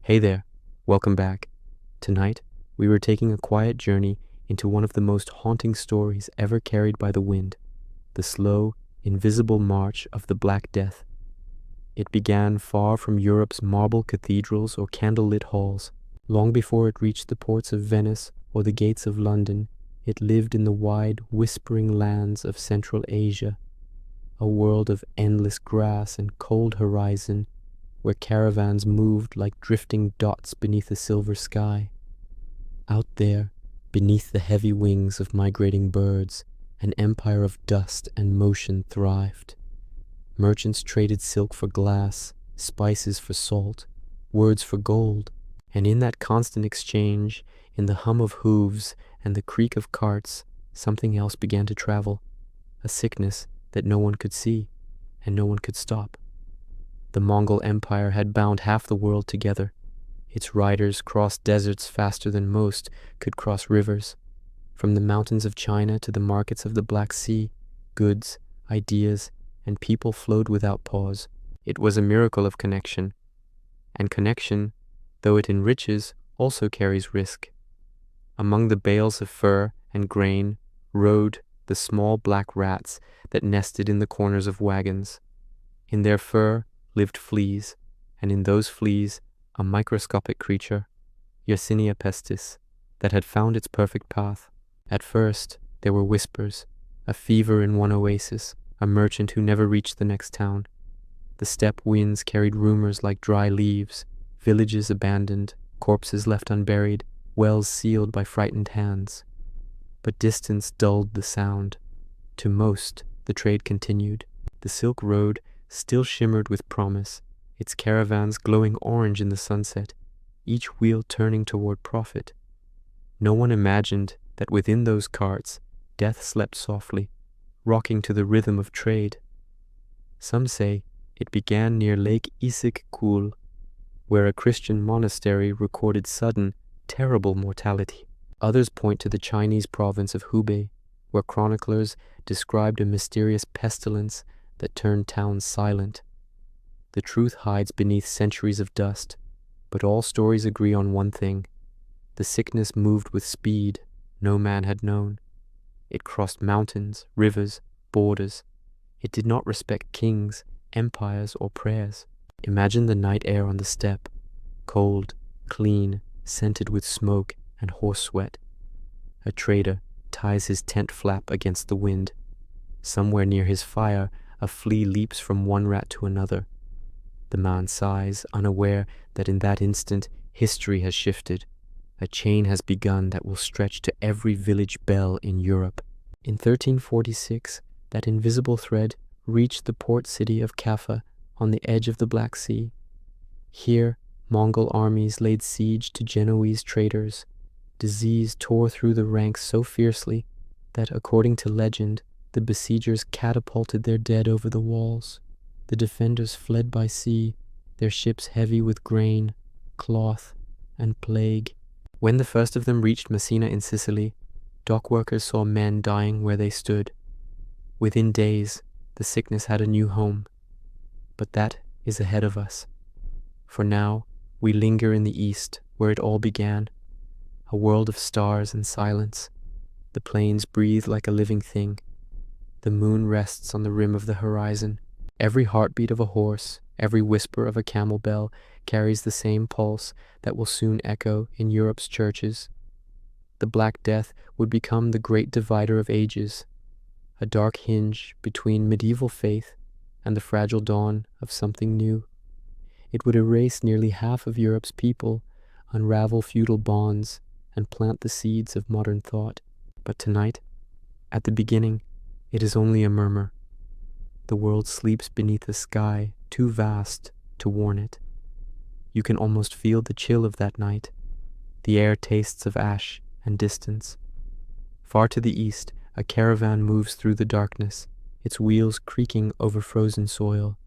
Hey there, welcome back. Tonight, we were taking a quiet journey into one of the most haunting stories ever carried by the wind, the slow, invisible march of the Black Death. It began far from Europe's marble cathedrals or candlelit halls. Long before it reached the ports of Venice or the gates of London, it lived in the wide, whispering lands of Central Asia, a world of endless grass and cold horizon, where caravans moved like drifting dots beneath a silver sky. Out there, beneath the heavy wings of migrating birds, an empire of dust and motion thrived. Merchants traded silk for glass, spices for salt, words for gold, and in that constant exchange, in the hum of hooves and the creak of carts, something else began to travel, a sickness that no one could see and no one could stop. The Mongol Empire had bound half the world together. Its riders crossed deserts faster than most could cross rivers. From the mountains of China to the markets of the Black Sea, goods, ideas, and people flowed without pause. It was a miracle of connection. And connection, though it enriches, also carries risk. Among the bales of fur and grain rode the small black rats that nested in the corners of wagons. In their fur lived fleas, and in those fleas a microscopic creature, Yersinia pestis, that had found its perfect path. At first there were whispers, a fever in one oasis, a merchant who never reached the next town. The steppe winds carried rumors like dry leaves, villages abandoned, corpses left unburied, wells sealed by frightened hands. But distance dulled the sound. To most, the trade continued. The Silk Road still shimmered with promise, its caravans glowing orange in the sunset, each wheel turning toward profit. No one imagined that within those carts, death slept softly, rocking to the rhythm of trade. Some say it began near Lake Issyk-Kul, where a Christian monastery recorded sudden, terrible mortality. Others point to the Chinese province of Hubei, where chroniclers described a mysterious pestilence that turned towns silent. The truth hides beneath centuries of dust, but all stories agree on one thing. The sickness moved with speed no man had known. It crossed mountains, rivers, borders. It did not respect kings, empires, or prayers. Imagine the night air on the steppe, cold, clean, scented with smoke and horse sweat. A trader ties his tent flap against the wind. Somewhere near his fire, a flea leaps from one rat to another. The man sighs, unaware that in that instant history has shifted. A chain has begun that will stretch to every village bell in Europe. In 1346, that invisible thread reached the port city of Kaffa on the edge of the Black Sea. Here, Mongol armies laid siege to Genoese traders. Disease tore through the ranks so fiercely that, according to legend, the besiegers catapulted their dead over the walls. The defenders fled by sea, their ships heavy with grain, cloth, and plague. When the first of them reached Messina in Sicily, dock workers saw men dying where they stood. Within days, the sickness had a new home. But that is ahead of us. For now, we linger in the east, where it all began. A world of stars and silence. The plains breathe like a living thing. The moon rests on the rim of the horizon. Every heartbeat of a horse, every whisper of a camel bell carries the same pulse that will soon echo in Europe's churches. The Black Death would become the great divider of ages, a dark hinge between medieval faith and the fragile dawn of something new. It would erase nearly half of Europe's people, unravel feudal bonds, and plant the seeds of modern thought. But tonight, at the beginning, it is only a murmur. The world sleeps beneath a sky too vast to warn it. You can almost feel the chill of that night. The air tastes of ash and distance. Far to the east, a caravan moves through the darkness, its wheels creaking over frozen soil.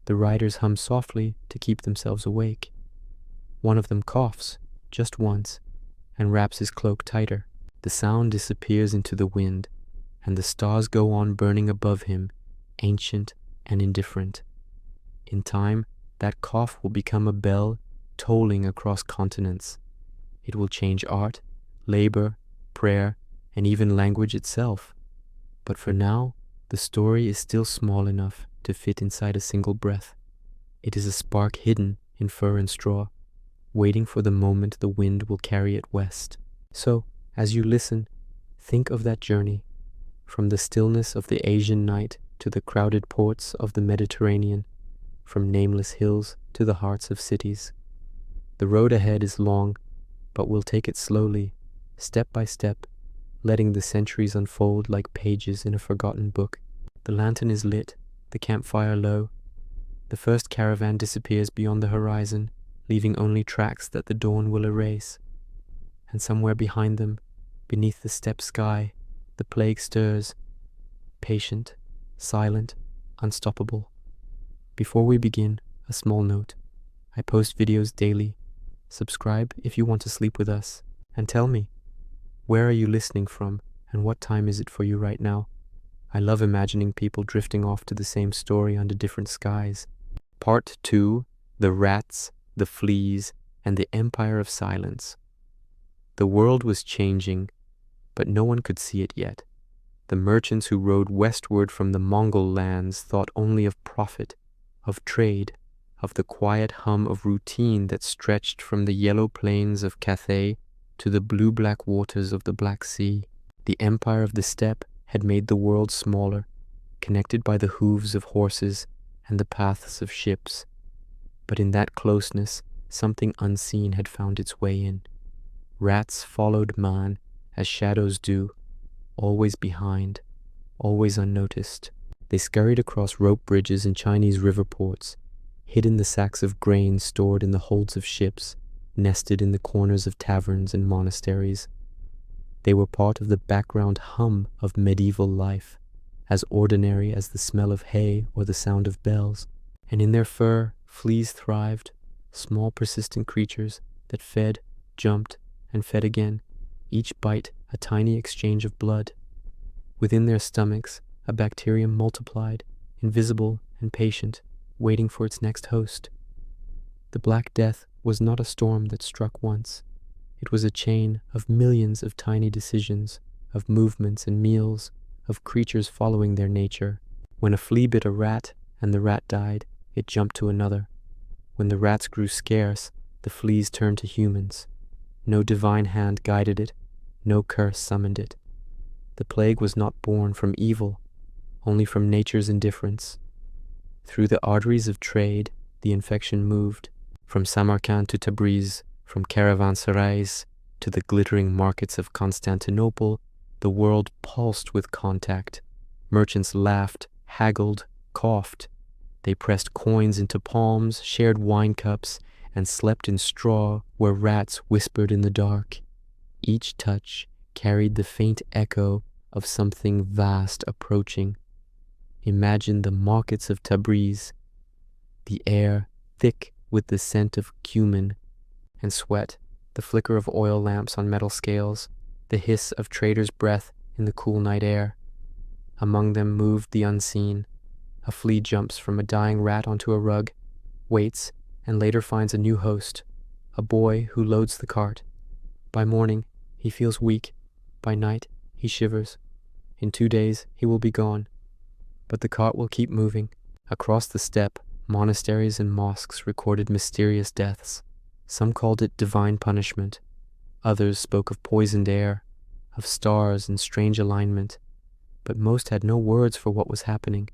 The riders hum softly to keep themselves awake. One of them coughs, just once, and wraps his cloak tighter. The sound disappears into the wind, and the stars go on burning above him, ancient and indifferent. In time, that cough will become a bell tolling across continents. It will change art, labor, prayer, and even language itself. But for now, the story is still small enough to fit inside a single breath. It is a spark hidden in fur and straw, waiting for the moment the wind will carry it west. So, as you listen, think of that journey, from the stillness of the Asian night to the crowded ports of the Mediterranean, from nameless hills to the hearts of cities. The road ahead is long, but we'll take it slowly, step by step, letting the centuries unfold like pages in a forgotten book. The lantern is lit, the campfire low. The first caravan disappears beyond the horizon, leaving only tracks that the dawn will erase. And somewhere behind them, beneath the steppe sky, the plague stirs, patient, silent, unstoppable. Before we begin, a small note. I post videos daily. Subscribe if you want to sleep with us. And tell me, where are you listening from, and what time is it for you right now? I love imagining people drifting off to the same story under different skies. Part 2, The Rats, the Fleas, and the Empire of Silence. The world was changing, but no one could see it yet. The merchants who rode westward from the Mongol lands thought only of profit, of trade, of the quiet hum of routine that stretched from the yellow plains of Cathay to the blue-black waters of the Black Sea. The empire of the steppe had made the world smaller, connected by the hooves of horses and the paths of ships. But in that closeness, something unseen had found its way in. Rats followed man as shadows do, always behind, always unnoticed. They scurried across rope bridges in Chinese river ports, hid in the sacks of grain stored in the holds of ships, nested in the corners of taverns and monasteries. They were part of the background hum of medieval life, as ordinary as the smell of hay or the sound of bells. And in their fur, fleas thrived, small persistent creatures that fed, jumped, and fed again, each bite a tiny exchange of blood. Within their stomachs, a bacterium multiplied, invisible and patient, waiting for its next host. The Black Death was not a storm that struck once. It was a chain of millions of tiny decisions, of movements and meals, of creatures following their nature. When a flea bit a rat and the rat died, it jumped to another. When the rats grew scarce, the fleas turned to humans. No divine hand guided it, no curse summoned it. The plague was not born from evil, only from nature's indifference. Through the arteries of trade, the infection moved, from Samarkand to Tabriz, from caravanserais to the glittering markets of Constantinople. The world pulsed with contact. Merchants laughed, haggled, coughed. They pressed coins into palms, shared wine cups, and slept in straw where rats whispered in the dark. Each touch carried the faint echo of something vast approaching. Imagine the markets of Tabriz, the air thick with the scent of cumin and sweat, the flicker of oil lamps on metal scales, the hiss of traders' breath in the cool night air. Among them moved the unseen. A flea jumps from a dying rat onto a rug, waits, and later finds a new host, a boy who loads the cart. By morning, he feels weak. By night, he shivers. In 2 days, he will be gone. But the cart will keep moving. Across the steppe, monasteries and mosques recorded mysterious deaths. Some called it divine punishment. Others spoke of poisoned air, of stars in strange alignment. But most had no words for what was happening,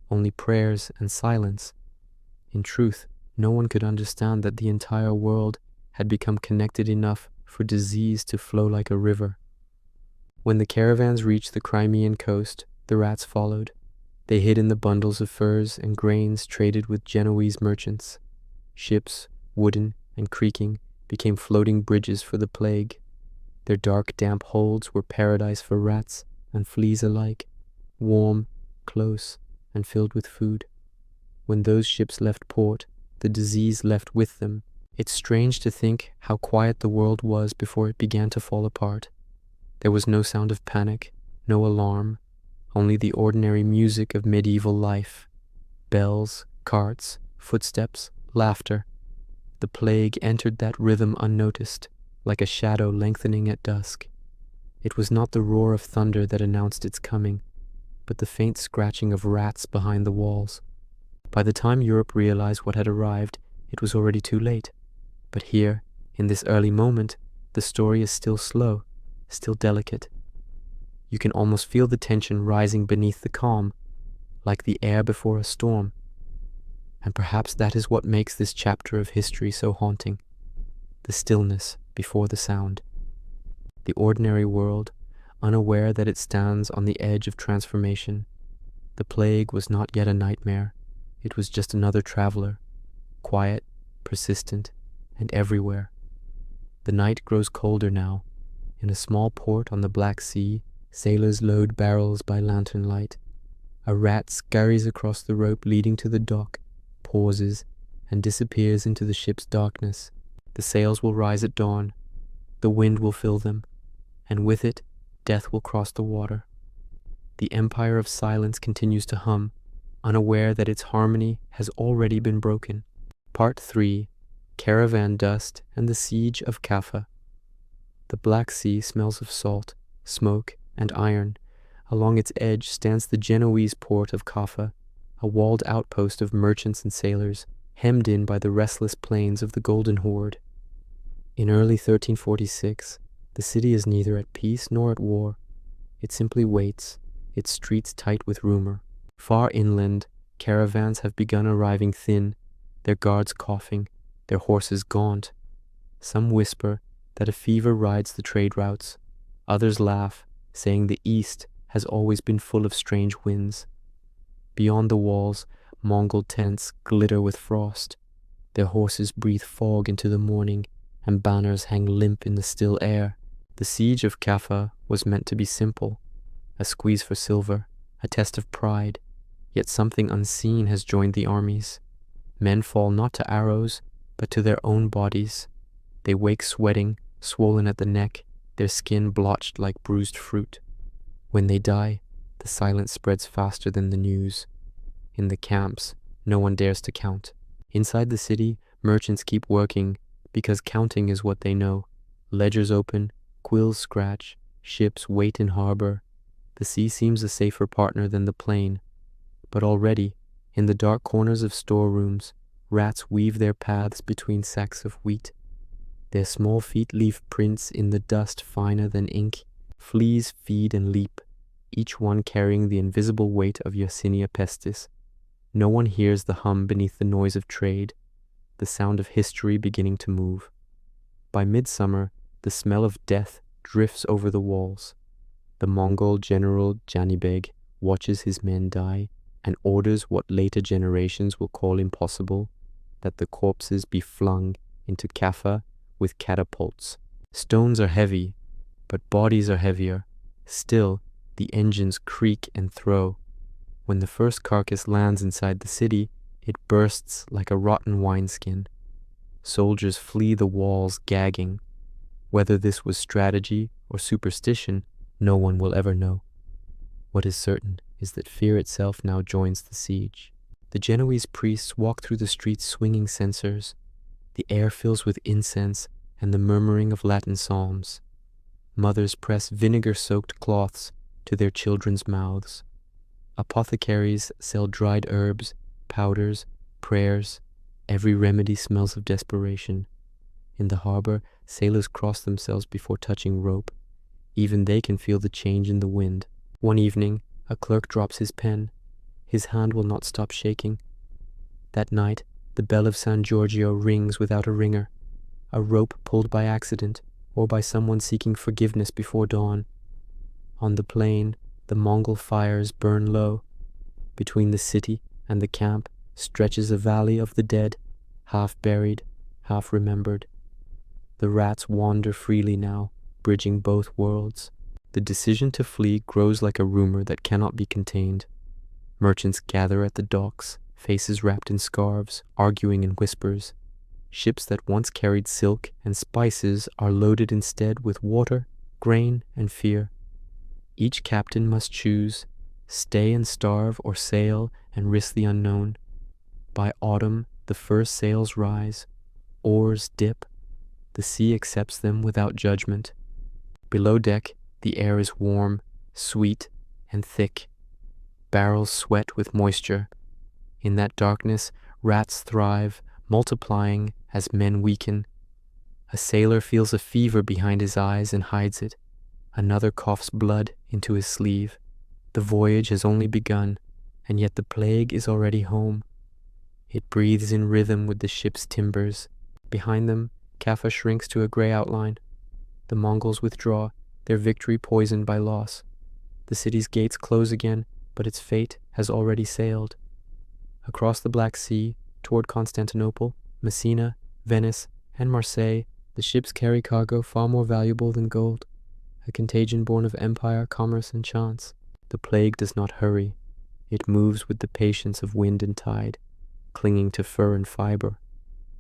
only prayers and silence. In truth, no one could understand that the entire world had become connected enough for disease to flow like a river. When the caravans reached the Crimean coast, the rats followed. They hid in the bundles of furs and grains traded with Genoese merchants. Ships, wooden and creaking, became floating bridges for the plague. Their dark, damp holds were paradise for rats and fleas alike, warm, close, and filled with food. When those ships left port, the disease left with them. It's strange to think how quiet the world was before it began to fall apart. There was no sound of panic, no alarm, only the ordinary music of medieval life. Bells, carts, footsteps, laughter. The plague entered that rhythm unnoticed, like a shadow lengthening at dusk. It was not the roar of thunder that announced its coming, but the faint scratching of rats behind the walls. By the time Europe realized what had arrived, it was already too late. But here, in this early moment, the story is still slow, still delicate. You can almost feel the tension rising beneath the calm, like the air before a storm. And perhaps that is what makes this chapter of history so haunting. The stillness before the sound. The ordinary world, unaware that it stands on the edge of transformation. The plague was not yet a nightmare. It was just another traveler, quiet, persistent, and everywhere. The night grows colder now. In a small port on the Black Sea, sailors load barrels by lantern light. A rat scurries across the rope leading to the dock, pauses, and disappears into the ship's darkness. The sails will rise at dawn. The wind will fill them, and with it, death will cross the water. The empire of silence continues to hum, unaware that its harmony has already been broken. Part 3. Caravan Dust and the Siege of Kaffa. The Black Sea smells of salt, smoke, and iron. Along its edge stands the Genoese port of Kaffa, a walled outpost of merchants and sailors, hemmed in by the restless plains of the Golden Horde. In early 1346, the city is neither at peace nor at war. It simply waits, its streets tight with rumor. Far inland, caravans have begun arriving thin, their guards coughing, their horses gaunt. Some whisper that a fever rides the trade routes. Others laugh, saying the east has always been full of strange winds. Beyond the walls, Mongol tents glitter with frost. Their horses breathe fog into the morning, and banners hang limp in the still air. The siege of Kaffa was meant to be simple, a squeeze for silver, a test of pride. Yet something unseen has joined the armies. Men fall not to arrows, but to their own bodies. They wake sweating, swollen at the neck, their skin blotched like bruised fruit. When they die, the silence spreads faster than the news. In the camps, no one dares to count. Inside the city, merchants keep working, because counting is what they know. Ledgers open, quills scratch, ships wait in harbor. The sea seems a safer partner than the plain. But already, in the dark corners of storerooms, rats weave their paths between sacks of wheat. Their small feet leave prints in the dust finer than ink. Fleas feed and leap, each one carrying the invisible weight of Yersinia pestis. No one hears the hum beneath the noise of trade, the sound of history beginning to move. By midsummer, the smell of death drifts over the walls. The Mongol general Janibeg watches his men die and orders what later generations will call impossible, that the corpses be flung into Kaffa with catapults. Stones are heavy, but bodies are heavier. Still, the engines creak and throw. When the first carcass lands inside the city, it bursts like a rotten wineskin. Soldiers flee the walls gagging. Whether this was strategy or superstition, no one will ever know. What is certain is that fear itself now joins the siege. The Genoese priests walk through the streets swinging censers. The air fills with incense and the murmuring of Latin psalms. Mothers press vinegar-soaked cloths to their children's mouths. Apothecaries sell dried herbs, powders, prayers. Every remedy smells of desperation. In the harbor, sailors cross themselves before touching rope. Even they can feel the change in the wind. One evening, a clerk drops his pen. His hand will not stop shaking. That night, the bell of San Giorgio rings without a ringer, a rope pulled by accident or by someone seeking forgiveness before dawn. On the plain, the Mongol fires burn low. Between the city and the camp stretches a valley of the dead, half buried, half remembered. The rats wander freely now, bridging both worlds. The decision to flee grows like a rumor that cannot be contained. Merchants gather at the docks, faces wrapped in scarves, arguing in whispers. Ships that once carried silk and spices are loaded instead with water, grain, and fear. Each captain must choose, stay and starve or sail and risk the unknown. By autumn, the first sails rise. Oars dip. The sea accepts them without judgment. Below deck, the air is warm, sweet, and thick. Barrels sweat with moisture. In that darkness, rats thrive, multiplying as men weaken. A sailor feels a fever behind his eyes and hides it. Another coughs blood into his sleeve. The voyage has only begun, and yet the plague is already home. It breathes in rhythm with the ship's timbers. Behind them, Kaffa shrinks to a gray outline. The Mongols withdraw, their victory poisoned by loss. The city's gates close again, but its fate has already sailed. Across the Black Sea, toward Constantinople, Messina, Venice, and Marseille, the ships carry cargo far more valuable than gold, a contagion born of empire, commerce, and chance. The plague does not hurry. It moves with the patience of wind and tide, clinging to fur and fiber.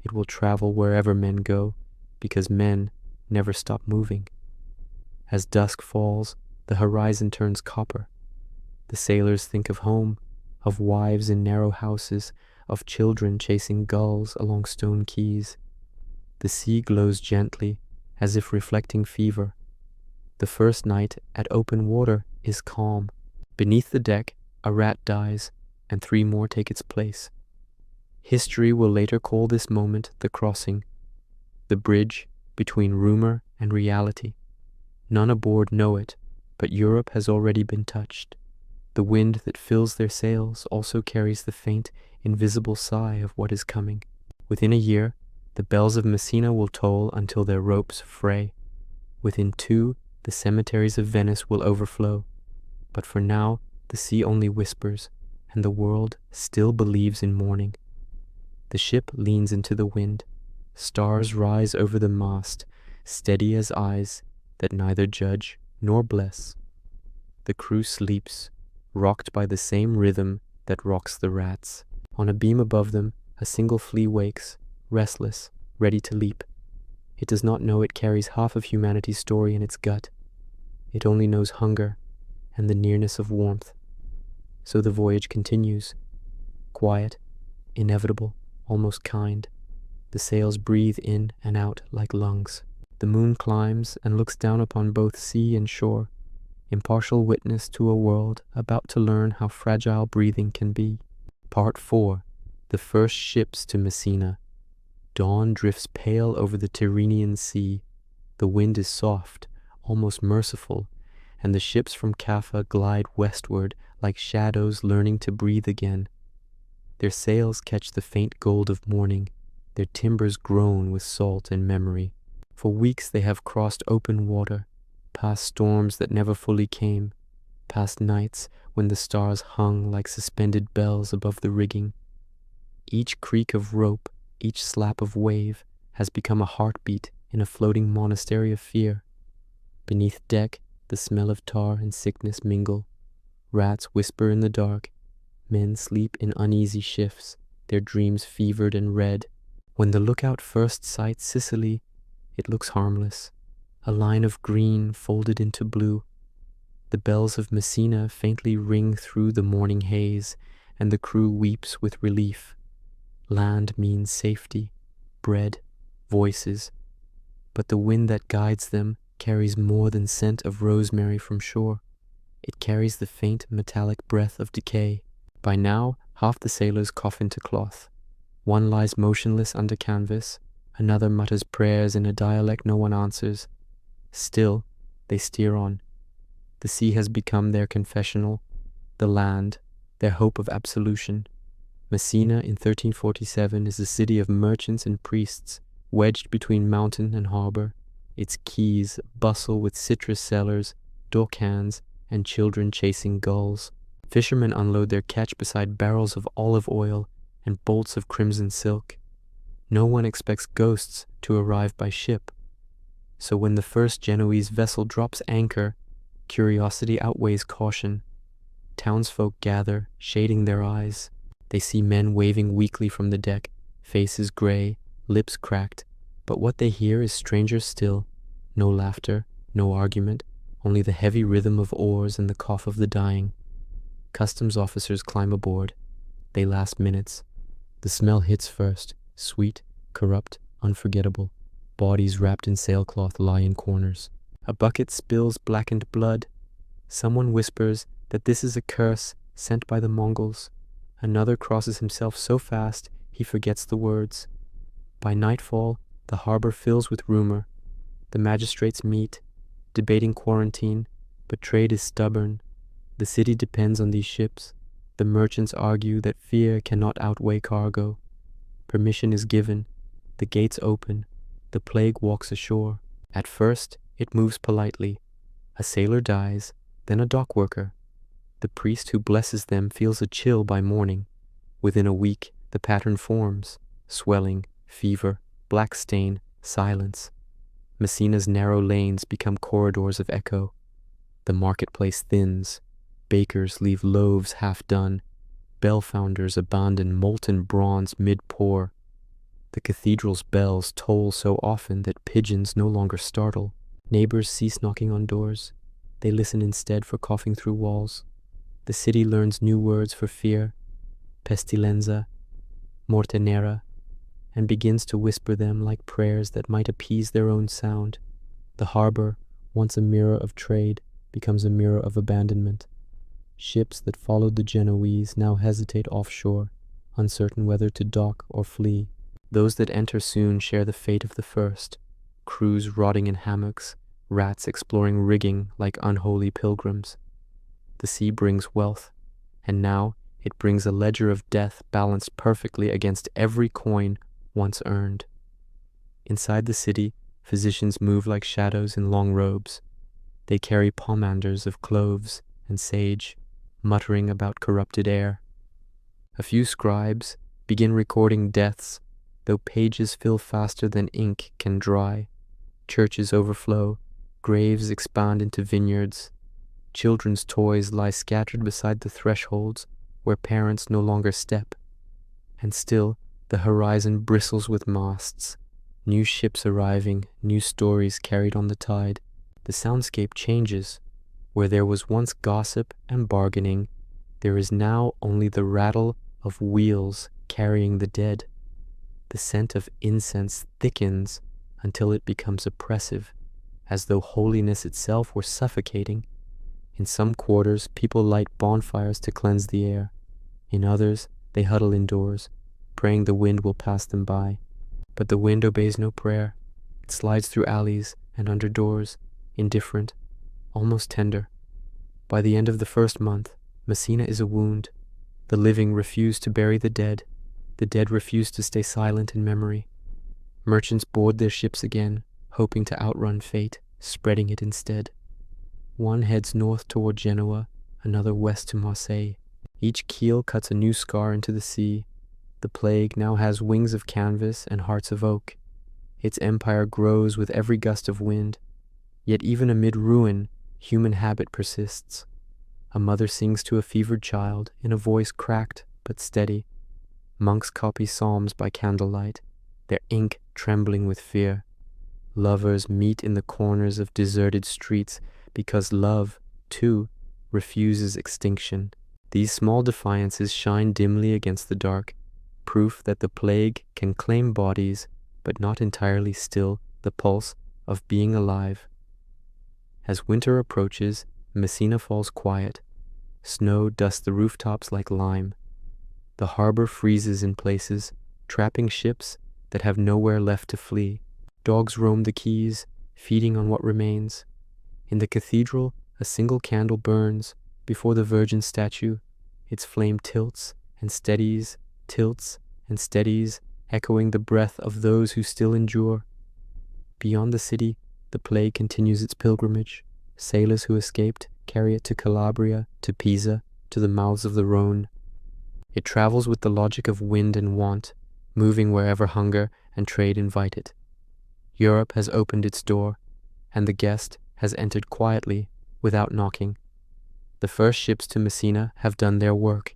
It will travel wherever men go, because men never stop moving. As dusk falls, the horizon turns copper. The sailors think of home, of wives in narrow houses, of children chasing gulls along stone quays. The sea glows gently, as if reflecting fever. The first night at open water is calm. Beneath the deck, a rat dies, and 3 more take its place. History will later call this moment the crossing, the bridge between rumor and reality. None aboard know it, but Europe has already been touched. The wind that fills their sails also carries the faint, invisible sigh of what is coming. Within a year, the bells of Messina will toll until their ropes fray. Within 2, the cemeteries of Venice will overflow. But for now, the sea only whispers, and the world still believes in mourning. The ship leans into the wind. Stars rise over the mast, steady as eyes that neither judge nor bless. The crew sleeps, rocked by the same rhythm that rocks the rats. On a beam above them, a single flea wakes, restless, ready to leap. It does not know it carries half of humanity's story in its gut. It only knows hunger and the nearness of warmth. So the voyage continues, quiet, inevitable, almost kind. The sails breathe in and out like lungs. The moon climbs and looks down upon both sea and shore, impartial witness to a world about to learn how fragile breathing can be. Part 4. The first ships to Messina. Dawn drifts pale over the Tyrrhenian Sea. The wind is soft, almost merciful, and the ships from Kaffa glide westward like shadows learning to breathe again. Their sails catch the faint gold of morning. Their timbers groan with salt and memory. For weeks they have crossed open water, past storms that never fully came, past nights when the stars hung like suspended bells above the rigging. Each creak of rope, each slap of wave, has become a heartbeat in a floating monastery of fear. Beneath deck, the smell of tar and sickness mingle. Rats whisper in the dark. Men sleep in uneasy shifts, their dreams fevered and red. When the lookout first sights Sicily, it looks harmless, a line of green folded into blue. The bells of Messina faintly ring through the morning haze, and the crew weeps with relief. Land means safety, bread, voices, but the wind that guides them carries more than scent of rosemary from shore. It carries the faint metallic breath of decay. By now, half the sailors cough into cloth. One lies motionless under canvas. Another mutters prayers in a dialect no one answers. Still, they steer on. The sea has become their confessional, the land, their hope of absolution. Messina in 1347 is a city of merchants and priests, wedged between mountain and harbor. Its quays bustle with citrus sellers, dock hands, and children chasing gulls. Fishermen unload their catch beside barrels of olive oil and bolts of crimson silk. No one expects ghosts to arrive by ship. So when the first Genoese vessel drops anchor, curiosity outweighs caution. Townsfolk gather, shading their eyes. They see men waving weakly from the deck, faces gray, lips cracked. But what they hear is stranger still. No laughter, no argument, only the heavy rhythm of oars and the cough of the dying. Customs officers climb aboard. They last minutes. The smell hits first, sweet, corrupt, unforgettable. Bodies wrapped in sailcloth lie in corners. A bucket spills blackened blood. Someone whispers that this is a curse sent by the Mongols. Another crosses himself so fast he forgets the words. By nightfall, the harbor fills with rumor. The magistrates meet, debating quarantine, but trade is stubborn. The city depends on these ships. The merchants argue that fear cannot outweigh cargo. Permission is given. The gates open. The plague walks ashore. At first, it moves politely. A sailor dies, then a dock worker. The priest who blesses them feels a chill by morning. Within a week, the pattern forms. Swelling, fever, black stain, silence. Messina's narrow lanes become corridors of echo. The marketplace thins. Bakers leave loaves half done. Bell founders abandon molten bronze mid-pour. The cathedral's bells toll so often that pigeons no longer startle. Neighbors cease knocking on doors. They listen instead for coughing through walls. The city learns new words for fear, pestilenza, morte nera, and begins to whisper them like prayers that might appease their own sound. The harbor, once a mirror of trade, becomes a mirror of abandonment. Ships that followed the Genoese now hesitate offshore, uncertain whether to dock or flee. Those that enter soon share the fate of the first, crews rotting in hammocks, rats exploring rigging like unholy pilgrims. The sea brings wealth, and now it brings a ledger of death balanced perfectly against every coin once earned. Inside the city, physicians move like shadows in long robes. They carry pomanders of cloves and sage, muttering about corrupted air. A few scribes begin recording deaths, though pages fill faster than ink can dry. Churches overflow, graves expand into vineyards. Children's toys lie scattered beside the thresholds where parents no longer step. And still, the horizon bristles with masts. New ships arriving, new stories carried on the tide. The soundscape changes. Where there was once gossip and bargaining, there is now only the rattle of wheels carrying the dead. The scent of incense thickens until it becomes oppressive, as though holiness itself were suffocating. In some quarters, people light bonfires to cleanse the air. In others, they huddle indoors, praying the wind will pass them by. But the wind obeys no prayer. It slides through alleys and under doors, indifferent, almost tender. By the end of the first month, Messina is a wound. The living refuse to bury the dead refuse to stay silent in memory. Merchants board their ships again, hoping to outrun fate, spreading it instead. One heads north toward Genoa, another west to Marseille. Each keel cuts a new scar into the sea. The plague now has wings of canvas and hearts of oak. Its empire grows with every gust of wind. Yet even amid ruin, human habit persists. A mother sings to a fevered child in a voice cracked but steady. Monks copy psalms by candlelight, their ink trembling with fear. Lovers meet in the corners of deserted streets because love, too, refuses extinction. These small defiances shine dimly against the dark, proof that the plague can claim bodies but not entirely still the pulse of being alive. As winter approaches, Messina falls quiet. Snow dusts the rooftops like lime. The harbor freezes in places, trapping ships that have nowhere left to flee. Dogs roam the quays, feeding on what remains. In the cathedral, a single candle burns before the Virgin statue. Its flame tilts and steadies, echoing the breath of those who still endure. Beyond the city, the plague continues its pilgrimage. Sailors who escaped carry it to Calabria, to Pisa, to the mouths of the Rhone. It travels with the logic of wind and want, moving wherever hunger and trade invite it. Europe has opened its door, and the guest has entered quietly, without knocking. The first ships to Messina have done their work.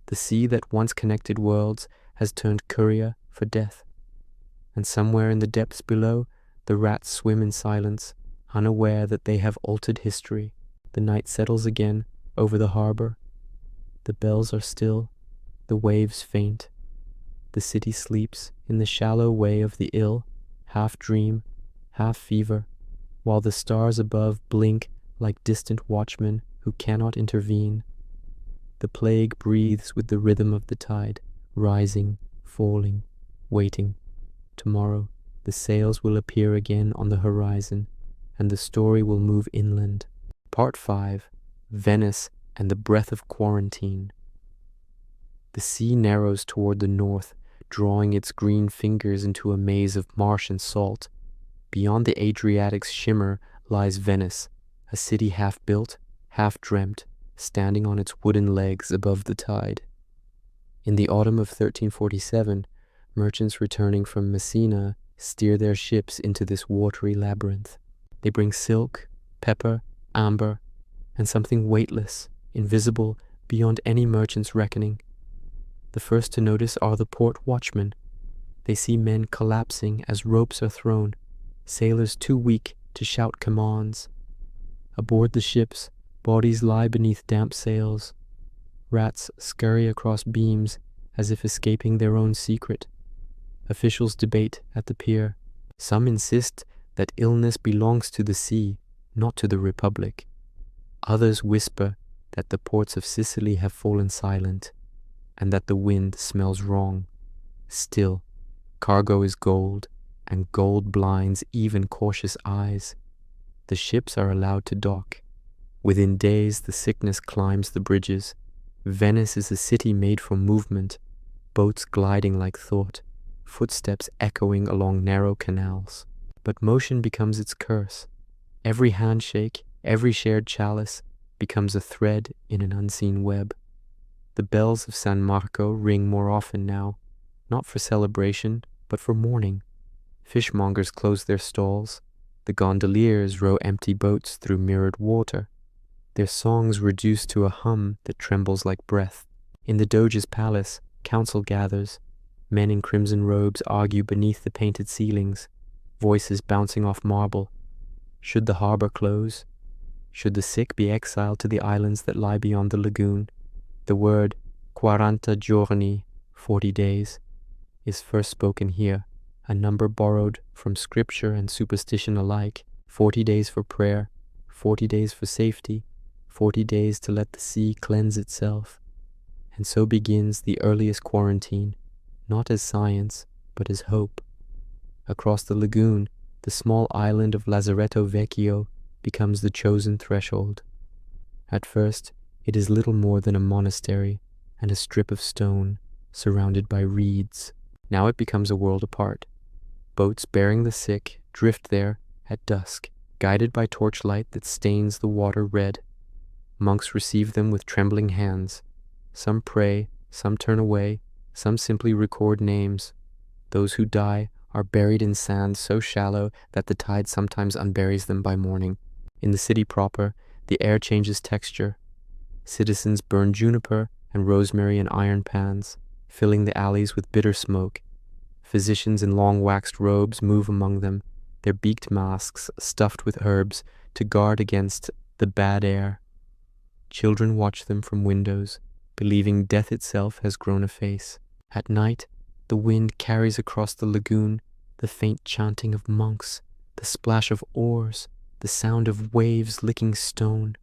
The sea that once connected worlds has turned courier for death. And somewhere in the depths below, the rats swim in silence, unaware that they have altered history. The night settles again over the harbor. The bells are still, the waves faint. The city sleeps in the shallow way of the ill, half dream, half fever, while the stars above blink like distant watchmen who cannot intervene. The plague breathes with the rhythm of the tide, rising, falling, waiting. Tomorrow the sails will appear again on the horizon, and the story will move inland. Part 5. Venice and the breath of quarantine. The sea narrows toward the north, drawing its green fingers into a maze of marsh and salt. Beyond the Adriatic's shimmer lies Venice, a city half built, half dreamt, standing on its wooden legs above the tide. In the autumn of 1347, merchants returning from Messina steer their ships into this watery labyrinth. They bring silk, pepper, amber, and something weightless, invisible beyond any merchant's reckoning. The first to notice are the port watchmen. They see men collapsing as ropes are thrown, sailors too weak to shout commands. Aboard the ships, bodies lie beneath damp sails. Rats scurry across beams as if escaping their own secret. Officials debate at the pier. Some insist that illness belongs to the sea, not to the Republic. Others whisper that the ports of Sicily have fallen silent, and that the wind smells wrong. Still, cargo is gold, and gold blinds even cautious eyes. The ships are allowed to dock. Within days the sickness climbs the bridges. Venice is a city made for movement, boats gliding like thought, footsteps echoing along narrow canals. But motion becomes its curse. Every handshake, every shared chalice becomes a thread in an unseen web. The bells of San Marco ring more often now, not for celebration, but for mourning. Fishmongers close their stalls. The gondoliers row empty boats through mirrored water, their songs reduced to a hum that trembles like breath. In the Doge's palace, council gathers. Men in crimson robes argue beneath the painted ceilings, voices bouncing off marble. Should the harbor close? Should the sick be exiled to the islands that lie beyond the lagoon? The word 40 giorni, 40 days, is first spoken here, a number borrowed from scripture and superstition alike. 40 days for prayer, 40 days for safety, 40 days to let the sea cleanse itself. And so begins the earliest quarantine, not as science, but as hope. Across the lagoon, the small island of Lazaretto Vecchio becomes the chosen threshold. At first, it is little more than a monastery and a strip of stone surrounded by reeds. Now it becomes a world apart. Boats bearing the sick drift there at dusk, guided by torchlight that stains the water red. Monks receive them with trembling hands. Some pray, some turn away, some simply record names. Those who die are buried in sand so shallow that the tide sometimes unburies them by morning. In the city proper, the air changes texture. Citizens burn juniper and rosemary in iron pans, filling the alleys with bitter smoke. Physicians in long waxed robes move among them, their beaked masks stuffed with herbs to guard against the bad air. Children watch them from windows, believing death itself has grown a face. At night, the wind carries across the lagoon the faint chanting of monks, the splash of oars, the sound of waves licking stone.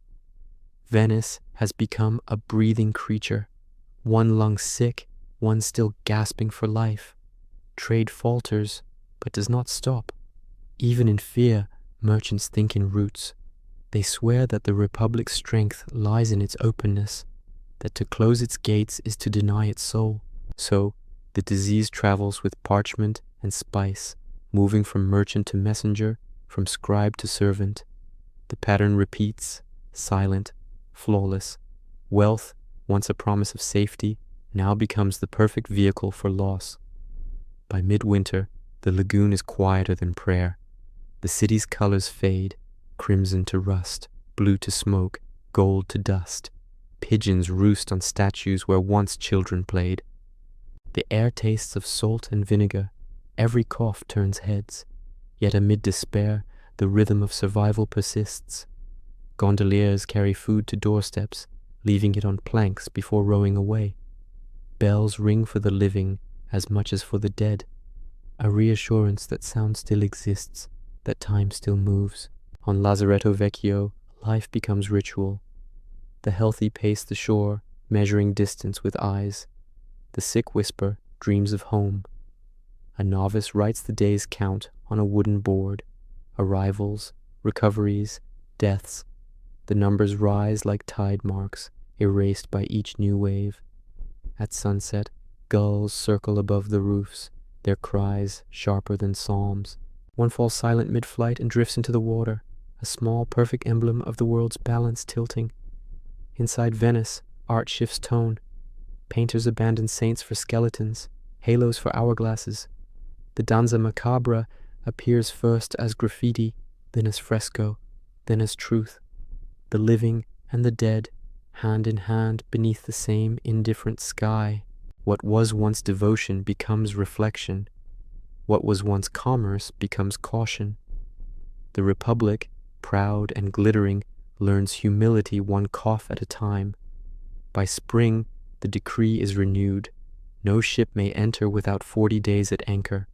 Venice has become a breathing creature, one lung sick, one still gasping for life. Trade falters, but does not stop. Even in fear, merchants think in roots. They swear that the Republic's strength lies in its openness, that to close its gates is to deny its soul. So, the disease travels with parchment and spice, moving from merchant to messenger, from scribe to servant. The pattern repeats, silent, flawless. Wealth, once a promise of safety, now becomes the perfect vehicle for loss. By midwinter, the lagoon is quieter than prayer. The city's colors fade, crimson to rust, blue to smoke, gold to dust. Pigeons roost on statues where once children played. The air tastes of salt and vinegar. Every cough turns heads. Yet amid despair, the rhythm of survival persists. Gondoliers carry food to doorsteps, leaving it on planks before rowing away. Bells ring for the living as much as for the dead. a reassurance that sound still exists, that time still moves. On Lazaretto Vecchio, life becomes ritual. The healthy pace the shore, measuring distance with eyes. The sick whisper dreams of home. A novice writes the day's count on a wooden board. Arrivals, recoveries, deaths. The numbers rise like tide marks, erased by each new wave. At sunset, gulls circle above the roofs, their cries sharper than psalms. One falls silent mid-flight and drifts into the water, a small, perfect emblem of the world's balance tilting. Inside Venice, art shifts tone. Painters abandon saints for skeletons, halos for hourglasses. The danza macabra appears first as graffiti, then as fresco, then as truth. The living and the dead, hand in hand beneath the same indifferent sky. What was once devotion becomes reflection. What was once commerce becomes caution. The Republic, proud and glittering, learns humility one cough at a time. By spring, the decree is renewed. No ship may enter without 40 days at anchor.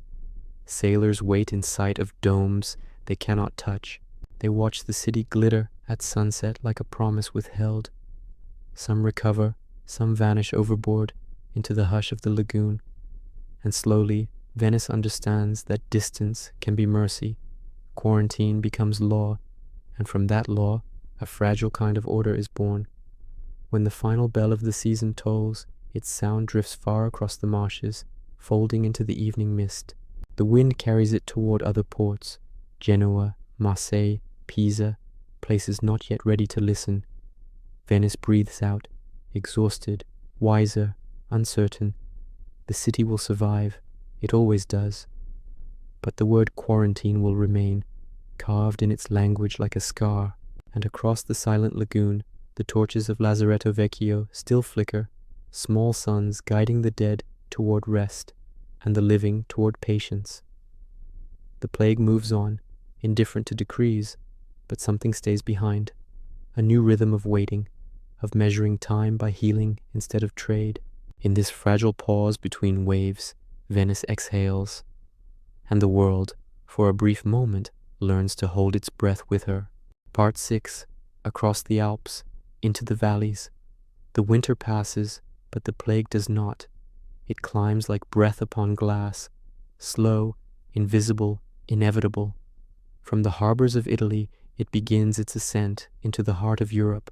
Sailors wait in sight of domes they cannot touch. They watch the city glitter at sunset like a promise withheld. Some recover, some vanish overboard into the hush of the lagoon. And slowly, Venice understands that distance can be mercy. Quarantine becomes law, and from that law, a fragile kind of order is born. When the final bell of the season tolls, its sound drifts far across the marshes, folding into the evening mist. The wind carries it toward other ports, Genoa, Marseille, Pisa, places not yet ready to listen. Venice breathes out, exhausted, wiser, uncertain. The city will survive, it always does. But the word quarantine will remain, carved in its language like a scar, and across the silent lagoon, the torches of Lazaretto Vecchio still flicker, small suns guiding the dead toward rest, and the living toward patience. The plague moves on, indifferent to decrees, but something stays behind, a new rhythm of waiting, of measuring time by healing instead of trade. In this fragile pause between waves, Venice exhales, and the world, for a brief moment, learns to hold its breath with her. Part 6. Across the Alps, into the valleys. The winter passes, but the plague does not. It climbs like breath upon glass, slow, invisible, inevitable. From the harbors of Italy, it begins its ascent into the heart of Europe.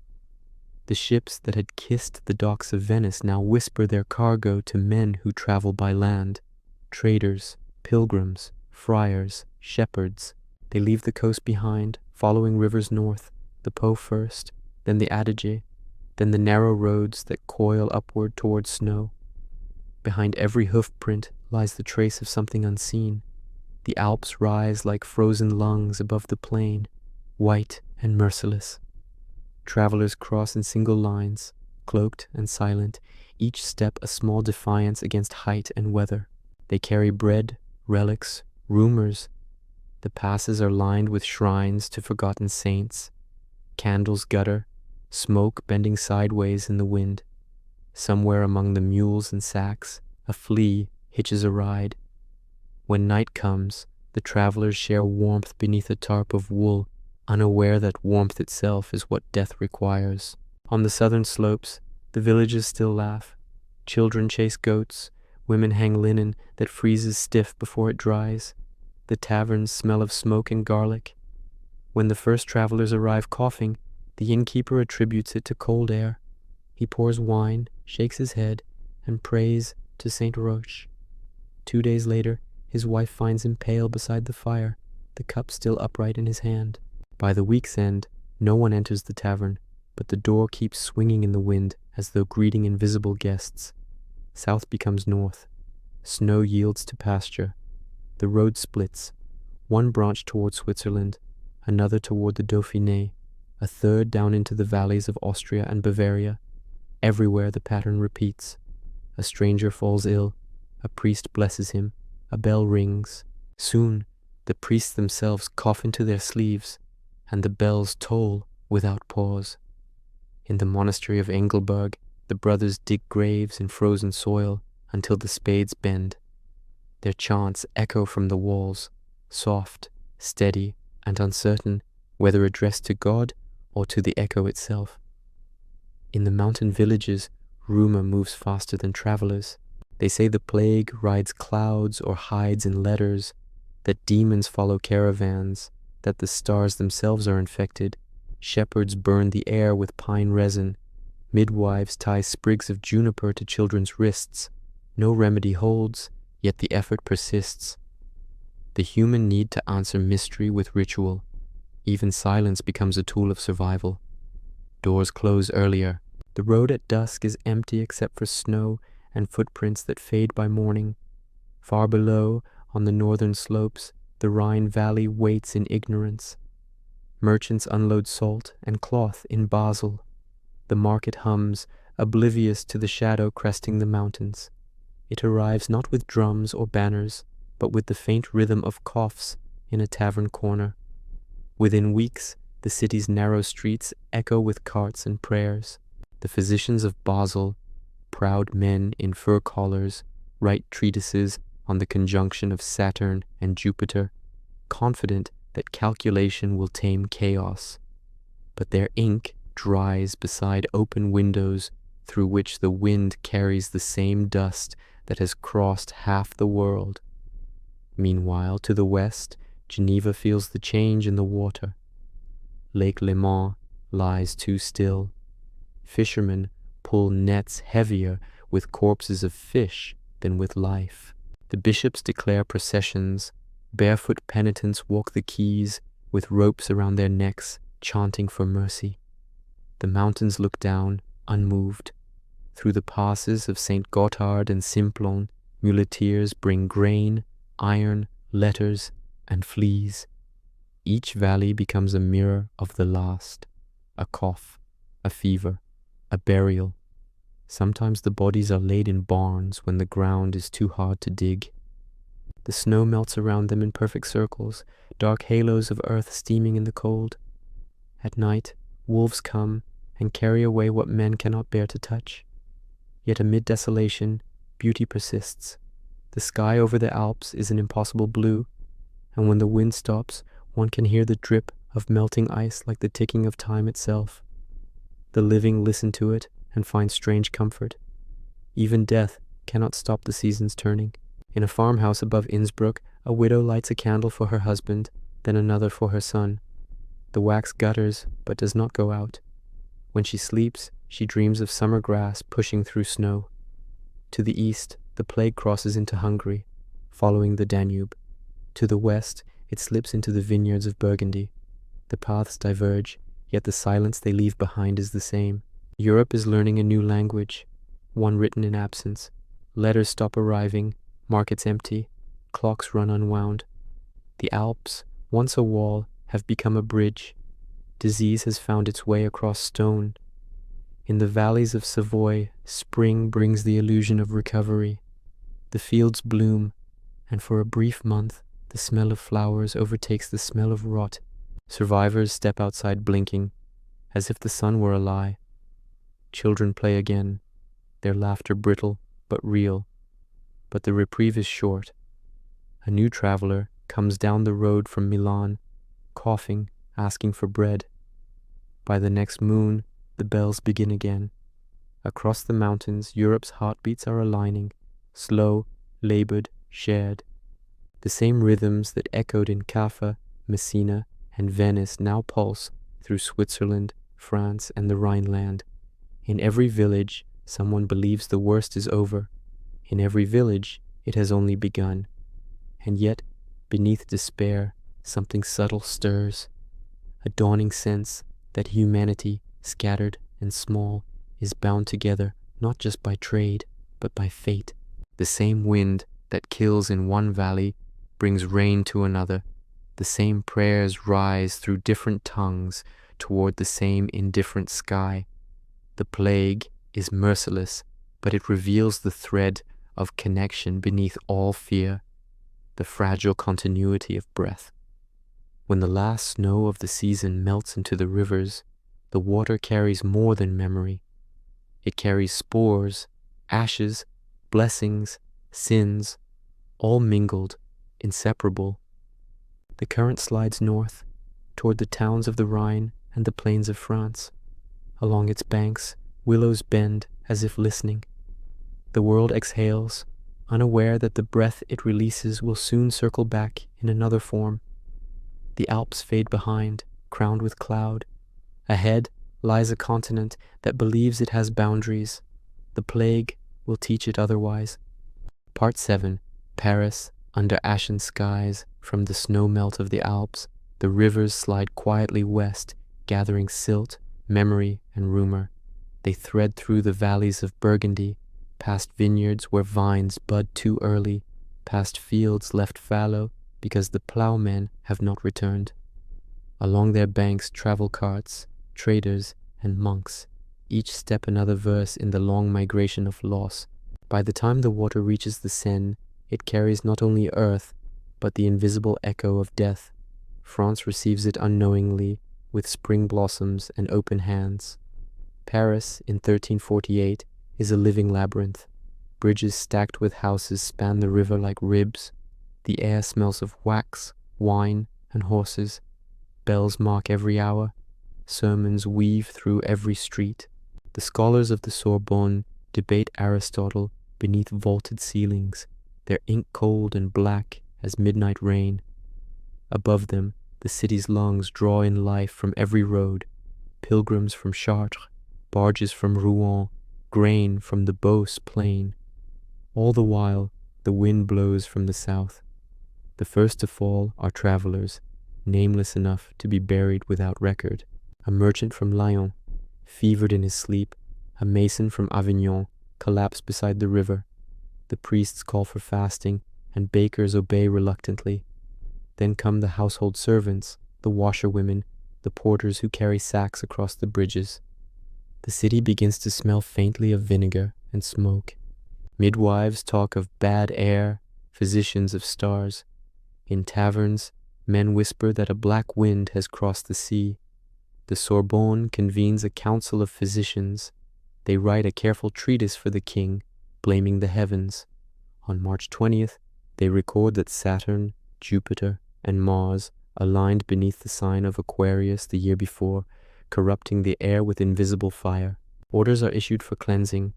The ships that had kissed the docks of Venice now whisper their cargo to men who travel by land. Traders, pilgrims, friars, shepherds. They leave the coast behind, following rivers north, the Po first, then the Adige, then the narrow roads that coil upward toward snow. Behind every hoof print lies the trace of something unseen. The Alps rise like frozen lungs above the plain, white and merciless. Travelers cross in single lines, cloaked and silent, each step a small defiance against height and weather. They carry bread, relics, rumors. The passes are lined with shrines to forgotten saints. Candles gutter, smoke bending sideways in the wind. Somewhere among the mules and sacks, a flea hitches a ride. When night comes, the travelers share warmth beneath a tarp of wool, unaware that warmth itself is what death requires. On the southern slopes, the villages still laugh. Children chase goats, women hang linen that freezes stiff before it dries. The taverns smell of smoke and garlic. When the first travelers arrive coughing, the innkeeper attributes it to cold air. He pours wine, shakes his head, and prays to Saint Roche. 2 days later, his wife finds him pale beside the fire, the cup still upright in his hand. By the week's end, no one enters the tavern, but the door keeps swinging in the wind as though greeting invisible guests. South becomes north. Snow yields to pasture. The road splits, one branch toward Switzerland, another toward the Dauphiné, a third down into the valleys of Austria and Bavaria. Everywhere the pattern repeats. A stranger falls ill, a priest blesses him, a bell rings. Soon, the priests themselves cough into their sleeves, and the bells toll without pause. In the monastery of Engelberg, the brothers dig graves in frozen soil until the spades bend. Their chants echo from the walls, soft, steady, and uncertain, whether addressed to God or to the echo itself. In the mountain villages, rumor moves faster than travelers. They say the plague rides clouds or hides in letters, that demons follow caravans, that the stars themselves are infected, shepherds burn the air with pine resin, midwives tie sprigs of juniper to children's wrists. No remedy holds, yet the effort persists. The human need to answer mystery with ritual. Even silence becomes a tool of survival. Doors close earlier. The road at dusk is empty except for snow and footprints that fade by morning. Far below, on the northern slopes, the Rhine Valley waits in ignorance. Merchants unload salt and cloth in Basel. The market hums, oblivious to the shadow cresting the mountains. It arrives not with drums or banners, but with the faint rhythm of coughs in a tavern corner. Within weeks, the city's narrow streets echo with carts and prayers. The physicians of Basel, proud men in fur collars, write treatises on the conjunction of Saturn and Jupiter, confident that calculation will tame chaos. But their ink dries beside open windows through which the wind carries the same dust that has crossed half the world. Meanwhile, to the west, Geneva feels the change in the water. Lake Léman lies too still. Fishermen pull nets heavier with corpses of fish than with life. The bishops declare processions. Barefoot penitents walk the quays with ropes around their necks, chanting for mercy. The mountains look down, unmoved. Through the passes of St. Gothard and Simplon, muleteers bring grain, iron, letters, and fleas. Each valley becomes a mirror of the last, a cough, a fever, a burial. Sometimes the bodies are laid in barns when the ground is too hard to dig. The snow melts around them in perfect circles, dark halos of earth steaming in the cold. At night, wolves come and carry away what men cannot bear to touch. Yet amid desolation, beauty persists. The sky over the Alps is an impossible blue, and when the wind stops, one can hear the drip of melting ice like the ticking of time itself. The living listen to it and find strange comfort. Even death cannot stop the seasons turning. In a farmhouse above Innsbruck, a widow lights a candle for her husband, then another for her son. The wax gutters, but does not go out. When she sleeps, she dreams of summer grass pushing through snow. To the east, the plague crosses into Hungary, following the Danube. To the west, it slips into the vineyards of Burgundy. The paths diverge, yet the silence they leave behind is the same. Europe is learning a new language, one written in absence. Letters stop arriving, markets empty, clocks run unwound. The Alps, once a wall, have become a bridge. Disease has found its way across stone. In the valleys of Savoy, spring brings the illusion of recovery. The fields bloom, and for a brief month, the smell of flowers overtakes the smell of rot. Survivors step outside blinking, as if the sun were a lie. Children play again, their laughter brittle but real. But the reprieve is short. A new traveler comes down the road from Milan, coughing, asking for bread. By the next moon, the bells begin again. Across the mountains, Europe's heartbeats are aligning, slow, labored, shared. The same rhythms that echoed in Kaffa, Messina, and Venice now pulse through Switzerland, France, and the Rhineland. In every village, someone believes the worst is over. In every village, it has only begun. And yet, beneath despair, something subtle stirs. A dawning sense that humanity, scattered and small, is bound together not just by trade, but by fate. The same wind that kills in one valley brings rain to another. The same prayers rise through different tongues toward the same indifferent sky. The plague is merciless, but it reveals the thread of connection beneath all fear, the fragile continuity of breath. When the last snow of the season melts into the rivers, the water carries more than memory. It carries spores, ashes, blessings, sins, all mingled, inseparable. The current slides north, toward the towns of the Rhine and the plains of France. Along its banks, willows bend as if listening. The world exhales, unaware that the breath it releases will soon circle back in another form. The Alps fade behind, crowned with cloud. Ahead lies a continent that believes it has boundaries. The plague will teach it otherwise. Part 7. Paris, under ashen skies, from the snow melt of the Alps, the rivers slide quietly west, gathering silt, memory, and rumor. They thread through the valleys of Burgundy, past vineyards where vines bud too early, past fields left fallow because the ploughmen have not returned. Along their banks travel carts, traders, and monks, each step another verse in the long migration of loss. By the time the water reaches the Seine, it carries not only earth, but the invisible echo of death. France receives it unknowingly, with spring blossoms and open hands. Paris, in 1348, is a living labyrinth. Bridges stacked with houses span the river like ribs. The air smells of wax, wine, and horses. Bells mark every hour. Sermons weave through every street. The scholars of the Sorbonne debate Aristotle beneath vaulted ceilings, their ink cold and black as midnight rain. Above them, the city's lungs draw in life from every road, pilgrims from Chartres, barges from Rouen, grain from the Beauce plain. All the while, the wind blows from the south. The first to fall are travelers, nameless enough to be buried without record. A merchant from Lyon, fevered in his sleep, a mason from Avignon, collapsed beside the river. The priests call for fasting, and bakers obey reluctantly. Then come the household servants, the washerwomen, the porters who carry sacks across the bridges. The city begins to smell faintly of vinegar and smoke. Midwives talk of bad air, physicians of stars. In taverns, men whisper that a black wind has crossed the sea. The Sorbonne convenes a council of physicians. They write a careful treatise for the king, blaming the heavens. On March 20th, they record that Saturn, Jupiter, and Mars aligned beneath the sign of Aquarius the year before, corrupting the air with invisible fire. Orders are issued for cleansing,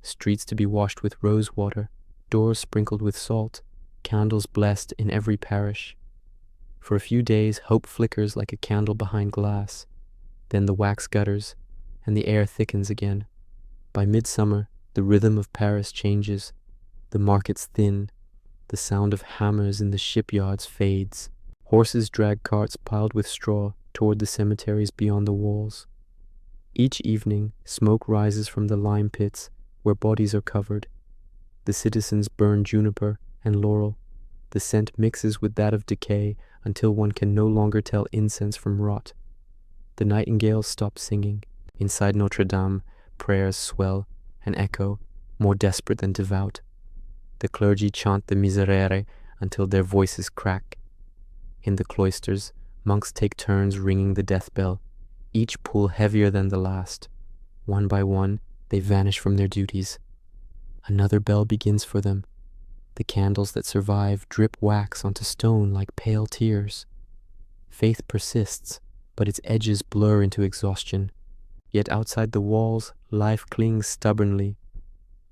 streets to be washed with rose water, doors sprinkled with salt, candles blessed in every parish. For a few days, hope flickers like a candle behind glass. Then the wax gutters, and the air thickens again. By midsummer, the rhythm of Paris changes. The markets thin. The sound of hammers in the shipyards fades. Horses drag carts piled with straw toward the cemeteries beyond the walls. Each evening, smoke rises from the lime pits where bodies are covered. The citizens burn juniper and laurel. The scent mixes with that of decay until one can no longer tell incense from rot. The nightingales stop singing. Inside Notre Dame, prayers swell and echo, more desperate than devout. The clergy chant the Miserere until their voices crack. In the cloisters, monks take turns ringing the death bell, each pull heavier than the last. One by one, they vanish from their duties. Another bell begins for them. The candles that survive drip wax onto stone like pale tears. Faith persists, but its edges blur into exhaustion. Yet outside the walls, life clings stubbornly.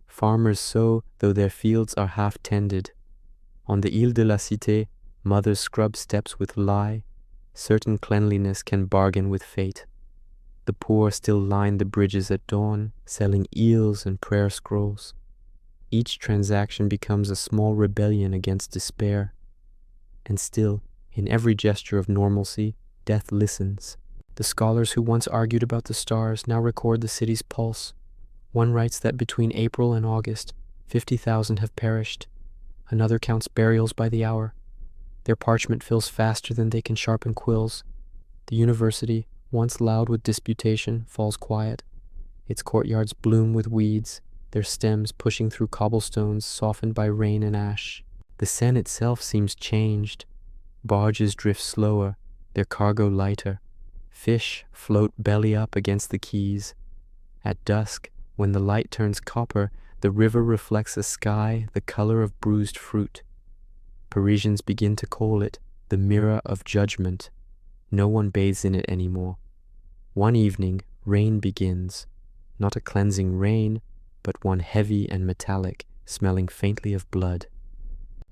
Farmers sow though their fields are half tended. On the Ile de la Cité, mothers scrub steps with lye. Certain cleanliness can bargain with fate. The poor still line the bridges at dawn, selling eels and prayer scrolls. Each transaction becomes a small rebellion against despair. And still, in every gesture of normalcy, death listens. The scholars who once argued about the stars now record the city's pulse. One writes that between April and August, 50,000 have perished. Another counts burials by the hour. Their parchment fills faster than they can sharpen quills. The university, once loud with disputation, falls quiet. Its courtyards bloom with weeds, their stems pushing through cobblestones softened by rain and ash. The Seine itself seems changed. Barges drift slower, their cargo lighter. Fish float belly up against the quays. At dusk, when the light turns copper, the river reflects a sky the color of bruised fruit. Parisians begin to call it the mirror of judgment. No one bathes in it anymore. One evening, rain begins. Not a cleansing rain, but one heavy and metallic, smelling faintly of blood.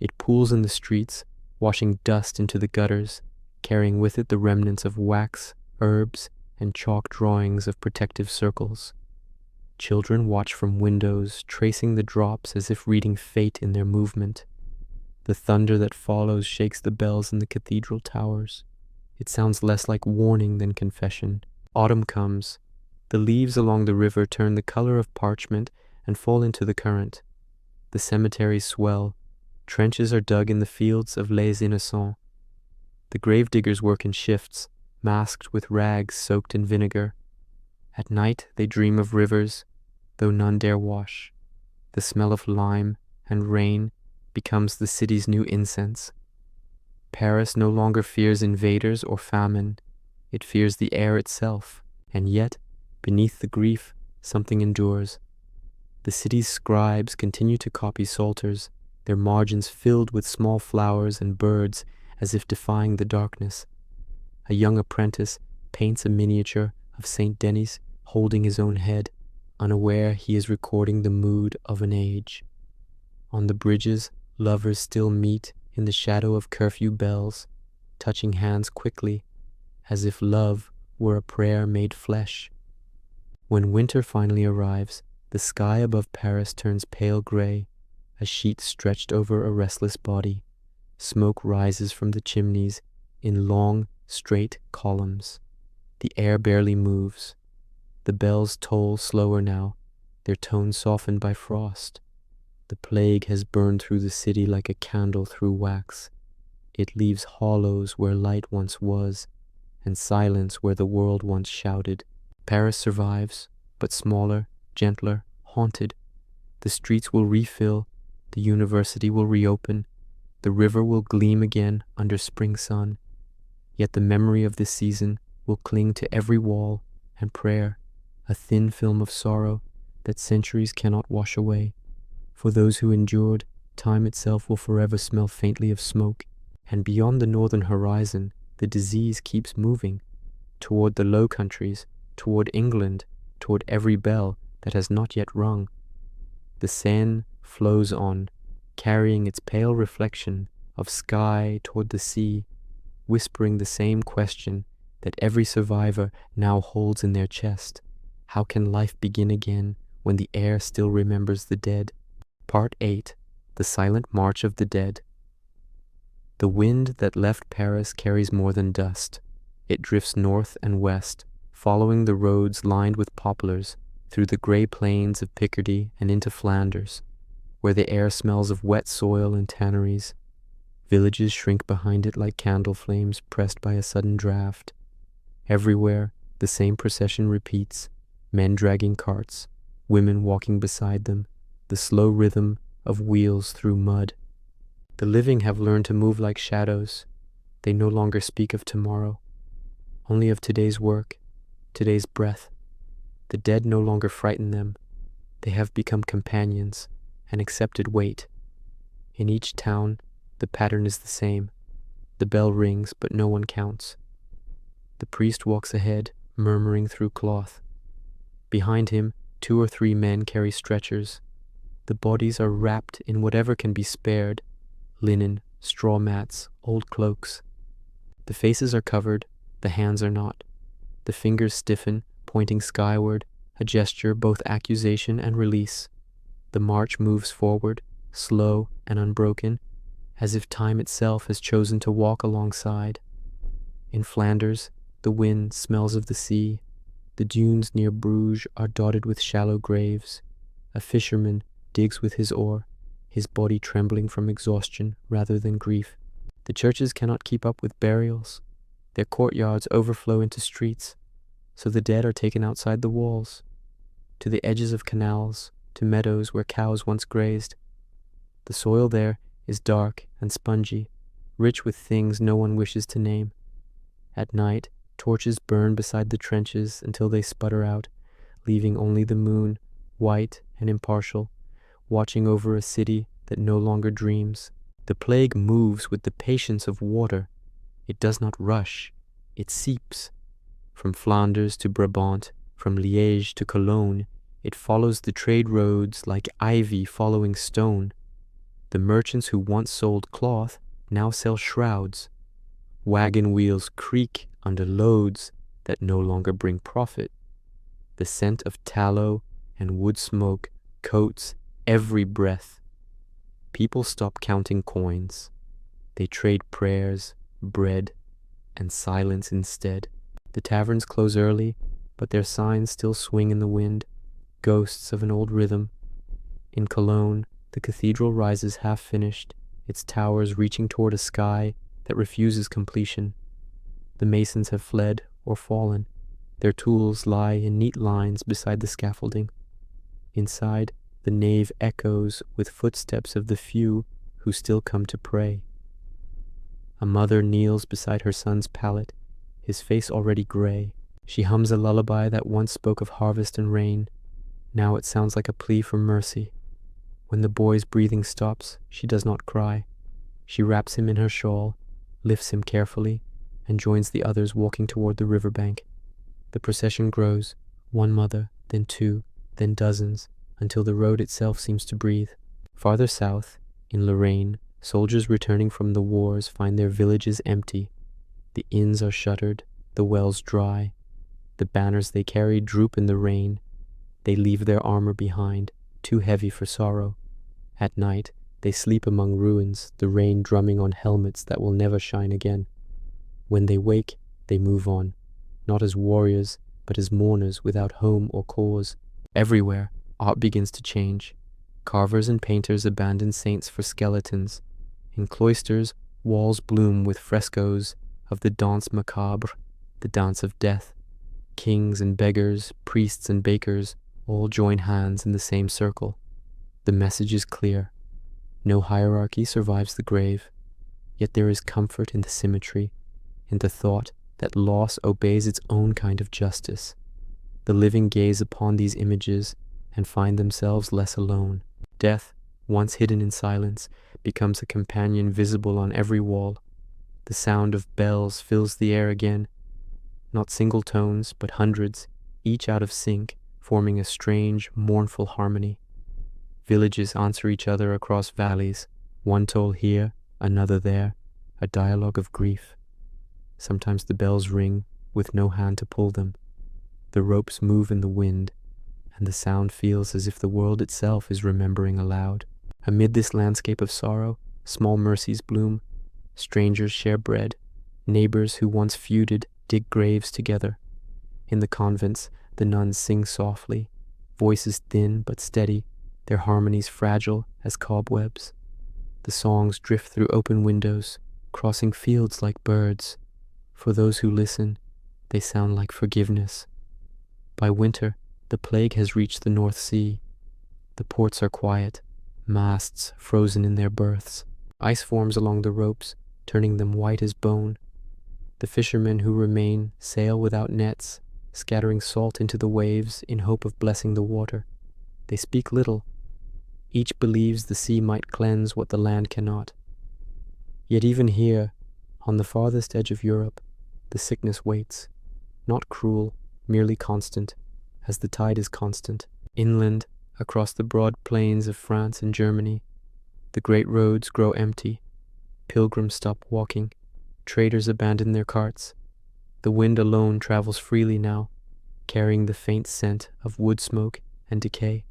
It pools in the streets, washing dust into the gutters, carrying with it the remnants of wax, herbs, and chalk drawings of protective circles. Children watch from windows, tracing the drops as if reading fate in their movement. The thunder that follows shakes the bells in the cathedral towers. It sounds less like warning than confession. Autumn comes. The leaves along the river turn the color of parchment and fall into the current. The cemeteries swell. Trenches are dug in the fields of Les Innocents. The gravediggers work in shifts, masked with rags soaked in vinegar. At night they dream of rivers, though none dare wash. The smell of lime and rain becomes the city's new incense. Paris no longer fears invaders or famine. It fears the air itself, and yet, beneath the grief, something endures. The city's scribes continue to copy psalters, their margins filled with small flowers and birds as if defying the darkness. A young apprentice paints a miniature of Saint Denis holding his own head, unaware he is recording the mood of an age. On the bridges, lovers still meet in the shadow of curfew bells, touching hands quickly, as if love were a prayer made flesh. When winter finally arrives, the sky above Paris turns pale gray, a sheet stretched over a restless body. Smoke rises from the chimneys in long, straight columns. The air barely moves. The bells toll slower now, their tones softened by frost. The plague has burned through the city like a candle through wax. It leaves hollows where light once was, and silence where the world once shouted. Paris survives, but smaller, gentler, haunted. The streets will refill, the university will reopen, the river will gleam again under spring sun. Yet the memory of this season will cling to every wall and prayer, a thin film of sorrow that centuries cannot wash away. For those who endured, time itself will forever smell faintly of smoke, and beyond the northern horizon, the disease keeps moving, toward the Low Countries, toward England, toward every bell that has not yet rung. The Seine flows on, carrying its pale reflection of sky toward the sea, whispering the same question that every survivor now holds in their chest. How can life begin again when the air still remembers the dead? Part 8. The Silent March of the Dead. The wind that left Paris carries more than dust. It drifts north and west, following the roads lined with poplars, through the grey plains of Picardy and into Flanders, where the air smells of wet soil and tanneries. Villages shrink behind it like candle flames pressed by a sudden draft. Everywhere, the same procession repeats, men dragging carts, women walking beside them, the slow rhythm of wheels through mud. The living have learned to move like shadows. They no longer speak of tomorrow, only of today's work, today's breath. The dead no longer frighten them. They have become companions, an accepted weight. In each town, the pattern is the same. The bell rings, but no one counts. The priest walks ahead, murmuring through cloth. Behind him, 2 or 3 men carry stretchers. The bodies are wrapped in whatever can be spared: linen, straw mats, old cloaks. The faces are covered, the hands are not. The fingers stiffen, pointing skyward, a gesture both accusation and release. The march moves forward, slow and unbroken, as if time itself has chosen to walk alongside. In Flanders, the wind smells of the sea. The dunes near Bruges are dotted with shallow graves. A fisherman digs with his oar, his body trembling from exhaustion rather than grief. The churches cannot keep up with burials. Their courtyards overflow into streets, so the dead are taken outside the walls, to the edges of canals, to meadows where cows once grazed. The soil there is dark and spongy, rich with things no one wishes to name. At night, torches burn beside the trenches until they sputter out, leaving only the moon, white and impartial, watching over a city that no longer dreams. The plague moves with the patience of water. It does not rush, it seeps. From Flanders to Brabant, from Liège to Cologne, it follows the trade roads like ivy following stone. The merchants who once sold cloth now sell shrouds. Wagon wheels creak under loads that no longer bring profit. The scent of tallow and wood smoke coats every breath. People stop counting coins. They trade prayers, bread, and silence instead. The taverns close early, but their signs still swing in the wind, ghosts of an old rhythm. In Cologne, the cathedral rises half-finished, its towers reaching toward a sky that refuses completion. The masons have fled or fallen. Their tools lie in neat lines beside the scaffolding. Inside, the nave echoes with footsteps of the few who still come to pray. A mother kneels beside her son's pallet, his face already gray. She hums a lullaby that once spoke of harvest and rain. Now it sounds like a plea for mercy. When the boy's breathing stops, she does not cry. She wraps him in her shawl, lifts him carefully, and joins the others walking toward the riverbank. The procession grows, one mother, then two, then dozens, until the road itself seems to breathe. Farther south, in Lorraine, soldiers returning from the wars find their villages empty. The inns are shuttered, the wells dry. The banners they carry droop in the rain. They leave their armor behind, too heavy for sorrow. At night, they sleep among ruins, the rain drumming on helmets that will never shine again. When they wake, they move on, not as warriors, but as mourners without home or cause. Everywhere, art begins to change. Carvers and painters abandon saints for skeletons. In cloisters, walls bloom with frescoes of the danse macabre, the dance of death. Kings and beggars, priests and bakers, all join hands in the same circle. The message is clear. No hierarchy survives the grave, yet there is comfort in the symmetry, in the thought that loss obeys its own kind of justice. The living gaze upon these images and find themselves less alone. Death, once hidden in silence, becomes a companion visible on every wall. The sound of bells fills the air again, not single tones, but hundreds, each out of sync, forming a strange, mournful harmony. Villages answer each other across valleys, one toll here, another there, a dialogue of grief. Sometimes the bells ring with no hand to pull them. The ropes move in the wind, and the sound feels as if the world itself is remembering aloud. Amid this landscape of sorrow, small mercies bloom. Strangers share bread. Neighbors who once feuded dig graves together. In the convents, the nuns sing softly, voices thin but steady, their harmonies fragile as cobwebs. The songs drift through open windows, crossing fields like birds. For those who listen, they sound like forgiveness. By winter, the plague has reached the North Sea. The ports are quiet, masts frozen in their berths. Ice forms along the ropes, turning them white as bone. The fishermen who remain sail without nets, scattering salt into the waves in hope of blessing the water. They speak little. Each believes the sea might cleanse what the land cannot. Yet even here, on the farthest edge of Europe, the sickness waits, not cruel, merely constant, as the tide is constant. Inland, across the broad plains of France and Germany, the great roads grow empty. Pilgrims stop walking. Traders abandon their carts. The wind alone travels freely now, carrying the faint scent of wood smoke and decay.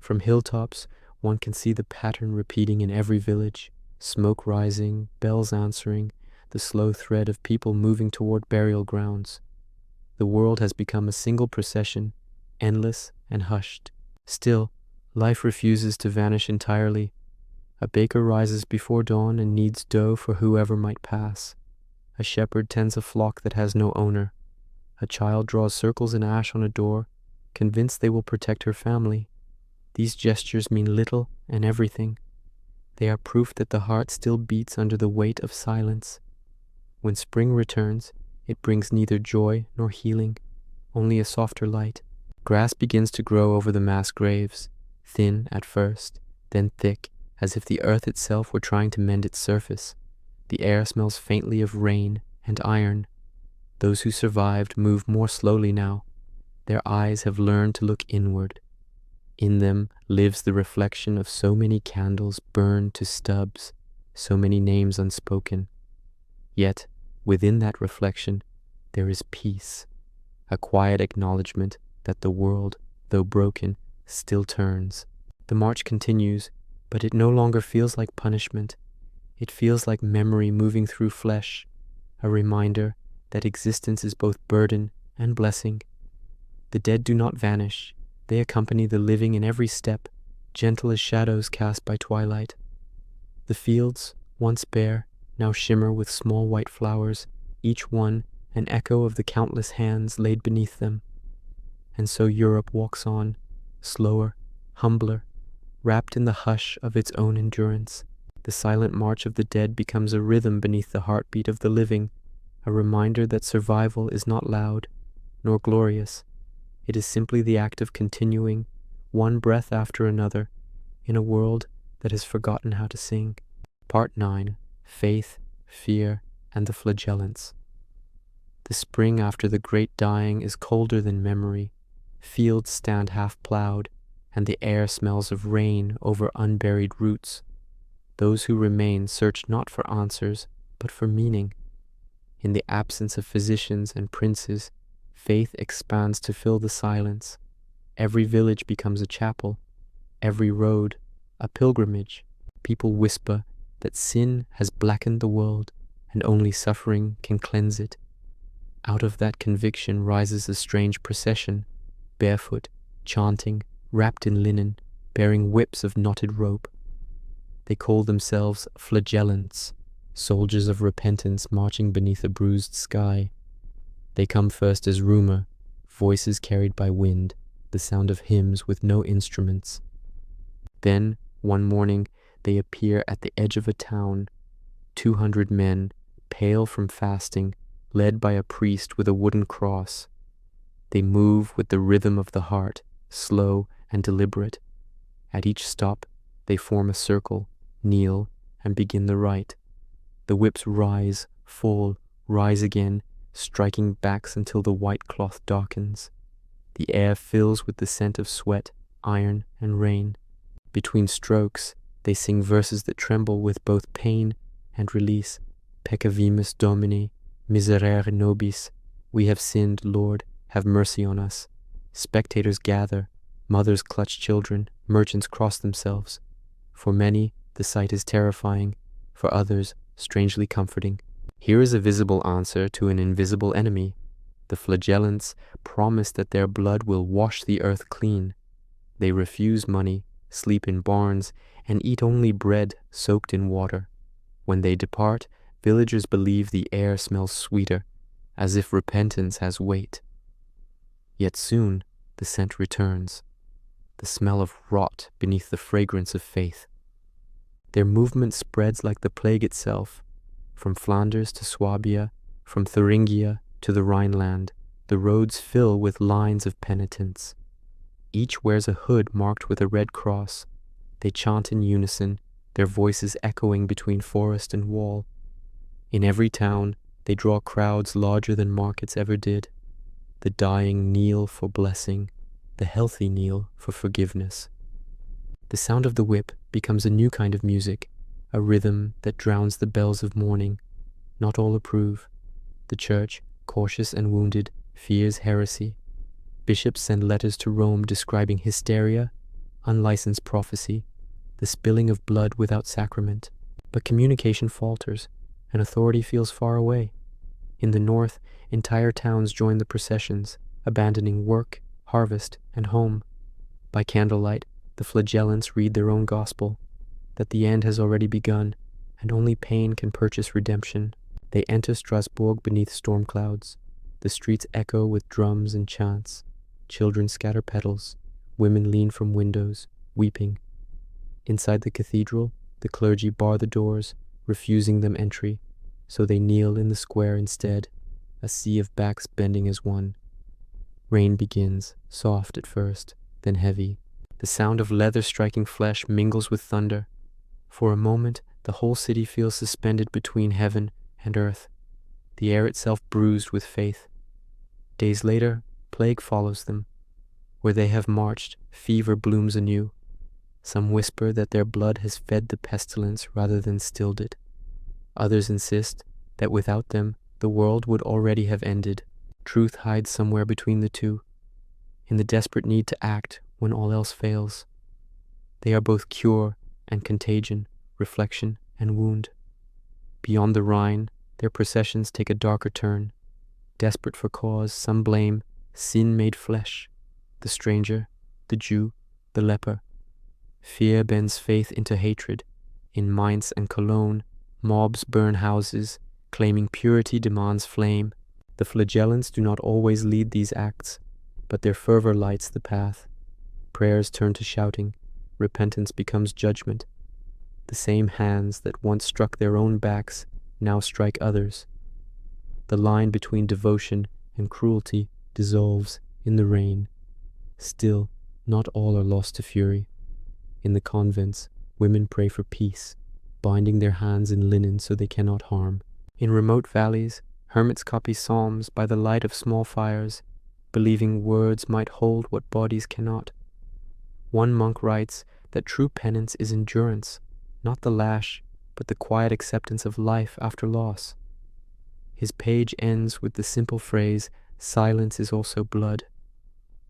From hilltops, one can see the pattern repeating in every village, smoke rising, bells answering, the slow thread of people moving toward burial grounds. The world has become a single procession, endless and hushed. Still, life refuses to vanish entirely. A baker rises before dawn and kneads dough for whoever might pass. A shepherd tends a flock that has no owner. A child draws circles in ash on a door, convinced they will protect her family. These gestures mean little and everything. They are proof that the heart still beats under the weight of silence. When spring returns, it brings neither joy nor healing, only a softer light. Grass begins to grow over the mass graves, thin at first, then thick, as if the earth itself were trying to mend its surface. The air smells faintly of rain and iron. Those who survived move more slowly now. Their eyes have learned to look inward. In them lives the reflection of so many candles burned to stubs, so many names unspoken. Yet, within that reflection, there is peace, a quiet acknowledgement that the world, though broken, still turns. The march continues, but it no longer feels like punishment. It feels like memory moving through flesh, a reminder that existence is both burden and blessing. The dead do not vanish. They accompany the living in every step, gentle as shadows cast by twilight. The fields, once bare, now shimmer with small white flowers, each one an echo of the countless hands laid beneath them. And so Europe walks on, slower, humbler, wrapped in the hush of its own endurance. The silent march of the dead becomes a rhythm beneath the heartbeat of the living, a reminder that survival is not loud, nor glorious. It is simply the act of continuing, one breath after another, in a world that has forgotten how to sing. Part 9. Faith, Fear, and the Flagellants. The spring after the great dying is colder than memory. Fields stand half-plowed, and the air smells of rain over unburied roots. Those who remain search not for answers, but for meaning. In the absence of physicians and princes, faith expands to fill the silence. Every village becomes a chapel, every road a pilgrimage. People whisper that sin has blackened the world, and only suffering can cleanse it. Out of that conviction rises a strange procession, barefoot, chanting, wrapped in linen, bearing whips of knotted rope. They call themselves flagellants, soldiers of repentance marching beneath a bruised sky. They come first as rumor, voices carried by wind, the sound of hymns with no instruments. Then, one morning, they appear at the edge of a town, 200 men, pale from fasting, led by a priest with a wooden cross. They move with the rhythm of the heart, slow and deliberate. At each stop, they form a circle, kneel, and begin the rite. The whips rise, fall, rise again, striking backs until the white cloth darkens. The air fills with the scent of sweat, iron, and rain. Between strokes, they sing verses that tremble with both pain and release. Peccavimus Domini, miserere nobis. We have sinned, Lord, have mercy on us. Spectators gather, mothers clutch children, merchants cross themselves. For many, the sight is terrifying, for others, strangely comforting. Here is a visible answer to an invisible enemy. The flagellants promise that their blood will wash the earth clean. They refuse money, sleep in barns, and eat only bread soaked in water. When they depart, villagers believe the air smells sweeter, as if repentance has weight. Yet soon the scent returns, the smell of rot beneath the fragrance of faith. Their movement spreads like the plague itself. From Flanders to Swabia, from Thuringia to the Rhineland, the roads fill with lines of penitents. Each wears a hood marked with a red cross. They chant in unison, their voices echoing between forest and wall. In every town, they draw crowds larger than markets ever did. The dying kneel for blessing, the healthy kneel for forgiveness. The sound of the whip becomes a new kind of music, a rhythm that drowns the bells of mourning. Not all approve. The church, cautious and wounded, fears heresy. Bishops send letters to Rome describing hysteria, unlicensed prophecy, the spilling of blood without sacrament. But communication falters, and authority feels far away. In the north, entire towns join the processions, abandoning work, harvest, and home. By candlelight, the flagellants read their own gospel, that the end has already begun, and only pain can purchase redemption. They enter Strasbourg beneath storm clouds. The streets echo with drums and chants. Children scatter petals. Women lean from windows, weeping. Inside the cathedral, the clergy bar the doors, refusing them entry, so they kneel in the square instead, a sea of backs bending as one. Rain begins, soft at first, then heavy. The sound of leather striking flesh mingles with thunder. For a moment, the whole city feels suspended between heaven and earth, the air itself bruised with faith. Days later, plague follows them. Where they have marched, fever blooms anew. Some whisper that their blood has fed the pestilence rather than stilled it. Others insist that without them, the world would already have ended. Truth hides somewhere between the two, in the desperate need to act when all else fails. They are both cure and contagion, reflection and wound. Beyond the Rhine, their processions take a darker turn. Desperate for cause, some blame sin made flesh, the stranger, the Jew, the leper. Fear bends faith into hatred. In Mainz and Cologne, mobs burn houses, claiming purity demands flame. The flagellants do not always lead these acts, but their fervor lights the path. Prayers turn to shouting, repentance becomes judgment. The same hands that once struck their own backs now strike others. The line between devotion and cruelty dissolves in the rain. Still, not all are lost to fury. In the convents, women pray for peace, binding their hands in linen so they cannot harm. In remote valleys, hermits copy psalms by the light of small fires, believing words might hold what bodies cannot. One monk writes that true penance is endurance, not the lash, but the quiet acceptance of life after loss. His page ends with the simple phrase, "Silence is also blood."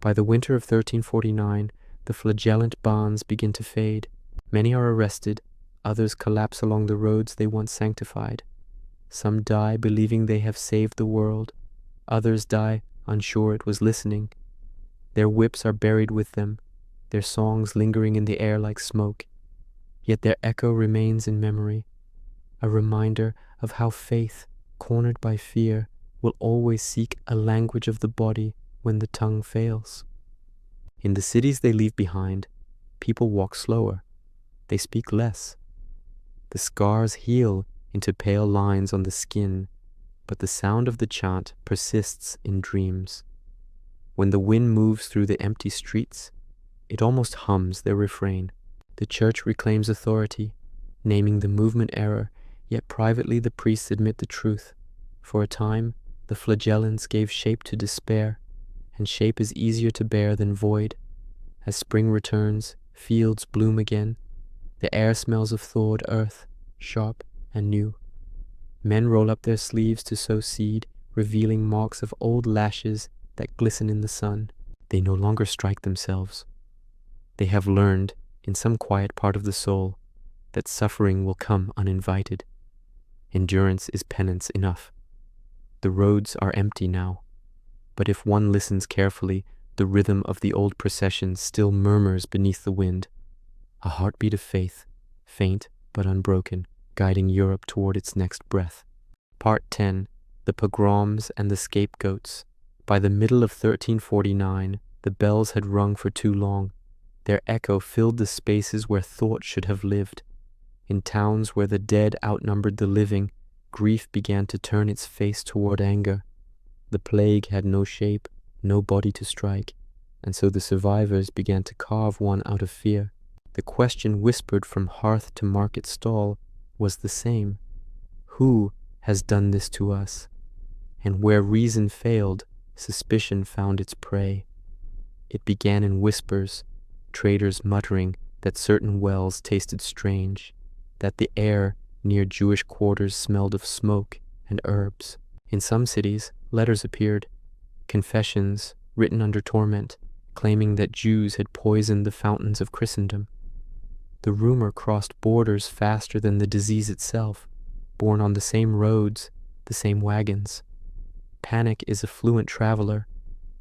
By the winter of 1349, the flagellant bonds begin to fade. Many are arrested, others collapse along the roads they once sanctified. Some die believing they have saved the world, others die unsure it was listening. Their whips are buried with them, their songs lingering in the air like smoke. Yet their echo remains in memory, a reminder of how faith, cornered by fear, will always seek a language of the body when the tongue fails. In the cities they leave behind, people walk slower. They speak less. The scars heal into pale lines on the skin, but the sound of the chant persists in dreams. When the wind moves through the empty streets, it almost hums their refrain. The church reclaims authority, naming the movement error, yet privately the priests admit the truth. For a time, the flagellants gave shape to despair, and shape is easier to bear than void. As spring returns, fields bloom again. The air smells of thawed earth, sharp and new. Men roll up their sleeves to sow seed, revealing marks of old lashes that glisten in the sun. They no longer strike themselves. They have learned, in some quiet part of the soul, that suffering will come uninvited. Endurance is penance enough. The roads are empty now, but if one listens carefully, the rhythm of the old procession still murmurs beneath the wind, a heartbeat of faith, faint but unbroken, guiding Europe toward its next breath. Part 10. The Pogroms and the Scapegoats. By the middle of 1349, the bells had rung for too long. Their echo filled the spaces where thought should have lived. In towns where the dead outnumbered the living, grief began to turn its face toward anger. The plague had no shape, no body to strike, and so the survivors began to carve one out of fear. The question whispered from hearth to market stall was the same. Who has done this to us? And where reason failed, suspicion found its prey. It began in whispers, traders muttering that certain wells tasted strange, that the air near Jewish quarters smelled of smoke and herbs. In some cities, letters appeared, confessions written under torment, claiming that Jews had poisoned the fountains of Christendom. The rumor crossed borders faster than the disease itself, borne on the same roads, the same wagons. Panic is a fluent traveler.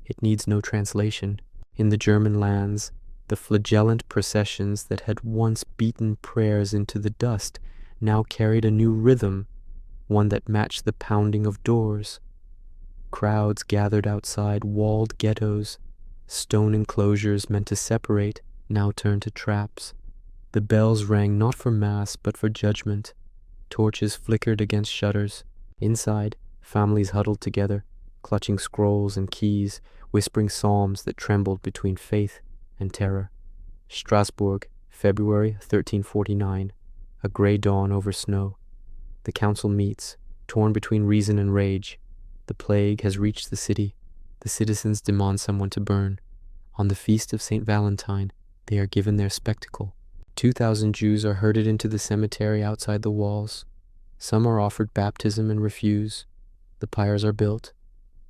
It needs no translation. In the German lands, the flagellant processions that had once beaten prayers into the dust now carried a new rhythm, one that matched the pounding of doors. Crowds gathered outside walled ghettos. Stone enclosures meant to separate now turned to traps. The bells rang not for mass but for judgment. Torches flickered against shutters. Inside, families huddled together, clutching scrolls and keys, whispering psalms that trembled between faith and terror. Strasbourg, February 1349. a gray dawn over snow. The council meets, torn between reason and rage. The plague has reached the city. The citizens demand someone to burn. On the feast of St. Valentine, they are given their spectacle. 2,000 Jews are herded into the cemetery outside the walls. Some are offered baptism and refuse. The pyres are built.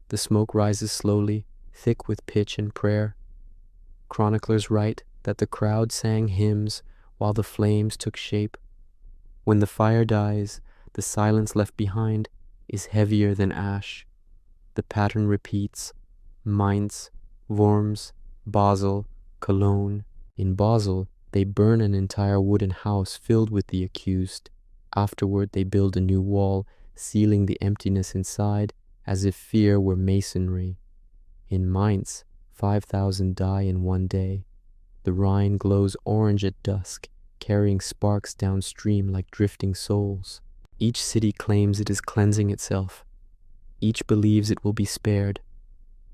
The smoke rises slowly, thick with pitch and prayer. Chroniclers write that the crowd sang hymns while the flames took shape. When the fire dies, the silence left behind is heavier than ash. The pattern repeats: Mainz, Worms, Basel, Cologne. In Basel, they burn an entire wooden house filled with the accused. Afterward, they build a new wall, sealing the emptiness inside as if fear were masonry. In Mainz, 5,000 die in one day. The Rhine glows orange at dusk, carrying sparks downstream like drifting souls. Each city claims it is cleansing itself. Each believes it will be spared.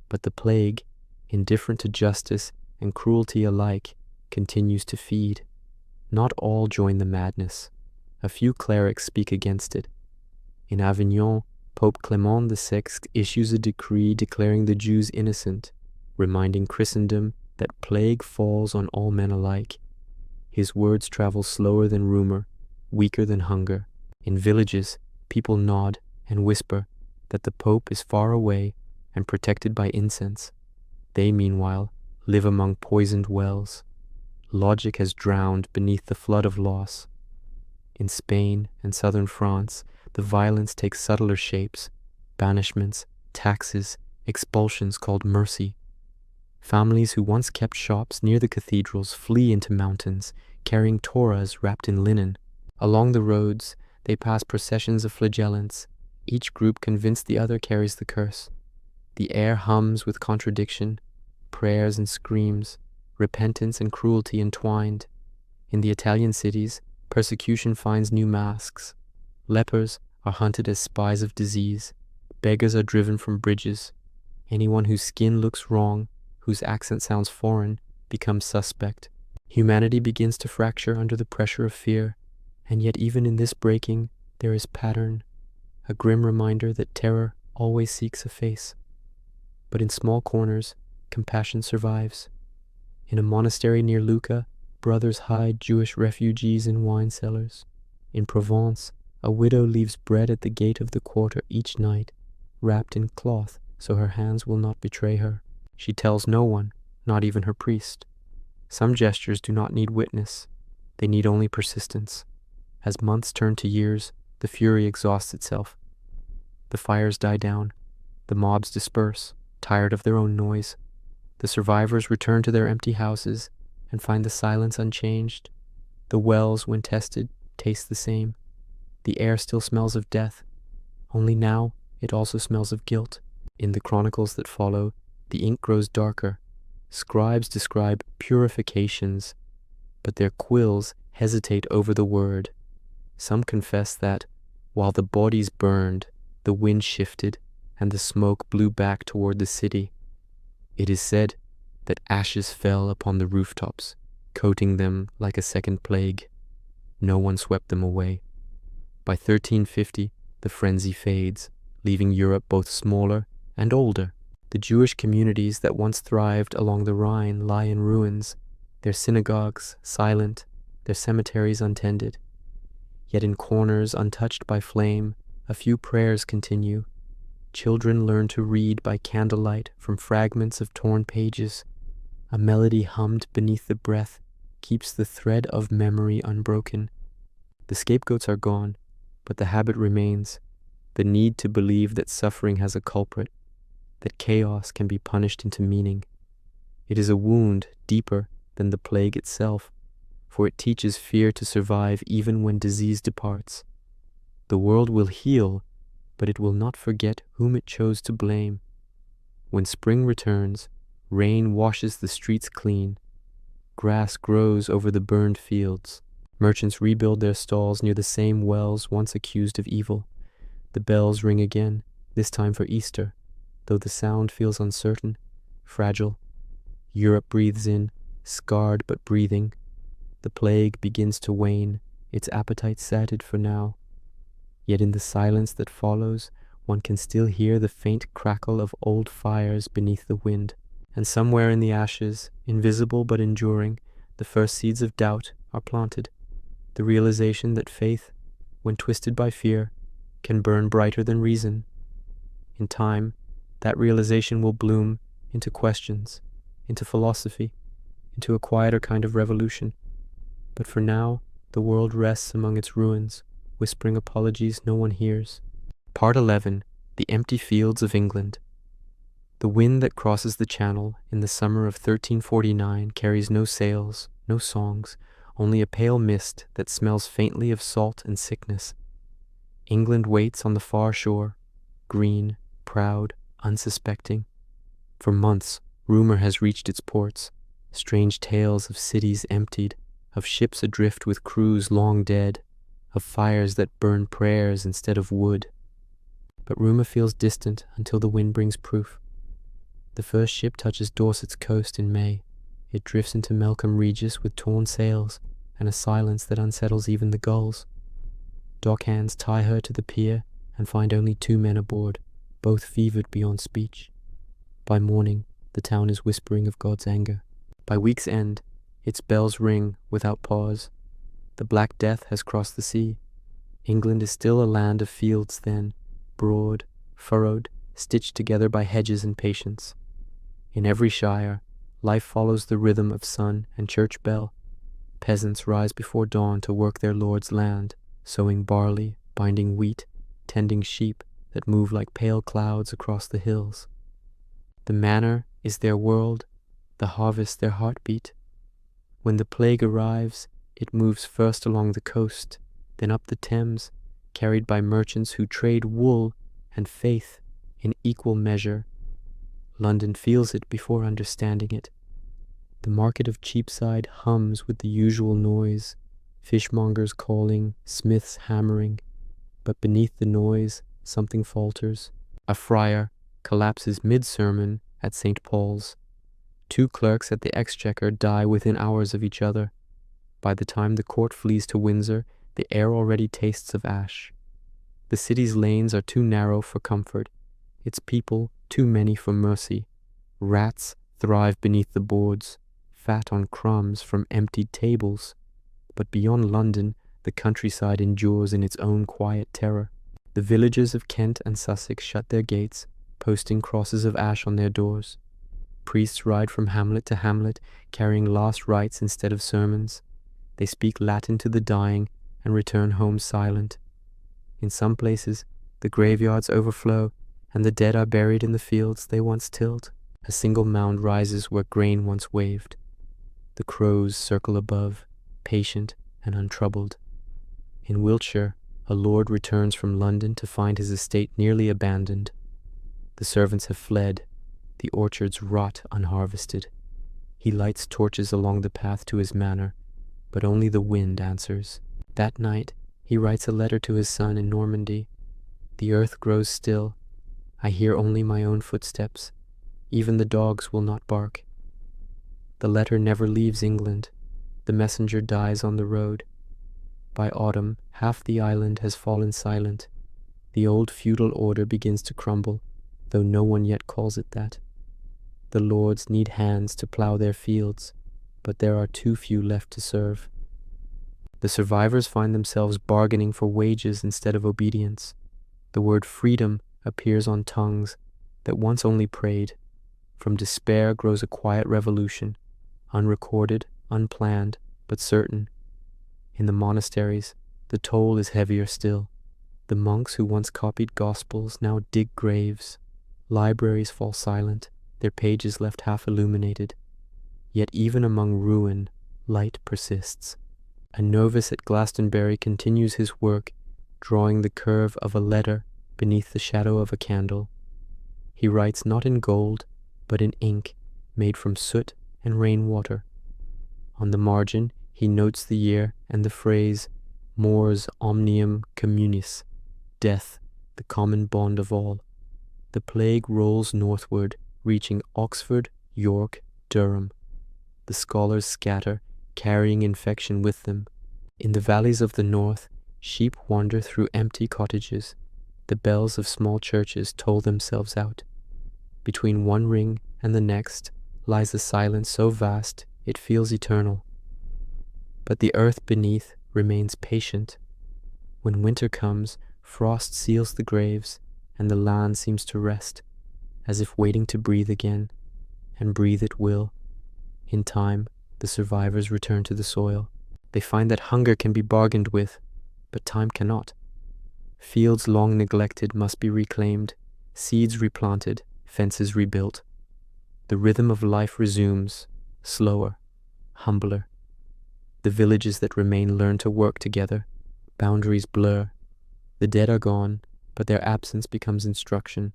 But the plague, indifferent to justice and cruelty alike, continues to feed. Not all join the madness. A few clerics speak against it. In Avignon, Pope Clement VI issues a decree declaring the Jews innocent, reminding Christendom that plague falls on all men alike. His words travel slower than rumor, weaker than hunger. In villages, people nod and whisper that the Pope is far away and protected by incense. They, meanwhile, live among poisoned wells. Logic has drowned beneath the flood of loss. In Spain and southern France, the violence takes subtler shapes: banishments, taxes, expulsions called mercy. Families who once kept shops near the cathedrals flee into mountains, carrying Torahs wrapped in linen. Along the roads, they pass processions of flagellants, each group convinced the other carries the curse. The air hums with contradiction, prayers and screams, repentance and cruelty entwined. In the Italian cities, persecution finds new masks. Lepers are hunted as spies of disease. Beggars are driven from bridges. Anyone whose skin looks wrong, whose accent sounds foreign, becomes suspect. Humanity begins to fracture under the pressure of fear, and yet even in this breaking, there is pattern, a grim reminder that terror always seeks a face. But in small corners, compassion survives. In a monastery near Lucca, brothers hide Jewish refugees in wine cellars. In Provence, a widow leaves bread at the gate of the quarter each night, wrapped in cloth so her hands will not betray her. She tells no one, not even her priest. Some gestures do not need witness. They need only persistence. As months turn to years, the fury exhausts itself. The fires die down. The mobs disperse, tired of their own noise. The survivors return to their empty houses and find the silence unchanged. The wells, when tested, taste the same. The air still smells of death. Only now it also smells of guilt. In the chronicles that follow, the ink grows darker. Scribes describe purifications, but their quills hesitate over the word. Some confess that, while the bodies burned, the wind shifted and the smoke blew back toward the city. It is said that ashes fell upon the rooftops, coating them like a second plague. No one swept them away. By 1350, the frenzy fades, leaving Europe both smaller and older. The Jewish communities that once thrived along the Rhine lie in ruins, their synagogues silent, their cemeteries untended. Yet in corners untouched by flame, a few prayers continue. Children learn to read by candlelight from fragments of torn pages. A melody hummed beneath the breath keeps the thread of memory unbroken. The scapegoats are gone, but the habit remains, the need to believe that suffering has a culprit, that chaos can be punished into meaning. It is a wound deeper than the plague itself, for it teaches fear to survive even when disease departs. The world will heal, but it will not forget whom it chose to blame. When spring returns, rain washes the streets clean. Grass grows over the burned fields. Merchants rebuild their stalls near the same wells once accused of evil. The bells ring again, this time for Easter, though the sound feels uncertain, fragile. Europe breathes in, scarred but breathing. The plague begins to wane, its appetite sated for now. Yet in the silence that follows, one can still hear the faint crackle of old fires beneath the wind. And somewhere in the ashes, invisible but enduring, the first seeds of doubt are planted. The realization that faith, when twisted by fear, can burn brighter than reason. In time, that realization will bloom into questions, into philosophy, into a quieter kind of revolution. But for now, the world rests among its ruins, whispering apologies no one hears. Part 11. The Empty Fields of England. The wind that crosses the Channel in the summer of 1349 carries no sails, no songs, only a pale mist that smells faintly of salt and sickness. England waits on the far shore, green, proud, unsuspecting. For months, rumor has reached its ports, strange tales of cities emptied, of ships adrift with crews long dead, of fires that burn prayers instead of wood. But rumor feels distant until the wind brings proof. The first ship touches Dorset's coast in May. It drifts into Melcombe Regis with torn sails and a silence that unsettles even the gulls. Dockhands tie her to the pier and find only 2 men aboard, both fevered beyond speech. By morning, the town is whispering of God's anger. By week's end, its bells ring without pause. The Black Death has crossed the sea. England is still a land of fields then, broad, furrowed, stitched together by hedges and patience. In every shire, life follows the rhythm of sun and church bell. Peasants rise before dawn to work their lord's land, sowing barley, binding wheat, tending sheep that move like pale clouds across the hills. The manor is their world, the harvest their heartbeat. When the plague arrives, it moves first along the coast, then up the Thames, carried by merchants who trade wool and faith in equal measure. London feels it before understanding it. The market of Cheapside hums with the usual noise, fishmongers calling, smiths hammering. But beneath the noise, something falters. A friar collapses mid-sermon at St. Paul's. 2 clerks at the Exchequer die within hours of each other. By the time the court flees to Windsor, the air already tastes of ash. The city's lanes are too narrow for comfort, its people too many for mercy. Rats thrive beneath the boards, fat on crumbs from emptied tables. But beyond London, the countryside endures in its own quiet terror. The villages of Kent and Sussex shut their gates, posting crosses of ash on their doors. Priests ride from hamlet to hamlet, carrying last rites instead of sermons. They speak Latin to the dying and return home silent. In some places, the graveyards overflow, and the dead are buried in the fields they once tilled. A single mound rises where grain once waved. The crows circle above, patient and untroubled. In Wiltshire, a lord returns from London to find his estate nearly abandoned. The servants have fled, the orchards rot unharvested. He lights torches along the path to his manor, but only the wind answers. That night, he writes a letter to his son in Normandy. The earth grows still. I hear only my own footsteps. Even the dogs will not bark. The letter never leaves England. The messenger dies on the road. By autumn, half the island has fallen silent. The old feudal order begins to crumble, though no one yet calls it that. The lords need hands to plough their fields, but there are too few left to serve. The survivors find themselves bargaining for wages instead of obedience. The word freedom appears on tongues that once only prayed. From despair grows a quiet revolution, unrecorded, unplanned, but certain. In the monasteries, the toll is heavier still. The monks who once copied gospels now dig graves. Libraries fall silent, their pages left half illuminated. Yet even among ruin, light persists. A novice at Glastonbury continues his work, drawing the curve of a letter beneath the shadow of a candle. He writes not in gold, but in ink, made from soot and rainwater. On the margin, he notes the year and the phrase, Mors omnium communis, death, the common bond of all. The plague rolls northward, reaching Oxford, York, Durham. The scholars scatter, carrying infection with them. In the valleys of the north, sheep wander through empty cottages. The bells of small churches toll themselves out. Between one ring and the next lies a silence so vast it feels eternal. But the earth beneath remains patient. When winter comes, frost seals the graves, and the land seems to rest, as if waiting to breathe again, and breathe it will. In time, the survivors return to the soil. They find that hunger can be bargained with, but time cannot. Fields long neglected must be reclaimed, seeds replanted, fences rebuilt. The rhythm of life resumes, slower, humbler. The villages that remain learn to work together. Boundaries blur. The dead are gone, but their absence becomes instruction.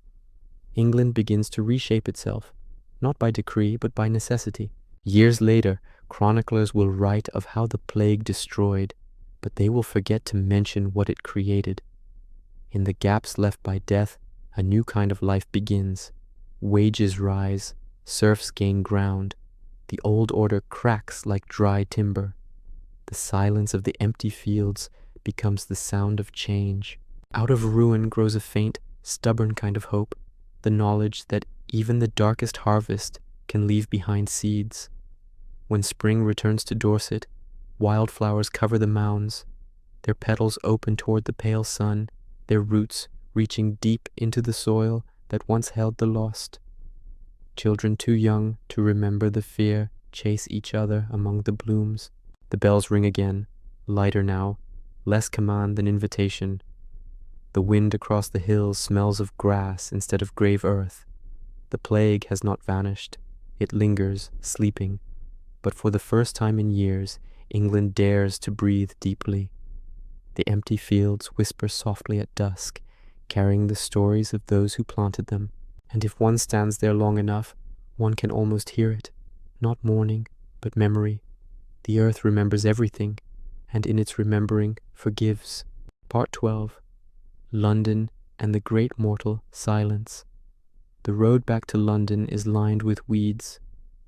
England begins to reshape itself, not by decree, but by necessity. Years later, chroniclers will write of how the plague destroyed, but they will forget to mention what it created. In the gaps left by death, a new kind of life begins. Wages rise, serfs gain ground. The old order cracks like dry timber. The silence of the empty fields becomes the sound of change. Out of ruin grows a faint, stubborn kind of hope, the knowledge that even the darkest harvest can leave behind seeds. When spring returns to Dorset, wildflowers cover the mounds, their petals open toward the pale sun, their roots reaching deep into the soil that once held the lost. Children too young to remember the fear chase each other among the blooms. The bells ring again, lighter now, less command than invitation. The wind across the hills smells of grass instead of grave earth. The plague has not vanished. It lingers, sleeping. But for the first time in years, England dares to breathe deeply. The empty fields whisper softly at dusk, carrying the stories of those who planted them. And if one stands there long enough, one can almost hear it. Not mourning, but memory. The earth remembers everything, and in its remembering forgives. Part 12. London and the great mortal silence. The road back to London is lined with weeds.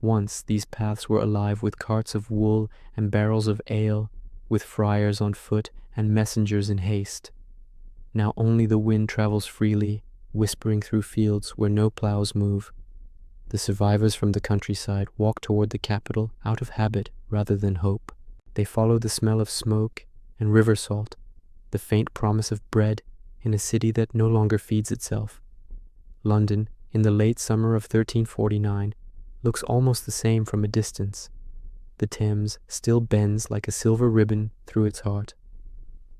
Once these paths were alive with carts of wool and barrels of ale, with friars on foot and messengers in haste. Now only the wind travels freely, whispering through fields where no plows move. The survivors from the countryside walk toward the capital out of habit rather than hope. They follow the smell of smoke and river salt, the faint promise of bread in a city that no longer feeds itself. London, in the late summer of 1349, looks almost the same from a distance. The Thames still bends like a silver ribbon through its heart.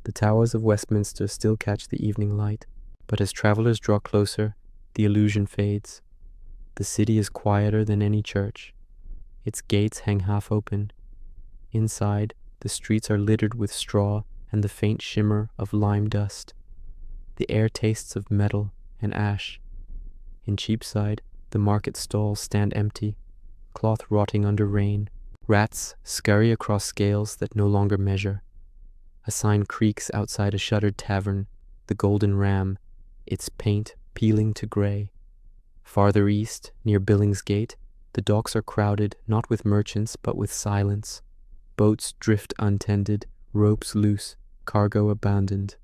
The towers of Westminster still catch the evening light, but as travelers draw closer, the illusion fades. The city is quieter than any church. Its gates hang half open. Inside, the streets are littered with straw and the faint shimmer of lime dust. The air tastes of metal and ash. In Cheapside, the market stalls stand empty, cloth rotting under rain. Rats scurry across scales that no longer measure. A sign creaks outside a shuttered tavern, the Golden Ram, its paint peeling to grey. Farther east, near Billingsgate, the docks are crowded not with merchants but with silence. Boats drift untended, ropes loose, cargo abandoned.